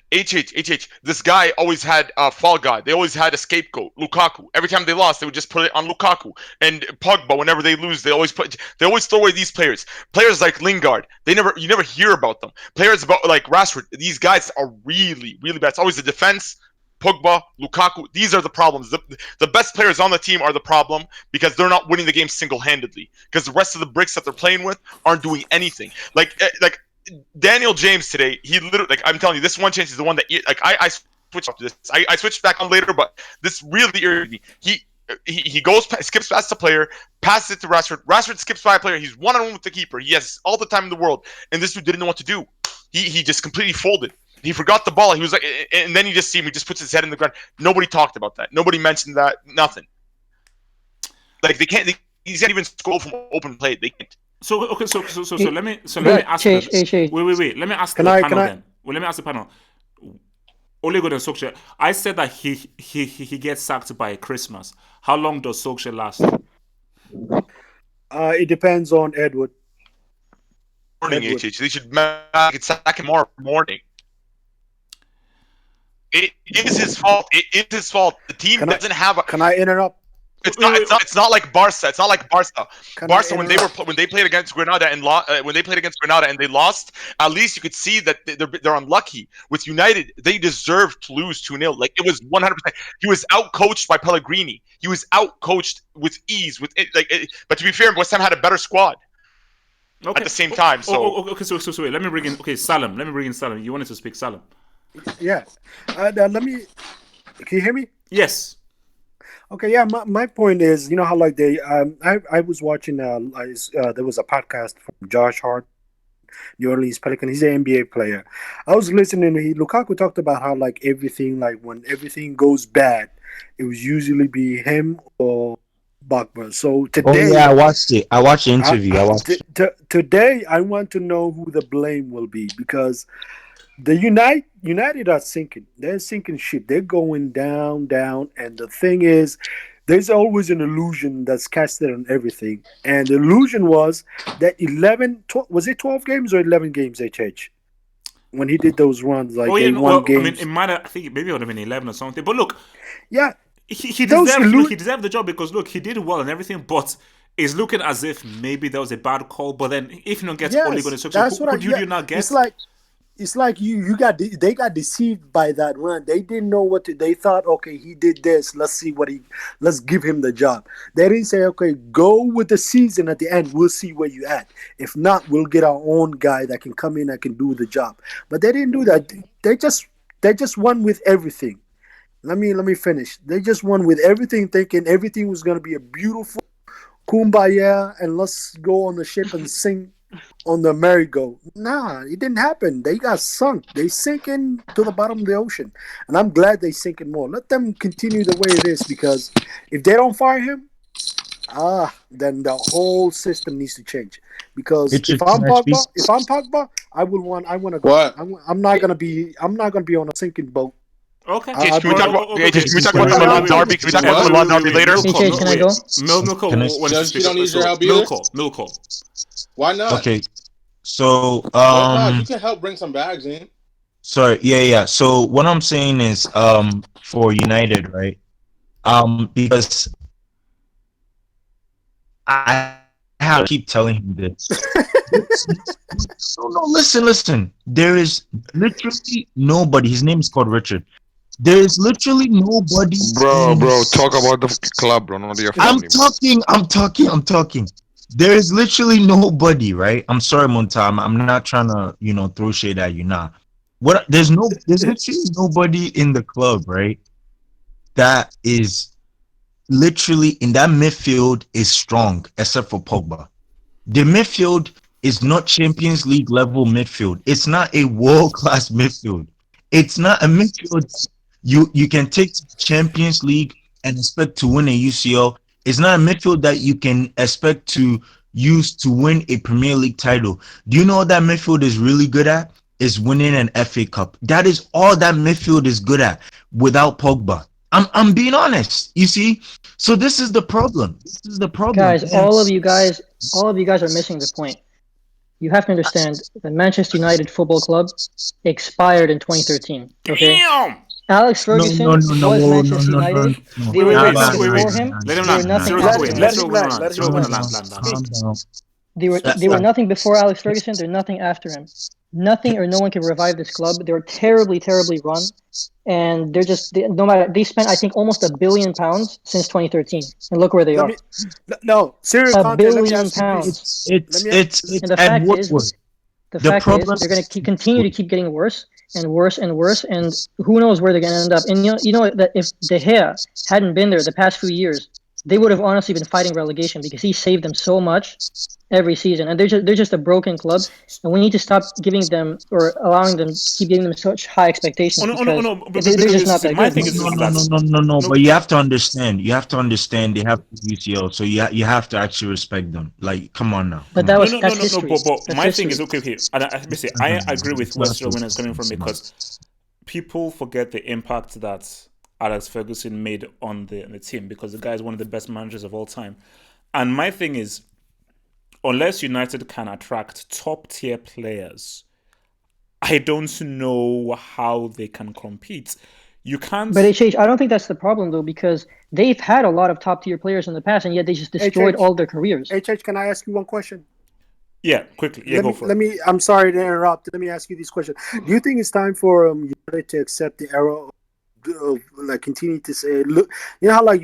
This guy always had a fall guy. They always had a scapegoat. Lukaku. Every time they lost, they would just put it on Lukaku. And Pogba, whenever they lose, they always throw away these players. Players like Lingard, you never hear about them. Players like Rashford, these guys are really, really bad. It's always the defense. Pogba, Lukaku, these are the problems. The best players on the team are the problem because they're not winning the game single-handedly. Because the rest of the bricks that they're playing with aren't doing anything. Like Daniel James today, he literally, like, I'm telling you, this one change is the one that, like, I switched off to this. I switched back on later, but this really irritated me. He skips past the player, passes it to Rashford. Rashford skips by a player. He's one-on-one with the keeper. He has all the time in the world, and this dude didn't know what to do. He just completely folded. He forgot the ball. He was like, and then you just see him. He just puts his head in the ground. Nobody talked about that. Nobody mentioned that. Nothing. Like they can't. He can't even scroll from open play. They can't. So okay, so let me ask you. Wait. Let me ask the panel then. Well, let me ask the panel. Ole Gunnar Solskjaer. I said that he gets sacked by Christmas. How long does Solskjaer last? It depends on Edward. Morning, HH. They should sack him tomorrow morning. It is his fault. It is his fault. The team doesn't have a. Can I interrupt? It's not like Barca. It's not like Barca. Can I Barca when they played against Granada and they lost, at least you could see that they're unlucky. With United, they deserved to lose 2-0. Like it was 100%. He was outcoached by Pellegrini. He was outcoached with ease. But to be fair, West Ham had a better squad at the same time. So okay, so wait, let me bring in Salam. Let me bring in Salam. You wanted to speak, Salam? Yeah. Let me. Can you hear me? Yes. Okay, yeah. My point is, you know how like I was watching there was a podcast from Josh Hart, New Orleans Pelican. He's an NBA player. I was listening. Lukaku talked about how like when everything goes bad, it was usually be him or Bogba. So today, I watched it. I watched the interview. Today, I want to know who the blame will be because the United are sinking. They're sinking ship. They're going down, down. And the thing is, there's always an illusion that's casted on everything. And the illusion was that 12 games or 11 games, HH? When he did those runs, like they won games. I mean, it might have, I think maybe it would have been 11 or something. But look, yeah, he deserved the job because look, he did well and everything, but it's looking as if maybe that was a bad call. But then if you don't get Ole Gunnar Solskjaer, who do you not get? It's like they got deceived by that run. They didn't know what to. They thought, okay, he did this. Let's give him the job. They didn't say, okay, go with the season at the end. We'll see where you at. If not, we'll get our own guy that can come in and can do the job. But they didn't do that. They just won with everything. Let me finish. They just won with everything, thinking everything was gonna be a beautiful kumbaya and let's go on the ship and sing on the merry-go. Nah, it didn't happen. They got sunk. They sinking to the bottom of the ocean. And I'm glad they sinking more. Let them continue the way it is because if they don't fire him, then the whole system needs to change. Because if I'm Pogba, I want to go. What? I'm not gonna be on a sinking boat. Okay. Can we talk about the Milan derby? Can we talk about the Milan derby later? HH, can I go? Milko, Judge, you don't need your help either? Milko. Why not? Okay. So you can help bring some bags in. sorry, yeah. So what I'm saying is for United, right? Because I have to keep telling him this. No, listen. There is literally nobody. His name is called Richard. There is literally nobody. Bro, talk about the club, bro, not your family. I'm talking. There is literally nobody, right? I'm sorry, Montam. I'm not trying to, throw shade at you now. There's literally nobody in the club, right? That is literally in that midfield is strong except for Pogba. The midfield is not Champions League level midfield. It's not a world class midfield. It's not a midfield you can take to Champions League and expect to win a UCL. It's not a midfield that you can expect to use to win a Premier League title. Do you know what that midfield is really good at? Is winning an FA Cup. That is all that midfield is good at without Pogba. I'm being honest. You see, so this is the problem. Guys, all of you guys are missing the point. You have to understand the Manchester United Football Club expired in 2013. Okay. Damn! Alex Ferguson was Manchester United. They were nothing before him. Let him They were land. nothing after him. They were nothing before Alex Ferguson. They're nothing after him. Nothing or no one can revive this club. They were terribly, terribly run, and they spent I think almost £1 billion since 2013, and look where they are. No, serious £1 billion. The fact is they're going to continue to keep getting worse and worse and worse, and who knows where they're going to end up. And you know that if De Gea hadn't been there the past few years, they would have honestly been fighting relegation because he saved them so much every season. And they're just a broken club, and we need to stop giving them or allowing them keep giving them such high expectations. They're just not that good. No. But you have to understand. They have UCL, so you have to actually respect them. Like, come on now. But that's history. But my thing is okay. And I agree with where Sherwin is coming from because people forget the impact that Alex Ferguson made on the team because the guy is one of the best managers of all time. And my thing is, unless United can attract top tier players, I don't know how they can compete. You can't. But HH, I don't think that's the problem though, because they've had a lot of top tier players in the past, and yet they just destroyed all their careers. HH, can I ask you one question? Yeah, quickly. Yeah, go for Let it. me. I'm sorry to interrupt. Let me ask you this question. Do you think it's time for United to accept the era of like continue to say, look, you know how like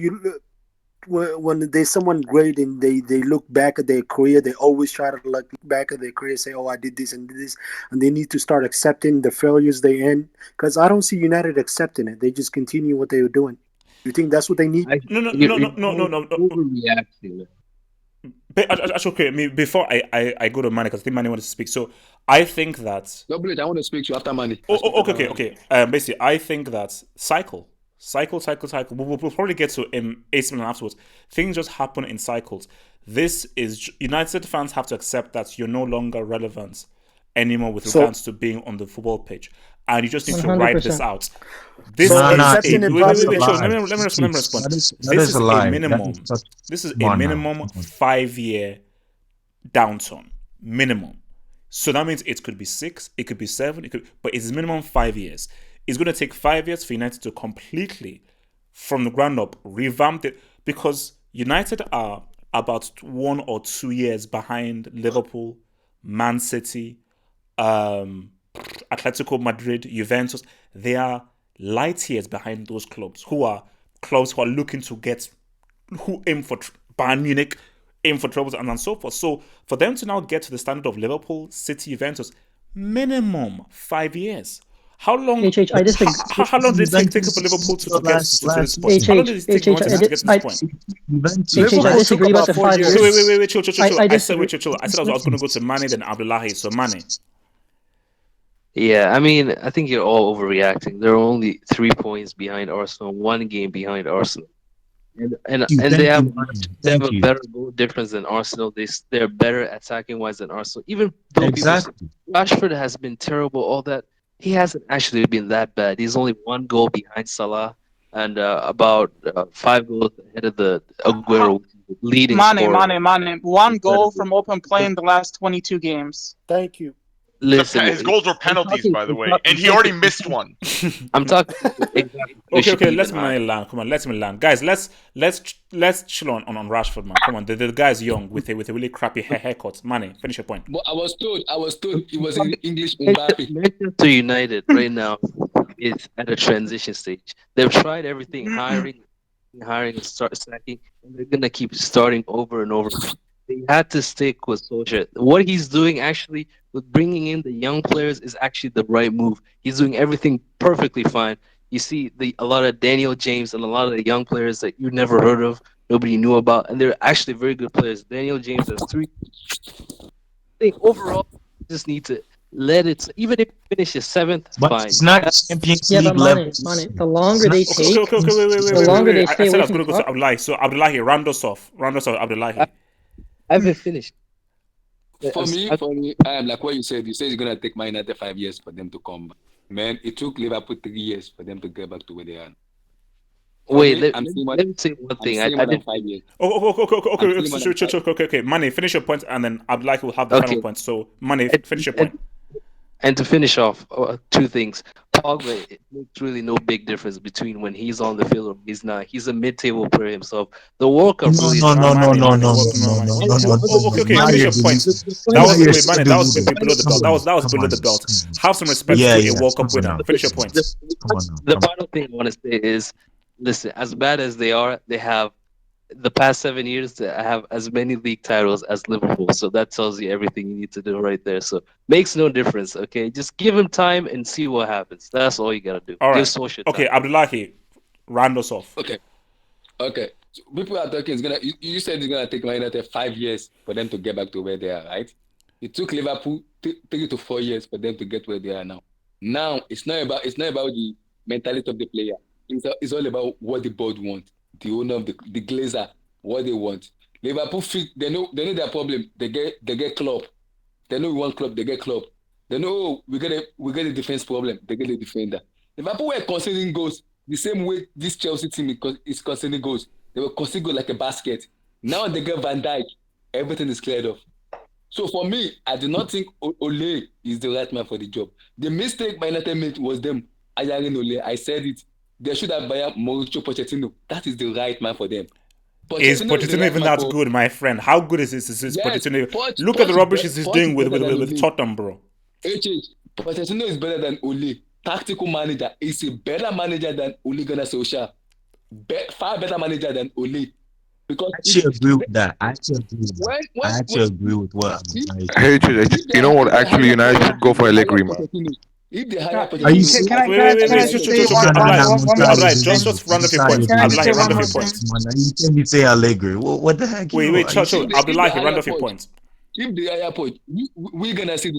when there's someone great and they look back at their career, they always try to like look back at their career, say, oh, I did this and did this, and they need to start accepting the failures they in. Because I don't see United accepting it. They just continue what they were doing. You think that's what they need? No. Overreacting. But okay, before I go to Manny, because I think Manny wants to speak. So I think that. Double it. I want to speak to you after Manny. Okay. Basically, I think that cycle. We'll probably get to AC Milan afterwards. Things just happen in cycles. This is United fans have to accept that you're no longer relevant anymore with regards to being on the football pitch, and you just need to ride this out. This is accepting a, it wait, is a sure, lie. let me respond. That is a lie. Minimum. This is a minimum 5-year downturn. Minimum. So that means it could be 6, it could be 7, but it's minimum 5 years. It's going to take 5 years for United to completely, from the ground up, revamp it, because United are about 1 or 2 years behind Liverpool, Man City, Atletico Madrid, Juventus. They are light years behind those clubs who are looking to get, who aim for Bayern Munich, aim for troubles, and so forth. So for them to now get to the standard of Liverpool, City, Juventus, minimum 5 years. How long? I disagree. How long did it take for Liverpool to get to this point? How long did it take Manchester to get to this point? I disagree about the 5 years. So wait, chill. I said I was going to go to Mane, then Abdullahi. So Mane. Yeah, I mean, I think you're all overreacting. They're only 3 points behind Arsenal, 1 game behind Arsenal, and they have a better goal difference than Arsenal. They're better attacking wise than Arsenal. Even though people say Rashford has been terrible, all that, he hasn't actually been that bad. He's only 1 goal behind Salah and about 5 goals ahead of the Aguero leading scorer. Mane. 1 goal from open play in the last 22 games. Thank you. Listen, his goals were penalties, by the way, and he already missed one. I'm talking. Okay. Let's land. Come on, let's land, guys. Let's chill on Rashford, man. Come on, the guy's young with a really crappy haircut. Mane, finish your point. But I was told it was in English Mbappe. Manchester United right now is at a transition stage. They've tried everything, hiring and start sacking, and they're gonna keep starting over and over. They had to stick with Solskjaer. What he's doing actually with bringing in the young players is actually the right move. He's doing everything perfectly fine. You see a lot of Daniel James and a lot of the young players that you never heard of, nobody knew about, and they're actually very good players. Daniel James has 3. I think overall, you just need to let it. Even if it finishes 7th, but fine. It's not Champions League level. Mane, the longer they take, wait. the longer they stay I said I away was from going to go to Abdullahi. So Abdullahi, round us off, Abdullahi. I haven't finished. For me, I am like what you said. You said it's gonna take Man United 5 years for them to come back. Man, it took Liverpool 3 years for them to get back to where they are. Wait, let me say one thing. I did 5 years. Okay. Mane, finish your point, and then Abdullahi will have the final point. So Mane, finish your point. And to finish off, 2 things. Pogba, it makes really no big difference between when he's on the field or he's not. He's a mid-table player himself. The World Cup really. No. Okay. Finish your point. That was below the belt. That was below the belt. Have some respect to a World Cup winner. Finish your point. The final thing I want to say is, listen, as bad as they are, they have the past 7 years to have as many league titles as Liverpool. So that tells you everything you need to do right there. So makes no difference. Okay, just give him time and see what happens. That's all you gotta do. All right. Give Solskjaer time. Okay, Abdullahi, round us off. Okay. So people are talking. You said it's gonna take Man United 5 years for them to get back to where they are, right? It took Liverpool 3 to 4 years for them to get where they are now. Now it's not about the mentality of the player. It's all about what the board wants. The owner of the Glazer, what they want. Liverpool they know their problem. They get Klopp. They know we want Klopp. They get Klopp. They know we get a defense problem. They get a defender. Liverpool were conceding goals the same way this Chelsea team is conceding goals. They were conceding goals like a basket. Now they get Van Dijk. Everything is cleared off. So for me, I do not think Ole is the right man for the job. The mistake Man United made was them hiring Ole. I said it. they should have hired Mauricio Pochettino. That is the right man for them. Is Pochettino is the Pochettino right even man that for. good, my friend? How good is this Yes, Pochettino? Poch, Look at Poch the is, rubbish he's Poch doing is with better than Ole. Tottenham, bro. Pochettino is better than Ole. Tactical manager. He's a better manager than Ole Gunnar Solskjaer. Far better manager than Ole. Because I actually agree with that. I actually agree with that. when I actually agree with what if, Hey, you know what? if they Actually, hire United should go for hire Allegri, man. Pochettino, if they hire Can, Are you Pochettino serious? over can I United, just say Abdullah, one minute? just round off your points. Can I just Abdullah, say round one off more your thing? points. Man, you can't be say Allegri. What the heck? Wait, Are you chill. if Abdullah, they round hire off your Poch, points. if they hire Poch, we're gonna see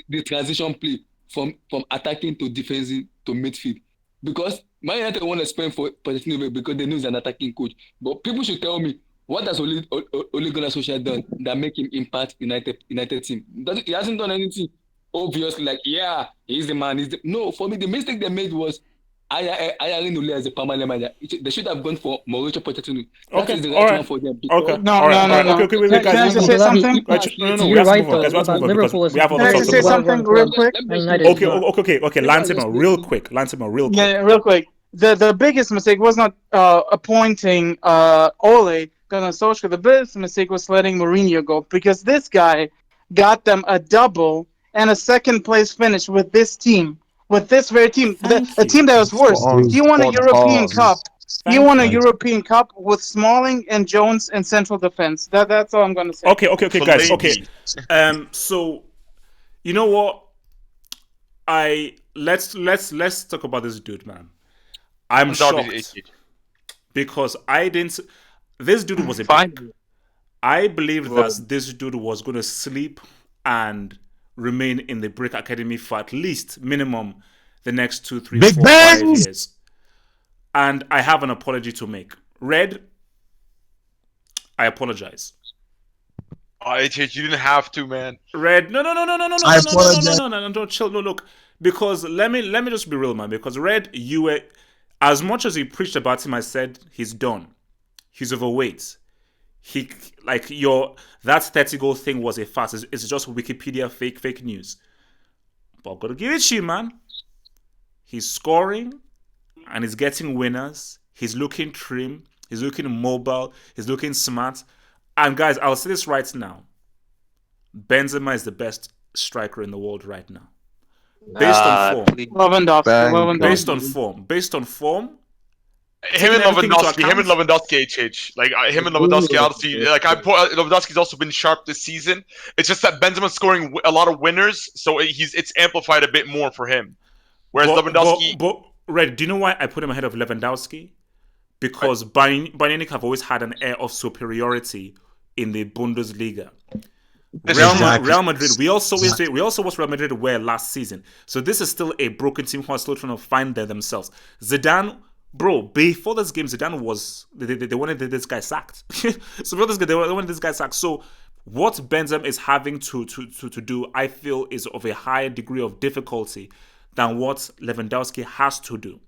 the transition play from attacking to defensive to midfield. Because Man United want to spend for Pochettino because they know he's an attacking coach. But people should tell me, what has Ole Gunnar Solskjaer done that make him impact United team? He hasn't done anything. Obviously, like, yeah, he's the man. No, for me, the mistake they made was hiring Ole as a permanent manager. They should have gone for Mauricio Pochettino. That is the right man for them. Because Okay, wait, guys. Can I just say something? No, we have to move on. Guys, we have to move on because we have Can other I talks just to say do. something real quick? Okay. Lansima, real quick. Yeah, real quick. The biggest mistake was not appointing Ole Gunnar Solskjaer. The biggest mistake was letting Mourinho go because this guy got them a double and a second place finish with this team, with this very team, a team that was worse. He won a European Cup. He won a European Cup with Smalling and Jones in central defense. That's all I'm gonna say. Okay, guys. Okay. So you know what? Let's talk about this dude, man. I'm shocked because I didn't. This dude was a brick. I believed that this dude was going to sleep and remain in the Brick Academy for at least minimum the next 2, 3, 4, 5 years. And I have an apology to make. Red, I apologize. You didn't have to, man. Red, no, chill. No, look, because let me just be real, man. Because Red, you were, as much as you preached about him, I said he's done. He's overweight. He that 30-goal thing was a farce. It's just Wikipedia fake news. But I've got to give it to you, man. He's scoring and he's getting winners. He's looking trim. He's looking mobile. He's looking smart. And guys, I'll say this right now. Benzema is the best striker in the world right now. Based on form. Lewandowski. Based on form. Him and Lewandowski, HH. Like him and Lewandowski, obviously. Like Lewandowski's also been sharp this season. It's just that Benzema's scoring a lot of winners, so it's amplified a bit more for him. Whereas Lewandowski. But Red, do you know why I put him ahead of Lewandowski? Because Bayern Munich have always had an air of superiority in the Bundesliga. Real Madrid. We also watched Real Madrid were last season. So this is still a broken team who are still trying to find themselves. Zidane. Bro, before this game, Zidane was they wanted this guy sacked. So before this game, they wanted this guy sacked. So what Benzema is having to do, I feel, is of a higher degree of difficulty than what Lewandowski has to do.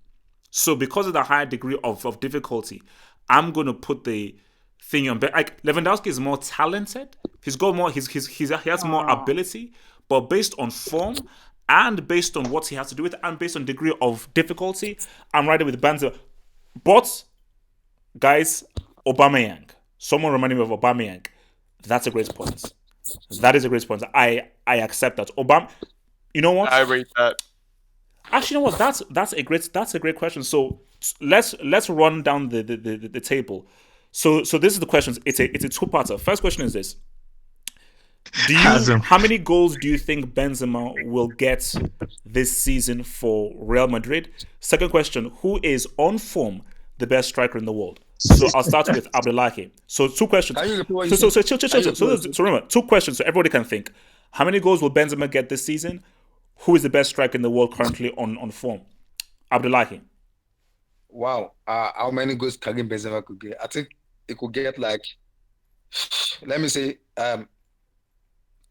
So because of the higher degree of difficulty, I'm gonna put the thing on. Like Lewandowski is more talented. He's got more. He has more ability, but based on form. And based on what he has to do with it, and based on degree of difficulty, I'm riding with Benzema. But, guys, Aubameyang. Someone reminded me of Aubameyang. That's a great point. That is a great point. I accept that. You know what? I rate that. Actually, you know what? That's a great question. So let's run down the table. So this is the questions. It's a two-parter. First question is this. How many goals do you think Benzema will get this season for Real Madrid? Second question, who is on form the best striker in the world? So I'll start with Abdullahi. So two questions. So remember, two questions so everybody can think. How many goals will Benzema get this season? Who is the best striker in the world currently on form? Abdullahi. Wow. How many goals Karim Benzema could get? I think it could get like, let me say,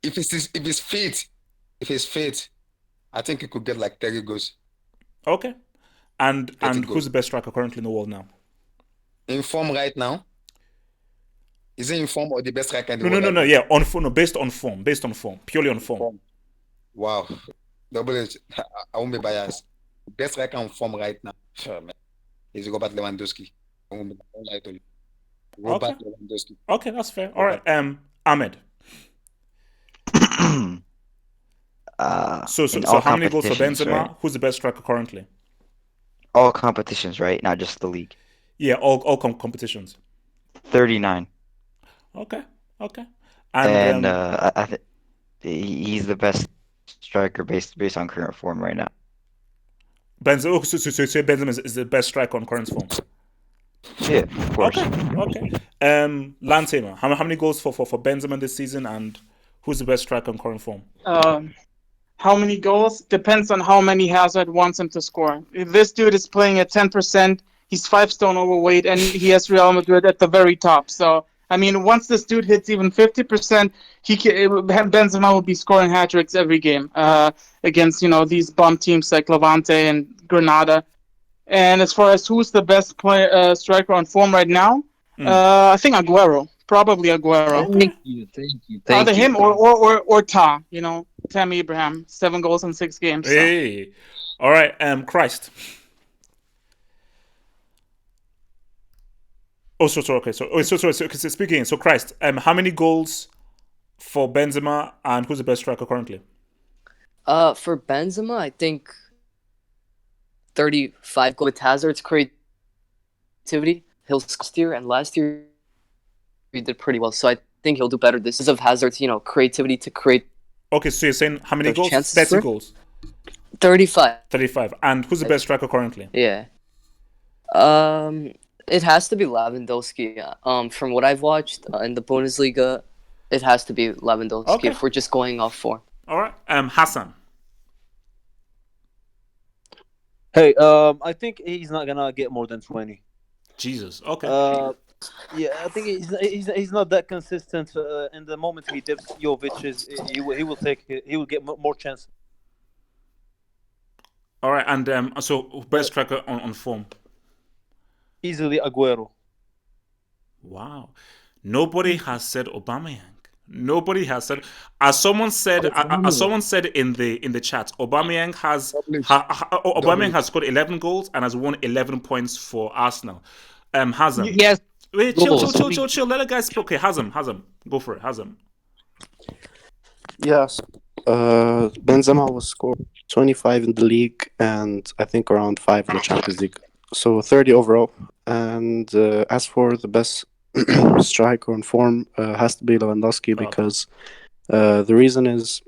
if he's fit, I think he could get like 30 goals. Okay. And who's the best striker currently in the world now? In form right now? Is he in form or the best striker in the world? No. Yeah, on form. No, based on form. Purely on form. Wow. Double H. I won't be biased. Best striker on form right now. Sure, man. is Robert Lewandowski. All I told you. Okay. Robert Lewandowski. Okay, that's fair. All right. Ahmed. So In so all how many goals for competitions, right? Benzema? Who's the best striker currently? All competitions, right? Not just the league. Yeah, all competitions. 39. Okay. Okay. And And I think he's the best striker based on current form right now. Benzema. Oh, so you say Benzema is the best striker on current form. Yeah, of course. Okay. Lansema. How many goals for Benzema this season, and who's the best striker on current form? How many goals depends on how many Hazard wants him to score. If this dude is playing at 10%, he's 5 stone overweight, and he has Real Madrid at the very top. So I mean, once this dude hits even 50%, Benzema will be scoring hat tricks every game against these bum teams like Levante and Granada. And as far as who's the best player striker on form right now, I think Aguero, probably Aguero. Thank you, thank you, Either thank you. him or Ta, Tammy Abraham, 7 goals in 6 games. So. Hey, all right. Christ. Oh, okay. So speaking. So Christ. How many goals for Benzema, and who's the best striker currently? For Benzema, I think 35 goals. With Hazard's creativity, he'll score, and last year he did pretty well. So I think he'll do better this is of Hazard's creativity to create. Okay, so you're saying how many goals? 30 goals. 35. 35. And who's the best striker currently? Yeah. It has to be Lewandowski. From what I've watched in the Bundesliga, it has to be Lewandowski if we're just going off form. All right. Hassan. Hey, I think he's not gonna get more than 20. Jesus. Okay. Yeah, I think he's not that consistent. And the moment he dips Jovic, he will get more chance. All right, and so best striker on form. Easily Aguero. Wow, nobody has said Aubameyang. Nobody has said. As someone said in the chat, Aubameyang has scored 11 goals and has won 11 points for Arsenal. Hazem. Yes. Wait, chill. Let the guy speak. Okay, Hazem, go for it, Hazem. Yes. Benzema was scored 25 in the league and I think around 5 in the Champions League. So 30 overall. And as for the best striker on form, has to be Lewandowski because the reason is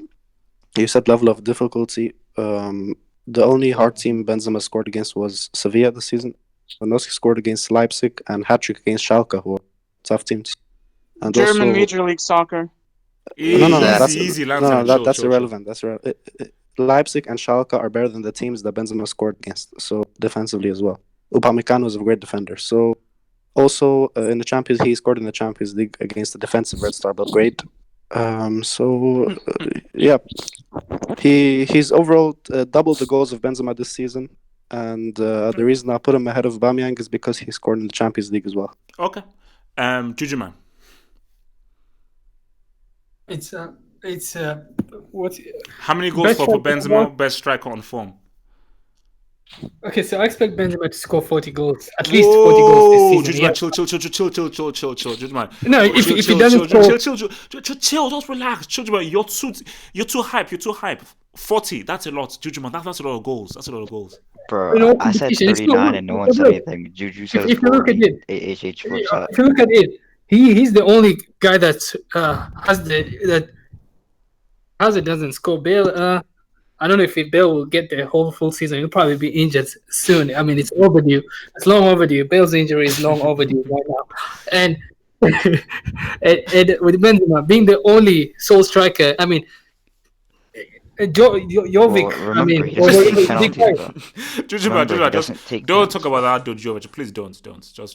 you said level of difficulty. The only hard team Benzema scored against was Sevilla this season. Lewandowski scored against Leipzig and hat-trick against Schalke, who are tough teams. And German also, Major League Soccer. That's irrelevant. That's irrelevant. Leipzig and Schalke are better than the teams that Benzema scored against, so defensively as well. Upamecano is a great defender. So also in the Champions, he scored in the Champions League against the defensive Red Star Belgrade. Yeah, he's overall doubled the goals of Benzema this season. And the reason I put him ahead of Aubameyang is because he scored in the Champions League as well. Okay. Juju man. It's what? How many goals for Benzema? Best striker on form. Okay, so I expect Benzema to score 40 goals, at least 40 goals this season. Chill, Juju man. No, if he doesn't chill, just relax, Juju man. You're too hype. 40, that's a lot, Juju man. That's a lot of goals. Bro, I said 39 and no one said anything. Juju says if you look at it, if you look at it, he's the only guy that Hazard doesn't score. Bale, I don't know if Bale will get the whole full season. He'll probably be injured soon. I mean, it's overdue. It's long overdue. Bale's injury is long overdue right now. And with Benzema being the only sole striker, I mean, Jovic. Remember, he doesn't take penalties. Juju, don't talk about that, dude. Jovic, please don't. Just. So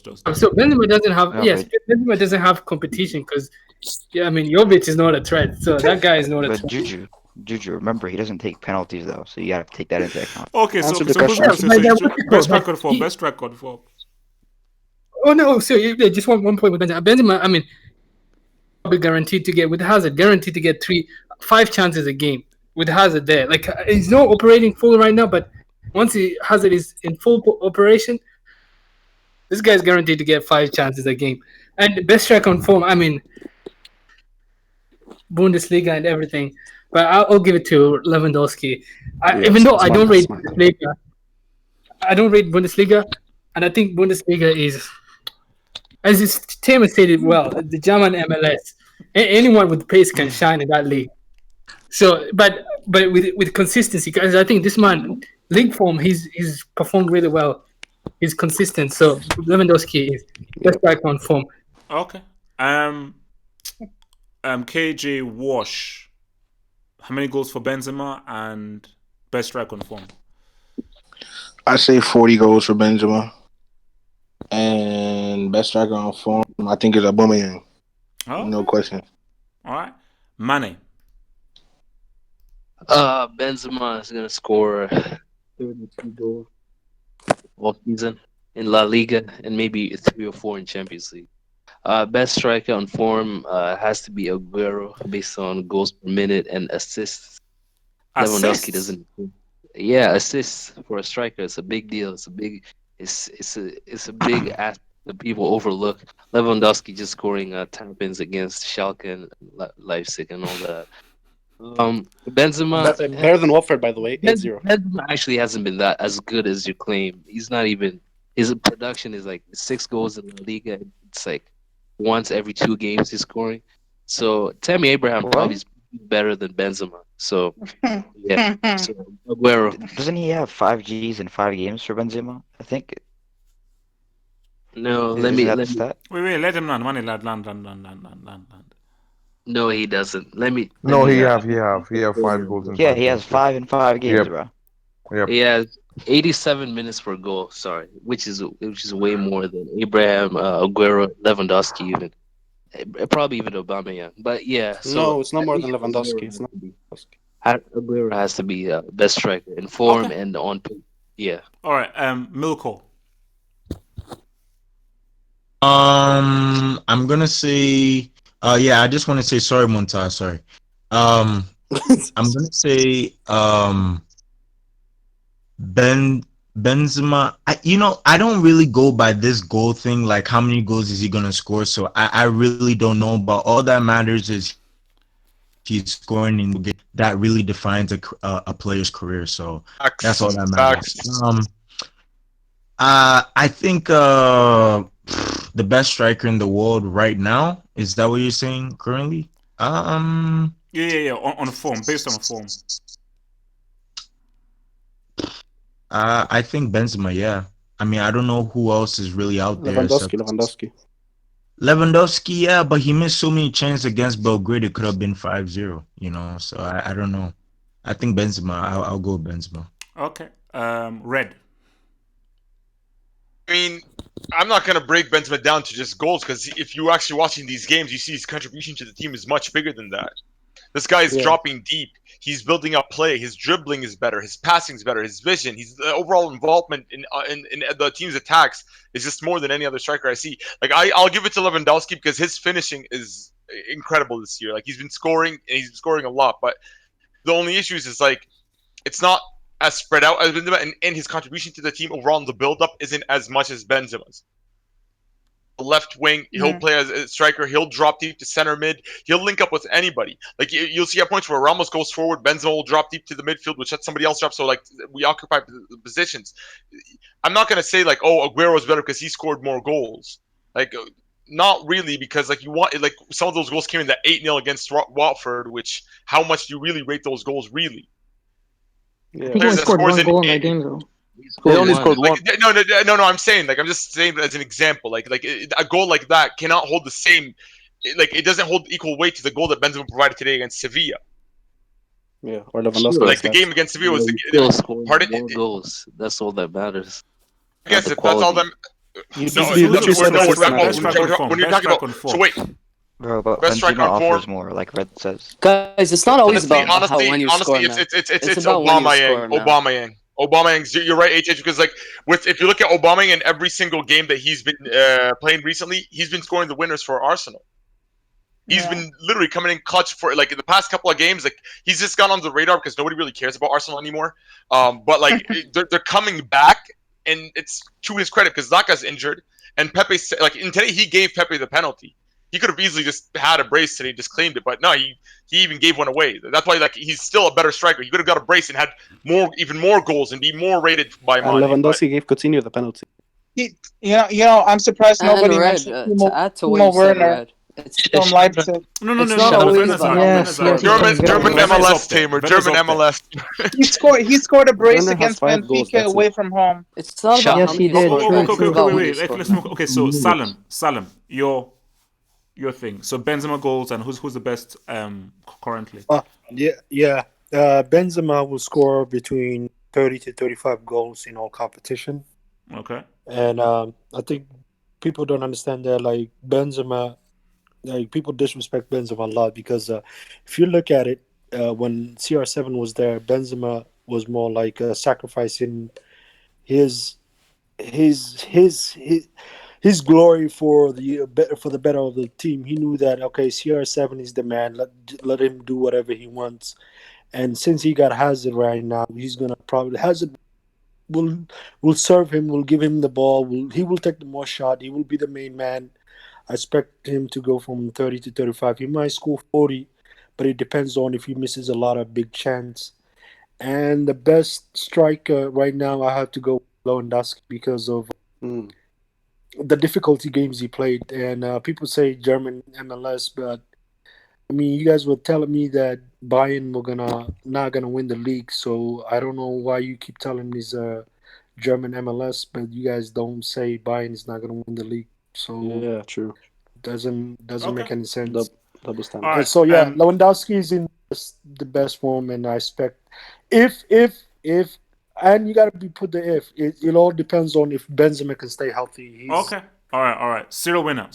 Benzema doesn't have. Benzema doesn't have competition because, I mean, Jovic is not a threat. So that guy is not a threat. Juju, remember, he doesn't take penalties though, so you gotta take that into account. Okay, so best record for. Oh no! So just one point with Benzema. Benzema, I mean, probably guaranteed to get with Hazard, guaranteed to get 5 chances a game with Hazard there. Like he's not operating full right now, but once Hazard is in full operation, This guy's guaranteed to get 5 chances a game. And best striker on form, I mean, Bundesliga and everything. But I'll give it to Lewandowski. Even Yes, though it's I mine. don't It's rate mine. Bundesliga, I don't rate Bundesliga, and I think Bundesliga is, as his team has stated well, the German MLS. Anyone with pace can shine in that league. So, but with consistency, because I think this man league form, he's performed really well. He's consistent. So Lewandowski is best striker on form. Okay. KJ Wash. How many goals for Benzema and best striker on form? I say 40 goals for Benzema. And best striker on form, I think, is Aubameyang. Oh, No question. all right. Mane. Benzema is gonna score 32 goals all season in La Liga and maybe 3 or 4 in Champions League. Best striker on form has to be Aguero based on goals per minute and assists. Lewandowski Assists? doesn't. Yeah, assists for a striker. It's a big deal. It's a big aspect that people overlook. Lewandowski just scoring tap-ins against Schalke and Leipzig and all that. Benzema, Better than Watford, by the way. 8-0. Benzema actually hasn't been that as good as you claim. He's not even. His production is like 6 goals in La Liga. It's like once every 2 games he's scoring. So Tammy Abraham probably is better than Benzema. So yeah, so Aguero. Doesn't he have 5 Gs in 5 games for Benzema? I think. No, Is let me that the stat? Wait, let him land. Money land. No, he doesn't. Let me. No, he uh, have 5 goals in Yeah, 5 he has games. 5 in 5 games, Yep. bro. Yep. He has 87 minutes per goal. Sorry, which is way more than Abraham, Aguero, Lewandowski, even probably even Aubameyang. But yeah, so No, it's not I more think than Lewandowski. Aguero It's has not. to be Aguero has to be best striker in form Okay. and on. Yeah. All right. Milko. I'm gonna say, yeah, I just want to say sorry, Monta, sorry. I'm gonna say, Benzema. I don't really go by this goal thing, like how many goals is he gonna score. So I really don't know. But all that matters is he's scoring in the game. That really defines a player's career. So that's all that matters. I think the best striker in the world right now, is that what you're saying currently? Yeah. On form, based on form. I think Benzema. Yeah. I mean, I don't know who else is really out there except Lewandowski. Yeah, but he missed so many chances against Belgrade. It could have been 5-0. So I don't know. I think Benzema. I'll go with Benzema. Okay. Red. I mean, I'm not going to break Benzema down to just goals because if you're actually watching these games, you see his contribution to the team is much bigger than that. This guy is dropping deep. He's building up play. His dribbling is better. His passing is better. His vision. His overall involvement in the team's attacks is just more than any other striker I see. Like I'll give it to Lewandowski because his finishing is incredible this year. Like he's been scoring and he's been scoring a lot. But the only issues is like it's not as spread out as Benzema, and his contribution to the team overall in the build-up isn't as much as Benzema's. Left wing, he'll play as a striker, he'll drop deep to center mid, he'll link up with anybody. Like you'll see at points where Ramos goes forward, Benzema will drop deep to the midfield, which lets somebody else drop. So like we occupy the positions. I'm not gonna say like, oh, Aguero's better because he scored more goals. Like not really, because like you want like some of those goals came in that 8-0 against Watford, which how much do you really rate those goals really? I think he only scored 1 goal in that game, though. They only scored one. Like, no. I'm saying like I'm just saying as an example. Like a goal like that cannot hold the same. Like it doesn't hold equal weight to the goal that Benzema provided today against Sevilla. Yeah, or Lewandowski. Like the game against Sevilla was the still scoring more goals. That's all that matters. I guess if that's all them. When you're talking about so wait. Bro, but Best striker Benzema on form. offers more, like Red says. Guys, it's not always Honestly, about how when you score, man. it's about when you score, Aubameyang. Aubameyang, you're right, HH, because like if you look at Aubameyang in every single game that he's been playing recently, he's been scoring the winners for Arsenal. He's been literally coming in clutch for like in the past couple of games. Like he's just gone on the radar because nobody really cares about Arsenal anymore. But like they're coming back, and it's to his credit because Zaka's injured, And Pepe, like in today, he gave Pepe the penalty. He could have easily just had a brace today, just claimed it, but no, he even gave one away. That's why like he's still a better striker. He could have got a brace and had even more goals and be more rated by And Mane. But Lewandowski gave Coutinho the penalty. I'm surprised And nobody Red, mentioned to add to what you said, Werner Red, it's from Leipzig. No, it's not always about Yes, yes, he's German playing very German well. MLS tamer, German MLS. He scored a brace Werner has against 5 goals. Benfica That's away it. from home. It's not about Yes, how he many did. scored. True, It's true. about Okay, when you wait. score. Let's move. Okay, so Salim, your thing. So Benzema goals, and who's the best currently? Yeah. Benzema will score between 30 to 35 goals in all competition. Okay. And I think people don't understand that, like, Benzema, like, people disrespect Benzema a lot because if you look at it, when CR7 was there, Benzema was more like sacrificing his his his his his glory for the better of the team. He knew that, okay, CR7 is the man. Let him do whatever he wants. And since he got Hazard right now, he's gonna probably Hazard will serve him, will give him the ball, he will take the more shot, he will be the main man. I expect him to go from 30 to 35. He might score 40, but it depends on if he misses a lot of big chance. And the best striker right now, I have to go with Lewandowski because of the difficulty games he played. And people say German MLS, but I mean, you guys were telling me that Bayern were not gonna win the league, so I don't know why you keep telling me it's German MLS, but you guys don't say Bayern is not gonna win the league. So Yeah, true. doesn't make Okay. any sense. Double standard. All right. So yeah, Lewandowski is in the best form, and I expect if and you gotta be put the if. It all depends on if Benzema can stay healthy. Okay. All right. Serial winner.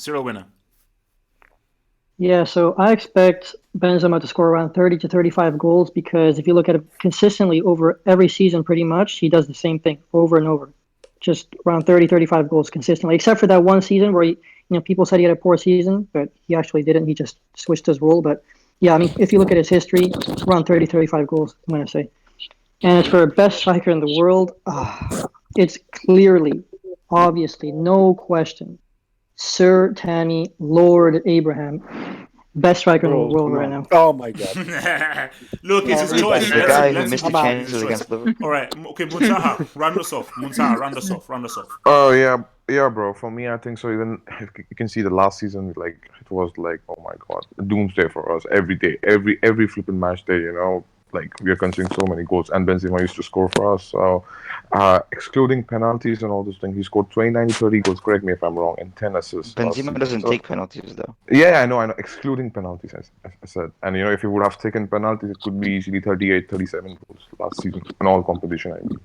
Yeah, so I expect Benzema to score around 30 to 35 goals because if you look at it consistently over every season, pretty much, he does the same thing over and over. Just around 30, 35 goals consistently, except for that one season where people said he had a poor season, but he actually didn't. He just switched his role. But yeah, I mean, if you look at his history, around 30, 35 goals, I'm going to say. And as for best striker in the world, it's clearly, obviously, no question, Sir Tammy Lord Abraham, best striker in the world right now. Oh my God! Look, it's his choice. The guy who Let's missed the keep it chances his choice. against Liverpool. All right. Okay, Muntaha, round us off. Round us off. Oh yeah, bro. For me, I think so. Even you can see the last season, like it was like, oh my god, doomsday for us every day, every flipping match day. Like we are conceding so many goals, and Benzema used to score for us. So, excluding penalties and all those things, he scored 29 to 30 goals. Correct me if I'm wrong, and 10 assists last Benzema season. doesn't So, take penalties though. yeah, I know. Excluding penalties, as I said. And if he would have taken penalties, it could be easily 38, 37 goals last season in all competition, I mean.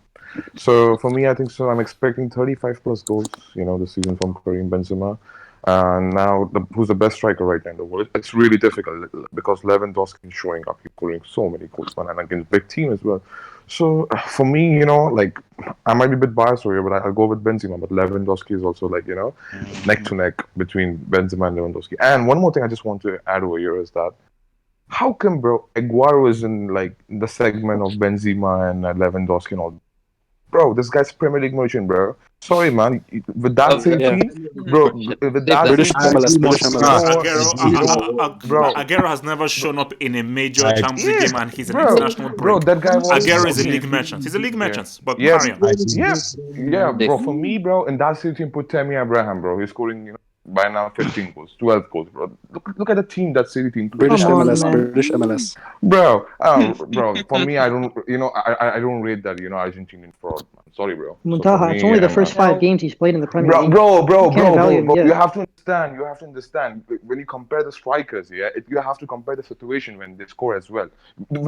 So for me, I think so. I'm expecting 35 plus goals, this season from Karim Benzema. And now, who's the best striker right now in the world? It's really difficult because Lewandowski is showing up. He's scoring so many goals, man, and against big team as well. So for me, like I might be a bit biased here, but I'll go with Benzema. But Lewandowski is also like neck to neck between Benzema and Lewandowski. And one more thing I just want to add over here is that how come, bro, Aguero is in like the segment of Benzema and Lewandowski and all? Bro, this guy's Premier League merchant, bro. Sorry, man. With that same Yeah. team, bro. With that British same team, MLS, British MLS. bro. Aguero has never shown up in a major Champions League game, and he's an bro, international break. bro, that guy was. Aguero is a league merchant. He's a league merchant. But carry on. Yeah, bro. For me, bro, in that same team, put Tammy Abraham, bro. He's scoring, by now 15 goals, 12 goals, bro. Look at the team, that City team. British MLS. Bro, for me, I don't, I don't rate that, Argentinian fraud, man. Sorry, bro. So for Muntaha, me, it's only the man. first 5 games he's played in the Premier League. Bro, You can't value him yet. you have to understand. When you compare the strikers, you have to compare the situation when they score as well.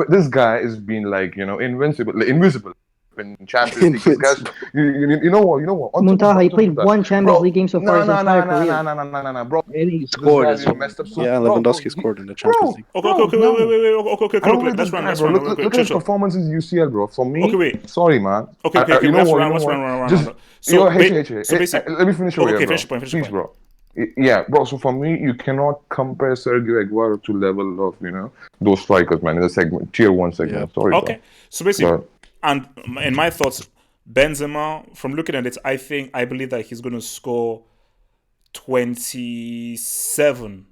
This guy is being like, invisible in Champions League. Guys, you know what? Muntaha, he played one Champions League game so far his entire career. No, bro. And he scored as well. Messed up so Yeah, Lewandowski scored in the Champions League. Okay, wait. I don't rate Let's this run. guy, bro. Look at his performance in UCL, bro. For me, Okay, wait. Sorry, man. Okay. You know Let's what? run. Just, So, let me finish over here, bro. finish your point. Please, bro. Yeah, bro. So for me, you cannot compare Sergio Aguero to level of those strikers, man, in the segment tier 1 segment. Yeah. Sorry. Okay. Bro. So basically, and in my thoughts, Benzema, from looking at it, I believe that he's going to score 27.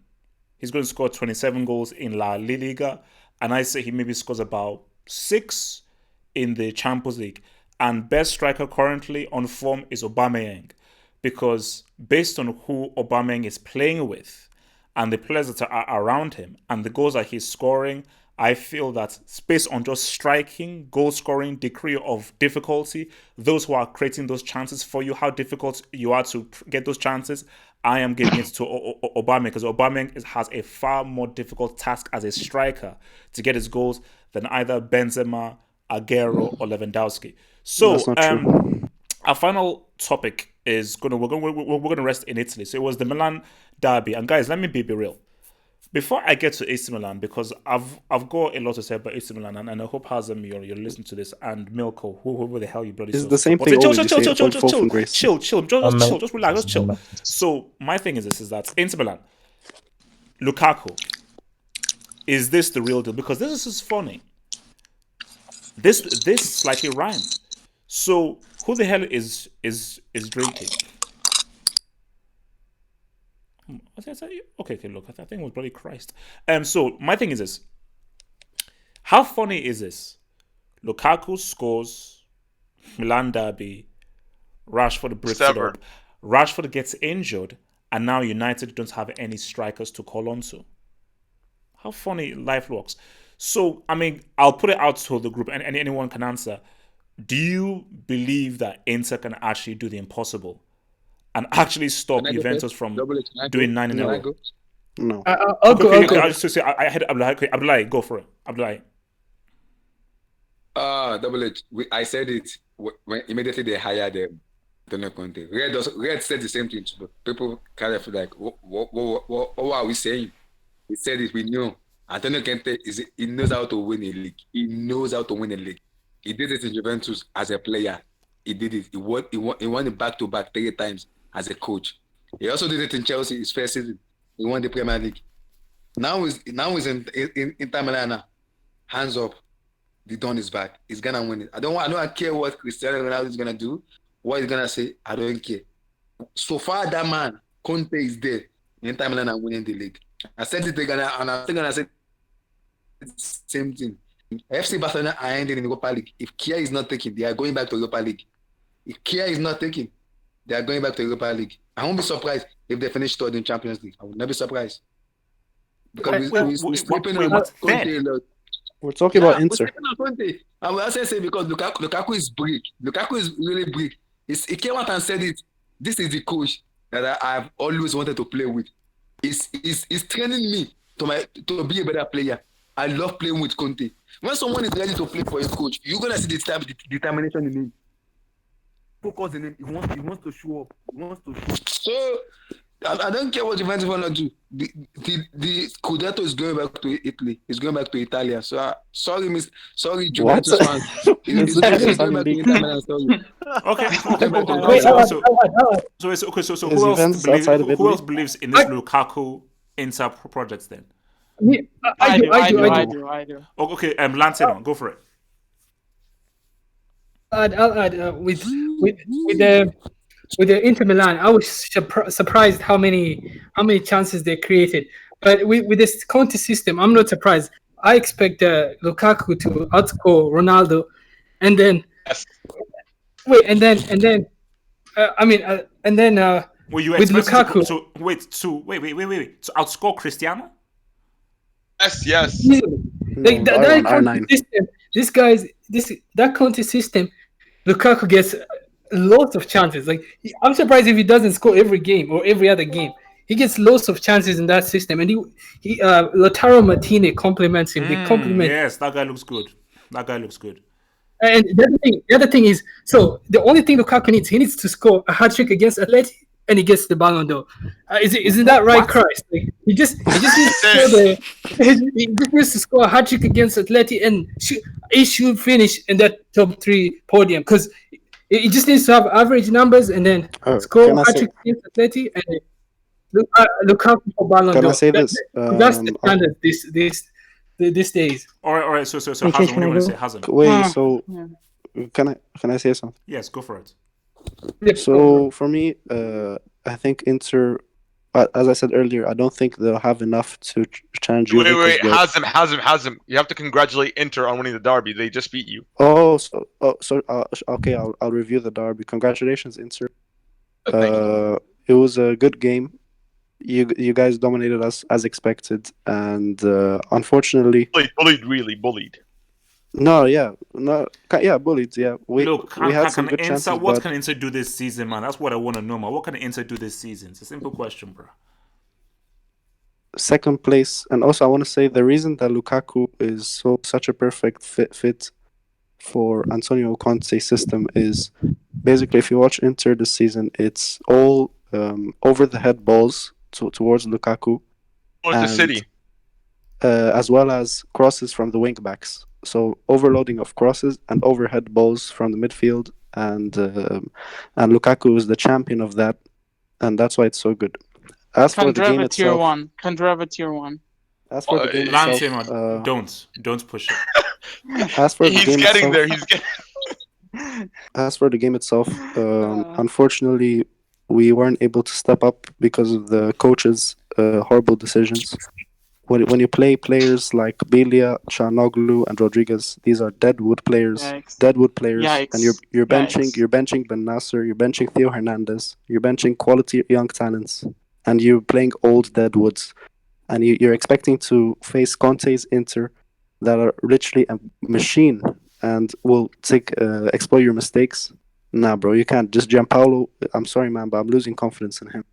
He's going to score 27 goals in La Liga, and I say he maybe scores about 6 in the Champions League. And best striker currently on form is Aubameyang, because based on who Aubameyang is playing with and the players that are around him and the goals that he's scoring, I feel that based on just striking, goal scoring, degree of difficulty, those who are creating those chances for you, how difficult you are to get those chances, I am giving it to Aubameyang, because Aubameyang has a far more difficult task as a striker to get his goals than either Benzema, Aguero, or Lewandowski. So, That's not true. our final topic is we're gonna rest in Italy. So it was the Milan derby, and guys, let me be real. Before I get to AC Milan, because I've got a lot to say about AC Milan, and I hope Hazem you're listening to this, and Milko, whoever the hell you bloody It's the same thing always you say about Fulham, Grace. chill, just relax, just chill. So my thing is this: is that Inter Milan, Lukaku, is this the real deal? Because this is funny. This slightly rhymed. So who the hell is drinking? Okay, look, I think it was bloody Christ. So my thing is this: how funny is this? Lukaku scores, Milan derby, Rashford breaks it up, Rashford gets injured, and now United don't have any strikers to call on to. How funny life works. So, I mean, I'll put it out to the group, and anyone can answer. Do you believe that Inter can actually do the impossible and actually stop Juventus from doing 9 in a row? No. I'll go. I just say I had Abdullahi. Go for it, Abdullahi. Double H. I said it when immediately they hired them. Antonio Conte. Red said the same thing. But people kind of feel like, what are we saying? He said it. We knew. Antonio Conte he knows how to win a league. He knows how to win a league. He did it in Juventus as a player. He did it. He won it back-to-back 3 times as a coach. He also did it in Chelsea his first season. He won the Premier League. Now he's in Inter Milan. Hands up. The Don is back. He's gonna win it. I don't care what Cristiano Ronaldo is gonna do. What he's gonna say, I don't care. So far, that man, Conte, is there. Inter Milan are winning the league. I said it again, and I'm still gonna say the same thing. FC Barcelona are ending in the Europa League. If Kia is not taking, they are going back to Europa League. If Kia is not taking, they are going back to Europa League. I won't be surprised if they finish third in Champions League. I would not be surprised. Because we're sleeping on Conte a lot. We're talking about Inter. I will also say because Lukaku is brick. Lukaku is really brick. He came out and said it. This is the coach that I've always wanted to play with. He's training me to be a better player. I love playing with Conte. When someone is ready to play for a coach, you're gonna see the determination in him. Focus in him. He wants to show up. He wants to show. So I don't care what Juventus want to do. The Scudetto is going back to Italy. He's going back to Italia. So sorry, Juventus fans. He's going back to Italy. Sorry. Okay. So who else believes in this Lukaku Inter projects then? I do. Okay, Lancero, go for it. I'll add with the Inter Milan, I was surprised how many chances they created. But with this Conte system, I'm not surprised. I expect Lukaku to outscore Ronaldo, and then wait. So outscore Cristiano? Yes. Like that Conte system, that Conte system, Lukaku gets lots of chances. Like I'm surprised if he doesn't score every game or every other game. He gets lots of chances in that system, and he Lautaro Martinez compliments him. They compliment. Yes, that guy looks good. And the other thing is, so the only thing Lukaku needs, he needs to score a hat trick against Atleti, and he gets the Ballon d'Or. Isn't that right, what? Christ? Like, he just needs to score a hat trick against Atleti, and he should finish in that top 3 podium because he just needs to have average numbers and then score a hat trick against Atleti and Lukaku for Ballon d'Or. Can I say this? That's the standard these days. All right. So Hazem, what do you want to say, Hazem? Wait, so can I say something? Yes, go for it. So for me, I think Inter as I said earlier, I don't think they'll have enough to challenge Wait, Juve. wait, Hazem. You have to congratulate Inter on winning the derby. They just beat you. Okay. I'll review the derby. Congratulations, Inter. Thank you. It was a good game. You guys dominated us as expected, and unfortunately, Bullied. no, yeah, no, yeah, bullied. Yeah, Look, we had some can good Inter, chances, what but can Inter do this season, man? That's what I want to know, man. What can Inter do this season? It's a simple question, bro. second place. And also, I want to say the reason that Lukaku is such a perfect fit for Antonio Conte's system is basically, if you watch Inter this season, it's all over the head balls towards Lukaku, Or the and City. as well as crosses from the wing backs. So overloading of crosses and overhead balls from the midfield, and Lukaku is the champion of that, and that's why it's so good. As for the game Kandreva tier itself, 1. Kandreva tier 1. as for the game Lance, itself, don't push it. as for the He's game getting itself, there. He's getting. as for the game itself, unfortunately, we weren't able to step up because of the coach's horrible decisions. When you play players like Belia, Chanoglu, and Rodriguez, these are deadwood players. Yikes. And you're benching Ben Nasser, you're benching Theo Hernandez, you're benching quality young talents, and you're playing old deadwoods, and you're expecting to face Conte's Inter, that are literally a machine and will exploit your mistakes. Nah, bro, you can't. Just Gianpaolo, I'm sorry, man, but I'm losing confidence in him.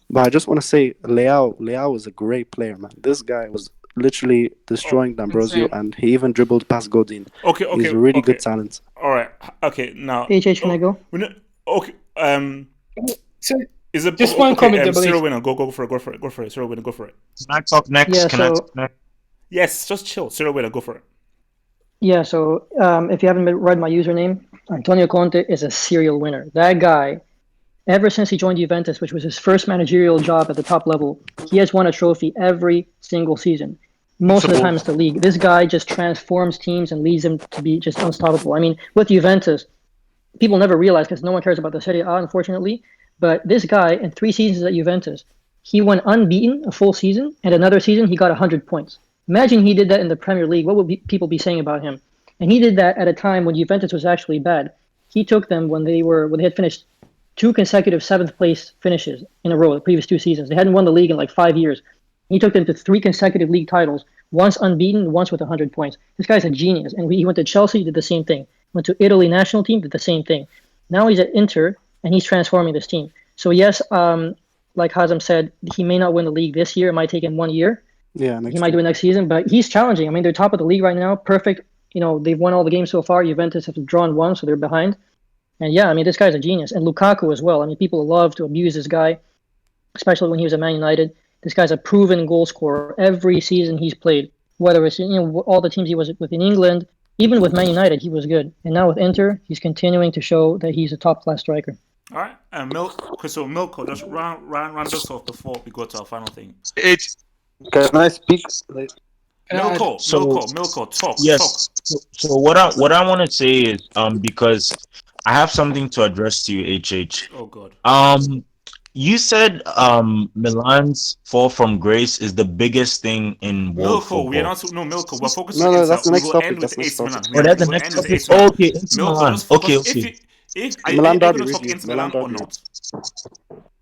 But I just want to say, Leao is a great player, man. This guy was literally destroying D'Ambrosio, insane. and he even dribbled past Godin. Okay. He's a really good talent. All right. Okay. Now. Can I go? Okay. So, Is it just one comment, Zero winner. Go for it. Zero winner. Go for it. Can I talk next? Yeah, Can I so- talk next? Yes. Just chill. Zero winner. Go for it. Yeah, so if you haven't read my username, Antonio Conte is a serial winner. That guy, ever since he joined Juventus, which was his first managerial job at the top level, he has won a trophy every single season. Most of the time it's the league. This guy just transforms teams and leads them to be just unstoppable. I mean, with Juventus, people never realize because no one cares about the Serie A, unfortunately. But this guy, in 3 seasons at Juventus, he went unbeaten a full season, and another season he got 100 points. Imagine he did that in the Premier League. What would people be saying about him? And he did that at a time when Juventus was actually bad. He took them when they had finished 2 consecutive 7th place finishes in a row the previous 2 seasons. They hadn't won the league in like 5 years. He took them to 3 consecutive league titles, once unbeaten, once with 100 points. This guy's a genius. And he went to Chelsea, did the same thing. Went to Italy national team, did the same thing. Now he's at Inter, and he's transforming this team. So yes, like Hazem said, he may not win the league this year. It might take him 1 year. Yeah, He might do it next season, but he's challenging. I mean, they're top of the league right now. Perfect. They've won all the games so far. Juventus have drawn 1, so they're behind. And yeah, I mean, this guy's a genius. And Lukaku as well. I mean, people love to abuse this guy, especially when he was at Man United. This guy's a proven goal scorer every season he's played. Whether it's all the teams he was with in England, even with Man United, he was good. And now with Inter, he's continuing to show that he's a top class striker. All right. Milko, just round us off before we go to our final thing. Can I speak? Milko, talk. Yes. So what I want to say is because I have something to address to you, HH. Oh God. You said Milan's fall from grace is the biggest thing in world football. Milko. We're focusing No, on that's the next topic. That's the next topic. Oh, that's the next topic. Oh, okay, Inter Milan. Okay. Milan derby review. Milan or not?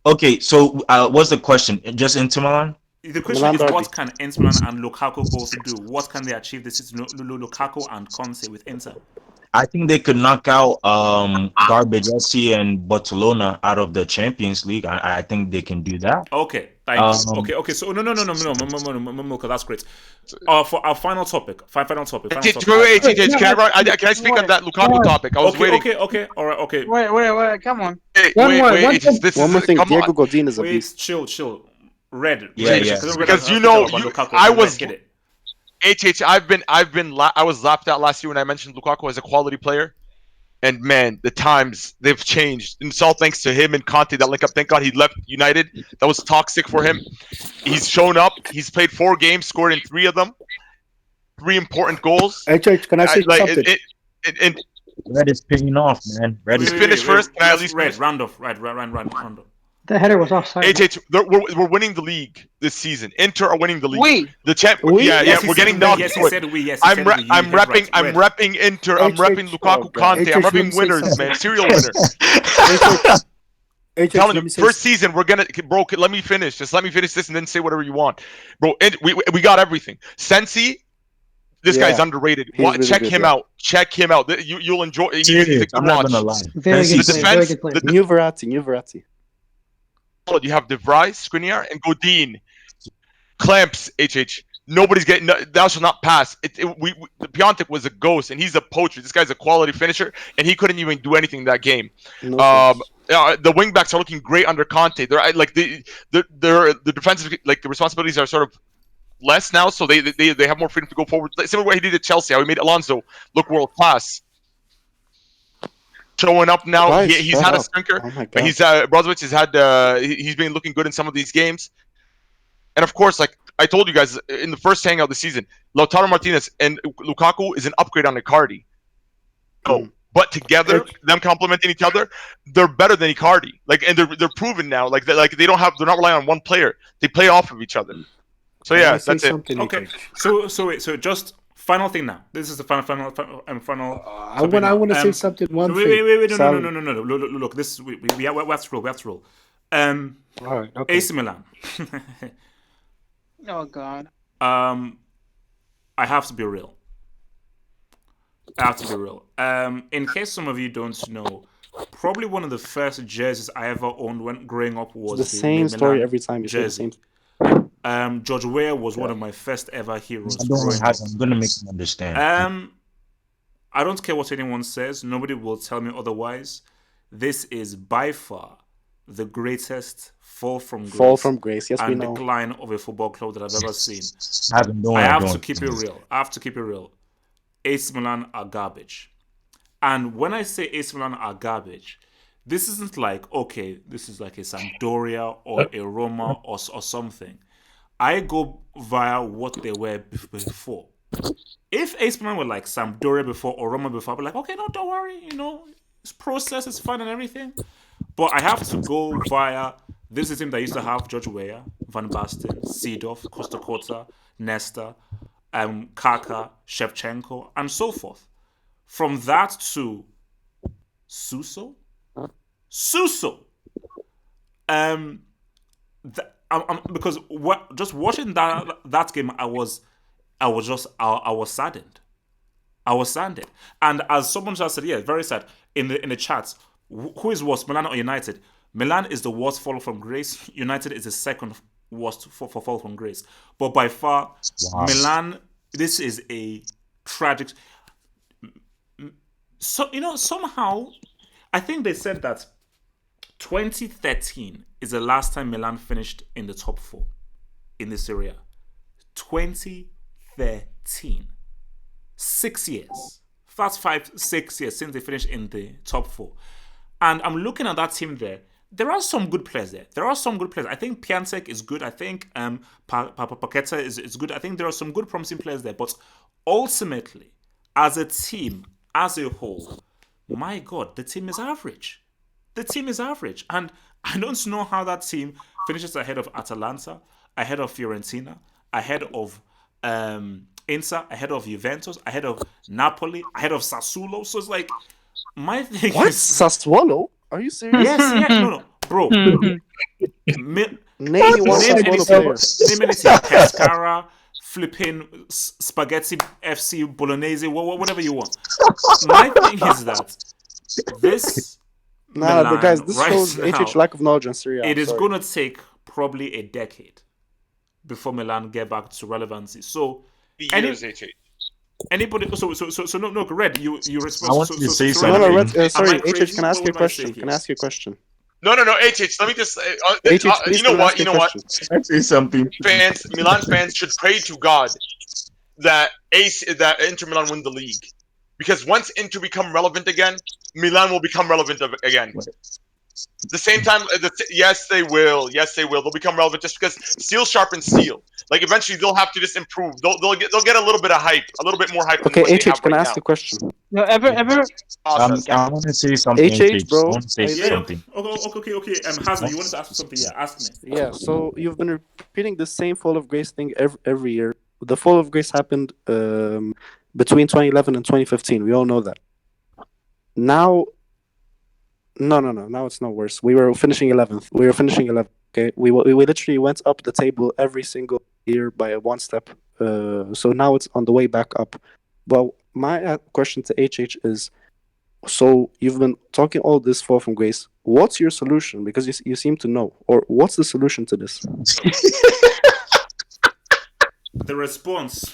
Okay, so what's the question? Just Inter Milan? The question is, what can Inter Milan and Lukaku both do? What can they achieve this season? Lukaku and Conte with Inter. I think they could knock out Garbage SC and Barcelona out of the Champions League. I think they can do that. Okay, thanks. Okay. So no, that's great. For our final topic. Wait, can I speak on that Lukaku topic? I was waiting. Okay, all right, okay. Wait, come on. One more thing, Diego Godin is a beast. Chill. Red. Yeah. Because I was. I was laughed at last year when I mentioned Lukaku as a quality player, and man, the times they've changed. And it's all thanks to him and Conte that link up. Thank God he left United. That was toxic for him. He's shown up. He's played 4 games, scored in 3 of them. 3 important goals. Hey, Church, can I say something? Red is paying off, man. Red is finished first. Can I at least round off? Right. The header was offside. HH, we're winning the league this season. Inter are winning the league. We. The champ. We? Yeah, Yes, he we're said getting we. knocked. Yes, he said we. Yes, he I'm said re- we. You I'm heard repping right. I'm Red. repping Inter. I'm repping Oh Lukaku god. Conte. I'm HH, let me repping say winners, something. man. Serial winner. Let Telling you, me say first season we're gonna, bro. Let me finish. Just let me finish this and then say whatever you want, bro. And we got everything. Sensi, this guy's Yeah, underrated. he's really Check good. him Yeah. out. Check him out. You'll enjoy. He's a Serious. good I'm not watch. gonna lie. Very Sensi good The player. is Very defense. good player. New Verratti. You have De Vrij, Skriniar, and Godin. Clamps, HH. Nobody's getting. Thou shall not pass. The Piontek was a ghost, and he's a poacher. This guy's a quality finisher, and he couldn't even do anything in that game. No chance. The wingbacks are looking great under Conte. They're like the defensive, like the responsibilities are sort of less now, so they have more freedom to go forward. Similar way he did at Chelsea, how he made Alonso look world class. Showing up now, Guys, he's shut had a up. stinker, Oh my but god. Brozovic has had he's been looking good in some of these games. And of course, like I told you guys in the first hangout this season, Lautaro Martinez and Lukaku is an upgrade on Icardi. No, but together, them complementing each other, they're better than Icardi. Like, and they're proven now. Like they're not relying on one player. They play off of each other. So Can yeah, I say that's it. something, Okay. HH? So just final thing now. This is the final I topic now. want to say something. One Wait, thing. wait, no, Sal- Look, this we have to roll. All right. Okay. AC Milan. Oh God. I have to be real. In case some of you don't know, probably one of the first jerseys I ever owned when growing up was The same story every time. You say the jersey. same. George Weah was one Yeah. of my first ever heroes I don't growing know how up. I'm gonna make them understand. I don't care what anyone says. Nobody will tell me otherwise. This is by far the greatest fall from grace Yes, we and know. decline of a football club that I've ever seen. I I have don't. to keep it real. AC Milan are garbage. And when I say AC Milan are garbage, this isn't like, okay, this is like a Sampdoria or a Roma or something. I go via what they were before. If AC Milan were like Sampdoria before or Roma before, I'd be like, okay, no, don't worry, it's process, it's fun and everything. But I have to go via this is a team that used to have George Weah, Van Basten, Seedorf, Costa Curta, Nesta, Kaka, Shevchenko, and so forth. From that to Suso. Because just watching that game, I was saddened. And as someone just said, yeah, very sad in the chat. Who is worse, Milan or United? Milan is the worst fall from grace. United is the second worst for fall from grace. But by far, Wow. Milan. This is a tragic. So somehow, I think they said that 2013 is the last time Milan finished in the top four in this area. 2013. 6 years. That's 6 years since they finished in the top four. And I'm looking at that team there. There are some good players there. I think Piontek is good. I think Paqueta is good. I think there are some good promising players there. But ultimately, as a team, as a whole, my God, the team is average. And I don't know how that team finishes ahead of Atalanta, ahead of Fiorentina, ahead of Inter, ahead of Juventus, ahead of Napoli, ahead of Sassuolo. So it's like, my thing What? is... Sassuolo? Are you serious? Yes, no. Bro. Name one Sassuolo player. Name anything. Pescara, flipping spaghetti FC Bolognese, whatever you want. My thing is that this Nah, Milan guys, this right shows now, HH lack of knowledge on Serie A. it is Sorry. going to take probably a decade before Milan get back to relevancy. So, anybody? So no, Red, you respond. I want you to say Red, No, something. Red, sorry, am I HH, crazy? can I ask you a What am I saying question? here? Can I ask you a question? No, HH. Let me just. HH, please, you know can I what? ask You you a know what? question? I say something. Milan fans should pray to God that Inter Milan win the league, because once Inter become relevant again, Milan will become relevant again. At the same time, yes, they will. Yes, they will. They'll become relevant just because steel sharpens steel. Like eventually, they'll have to just improve. They'll get a little bit of hype, a little bit more hype than Okay, what they HH, have can right I now. ask a question? ever Process. I want to say something. HH, I bro. want to say Yeah, yeah. something. Okay. Hazard, you wanted to ask me something? Yeah, ask me. Yeah, so you've been repeating the same Fall of Grace thing every year. The Fall of Grace happened between 2011 and 2015. We all know that. Now, no. Now it's not worse. We were finishing 11th. Okay, we literally went up the table every single year by one step. So now it's on the way back up. Well, my question to HH is: so you've been talking all this fall from grace. What's your solution? Because you seem to know, or what's the solution to this? The response.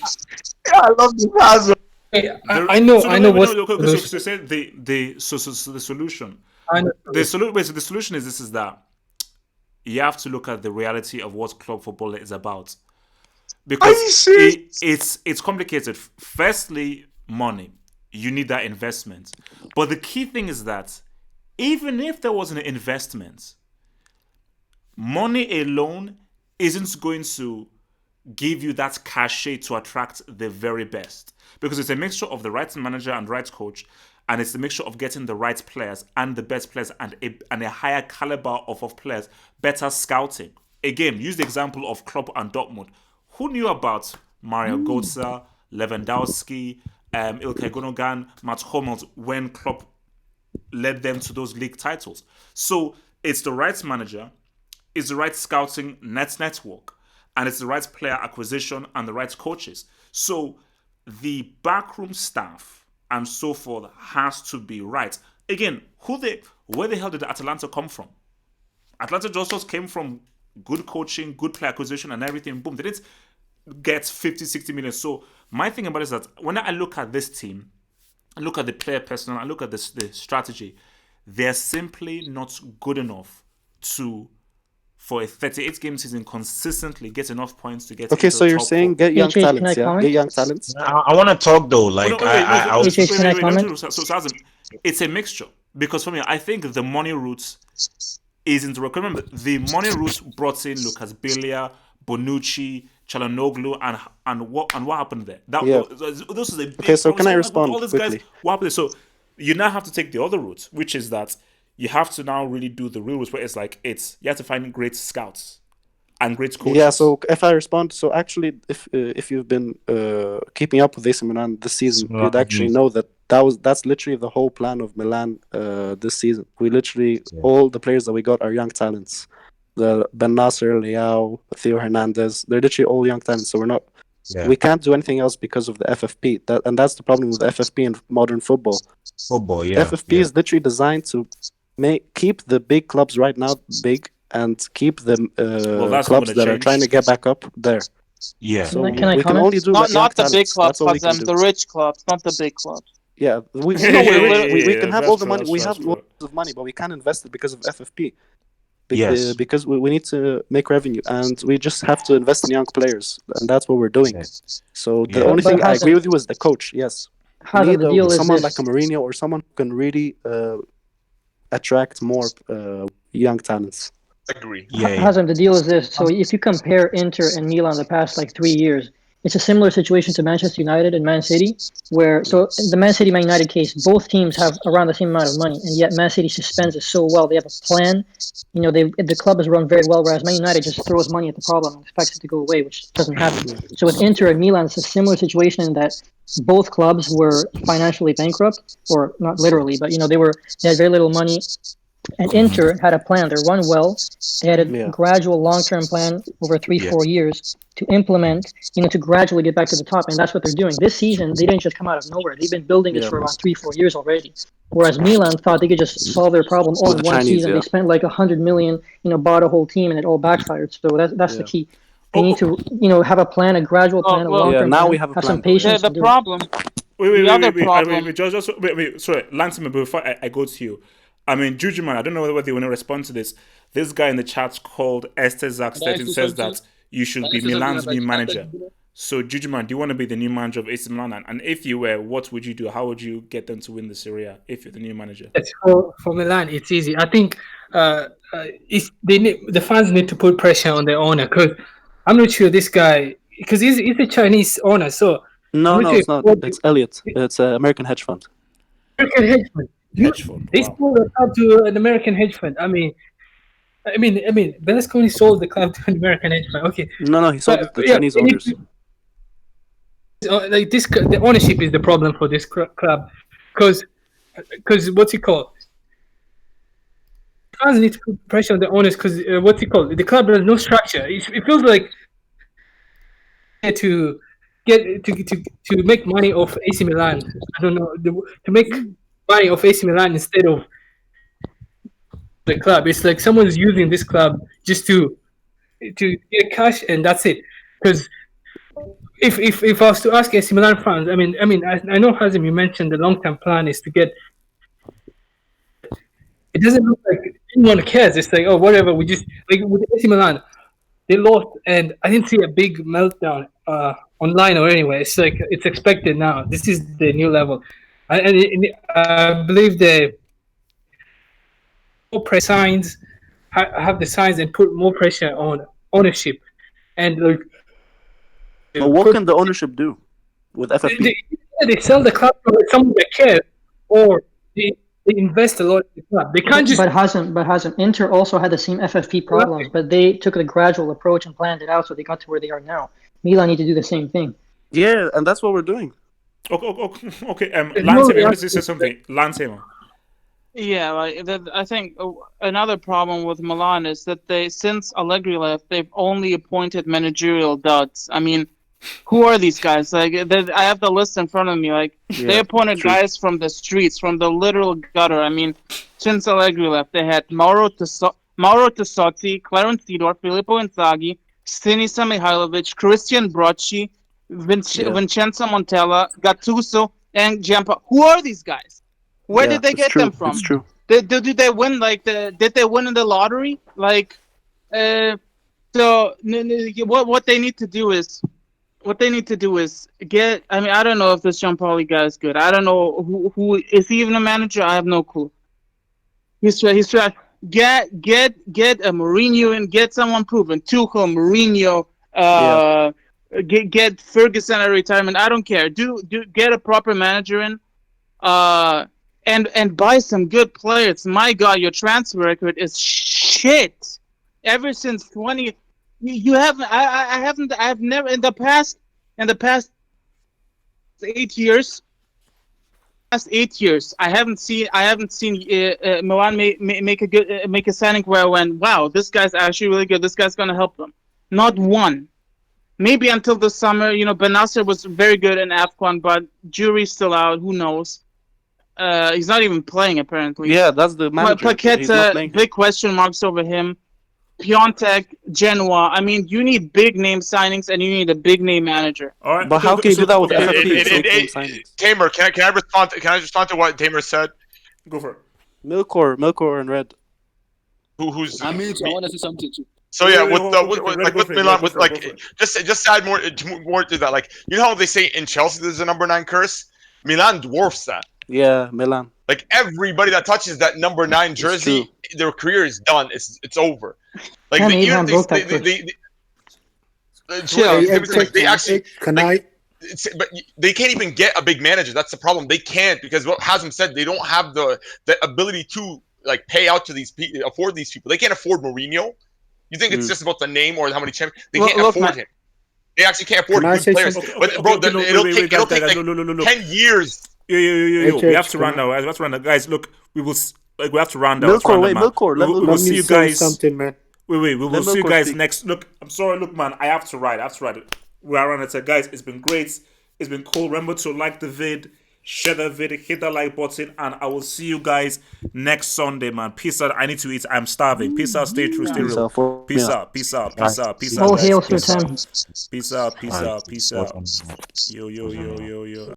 Yeah, I love this Hazard. I know. I know what's Okay, the so solution. say so the solution. I know. The solution is this: is that you have to look at the reality of what club football is about, because it's complicated. Firstly, money. You need that investment, but the key thing is that even if there was an investment, money alone isn't going to give you that cachet to attract the very best, because it's a mixture of the right manager and right coach, and it's a mixture of getting the right players and the best players and a higher caliber of players, better scouting. Again, use the example of Klopp and Dortmund. Who knew about Mario Götze, Lewandowski, Ilkay Gundogan, Matt Hummels when Klopp led them to those league titles? So it's the right manager, it's the right scouting network, and it's the right player acquisition and the right coaches. So the backroom staff and so forth has to be right. Again, where the hell did Atalanta come from? Atlanta just came from good coaching, good player acquisition, and everything. Boom, they didn't get 50, 60 million. So my thing about it is that when I look at this team, I look at the player personnel, I look at the strategy, they're simply not good enough to, for a 38 game season, consistently get enough points to get Okay, into so the you're top saying four. get young HH, can I talents, yeah? comment? Get young talents. I want to talk though. Oh, Like no, wait, HH, can I comment? So Azim, it's a mixture, because for me, I think the money route isn't. Remember, the money route brought in Lucas Bilia, Bonucci, Chalanoglu, and what happened there? Yeah. Those is a Okay, big so problem. can I So respond all these guys, quickly? what happened? So you now have to take the other route, which is that you have to now really do the real route, where it's like you have to find great scouts and great coaches. Yeah, so if I respond, so actually, if you've been keeping up with AC Milan this season, you'd actually know that's literally the whole plan of Milan this season. We literally all the players that we got are young talents. The Ben Nasser, Leao, Theo Hernandez, they're literally all young talents. So we can't do anything else because of the FFP. And that's the problem with FFP in modern football. FFP is literally designed to keep the big clubs right now big and keep the clubs that are trying to get back up there. Yeah. So Can I we can comment? only do not the big talents. clubs, That's all we can Fazem, do. the rich clubs, not the big clubs. Yeah, we can have all the money. We have lots of money, but we can't invest it because of FFP. Yes. Because we need to make revenue, and we just have to invest in young players, and that's what we're doing. So the only thing I agree with you is the coach. Yes, we need the deal is someone this. like a Mourinho or someone who can really attract more young talents. Agree. Hazem, the deal is this. So if you compare Inter and Milan the past 3 years, it's a similar situation to Manchester United and Man City, where in the Man City Man United case, both teams have around the same amount of money, and yet Man City suspends it so well. They have a plan. The club is run very well, whereas Man United just throws money at the problem and expects it to go away, which doesn't happen. So with Inter and Milan, it's a similar situation in that both clubs were financially bankrupt, or not literally, but they had very little money. And Inter had a plan. They run well. They had a gradual long-term plan over 3-4 years to implement, to gradually get back to the top. And that's what they're doing. This season, they didn't just come out of nowhere. They've been building this for around 3-4 years already. Whereas Milan thought they could just solve their problem all in one season. They spent like 100 million, bought a whole team, and it all backfired. So that's the key. They need to, have a plan, a gradual plan, a long-term plan. We have a plan. Some patience. The problem. Wait. Sorry, Lansman, before I go to you. I mean, Juju man, I don't know whether you want to respond to this. This guy in the chat called Esther Zack13 says that you should be Milan's new manager. So, Jujuman, do you want to be the new manager of AC Milan? And if you were, what would you do? How would you get them to win the Serie A if you're the new manager? Yes, for Milan, it's easy. I think the fans need to put pressure on their owner because I'm not sure this guy because he's a Chinese owner. So No, I'm not no, sure it's not. It's Elliot. It's an American hedge fund. American hedge fund. Hedge fund. They Wow. sold the club to an American hedge fund. I mean, Berlusconi sold the club to an American hedge fund. Okay, No, he sold it to the yeah, Chinese owners. like this, the ownership is the problem for this club because what's it called? Fans need to put pressure on the owners because what's it called? The club has no structure. It feels like to get to make money off AC Milan. I don't know to make money off AC Milan instead of the club. It's like someone's using this club just to get cash and that's it. Because if I was to ask AC Milan fans, I know Hazim, you mentioned the long term plan is to get. It doesn't look like anyone cares. It's like, oh, whatever. We just like with AC Milan, they lost, and I didn't see a big meltdown online or anywhere. It's like it's expected now. This is the new level, I believe the more press signs have the signs and put more pressure on ownership, and like. But what can the ownership do with FFP? They sell the club to someone that cares, or they invest a lot in the club. They can't just. But hasn't Inter also had the same FFP problems, but they took a gradual approach and planned it out, so they got to where they are now. Milan need to do the same thing. Yeah, and that's what we're doing. Okay. Lance, you want to say something? Lance, Yeah, I think another problem with Milan is that since Allegri left, they've only appointed managerial duds. I mean, who are these guys? Like, I have the list in front of me. Like, they appointed guys from the streets, from the literal gutter. I mean, since Allegri left, they had Mauro Tossotti, Clarence Seedorf, Filippo Inzaghi, Sinisa Mihailovic, Christian Brocci, Vincenzo Montella, Gattuso, and Giampa. Who are these guys? Where did they get them from? It's true. Did they win did they win in the lottery? Like, so what they need to do is get. I mean, I don't know if this Giampaoli guy is good. I don't know who is he even a manager. I have no clue. He's trying get a Mourinho and get someone proven. Tuchel, Mourinho, get Ferguson at retirement. I don't care. Do get a proper manager in. And buy some good players. My God, your transfer record is shit. Ever since 20, you haven't. I've never in the past 8 years. Past 8 years, I haven't seen Milan make a signing where I went, wow, this guy's actually really good. This guy's gonna help them. Not one. Maybe until the summer, Benasser was very good in AFCON, but jury's still out. Who knows? He's not even playing apparently. Yeah, that's the manager. Paqueta, big question marks over him. Piontek, Genoa. I mean, you need big name signings and you need a big name manager. All right, but how can you do that with FFP? Tamer, can I respond? Can I respond to what Tamer said? Go for it. Milkor, and Red. Who's? I want to say something too. So yeah, with Milan, just add more to that. Like, you know how they say in Chelsea there's a number 9 curse. Milan dwarfs that. Yeah, Milan. Like, everybody that touches that number 9 jersey, their career is done. It's over. Like, they actually. Can I? But they can't even get a big manager. That's the problem. They can't, because what Hazem said, they don't have the ability to like pay out to these people, afford these people. They can't afford Mourinho. You think it's just about the name or how many champions? They can't afford him. They actually can't afford good players. It'll take 10 years. Yo. We have to run now. Guys, look, we have to run now. Milkor. We will see you guys. Something, man. Wait. We will see you guys next. Look, I'm sorry. Look, man, I have to ride. We are on it. Guys, it's been great. It's been cool. Remember to like the vid, share the vid, hit the like button, and I will see you guys next Sunday, man. Peace out. I need to eat. I'm starving. Peace out. Stay true. Stay real. Peace out. All hail Sultan. Peace out. Yo.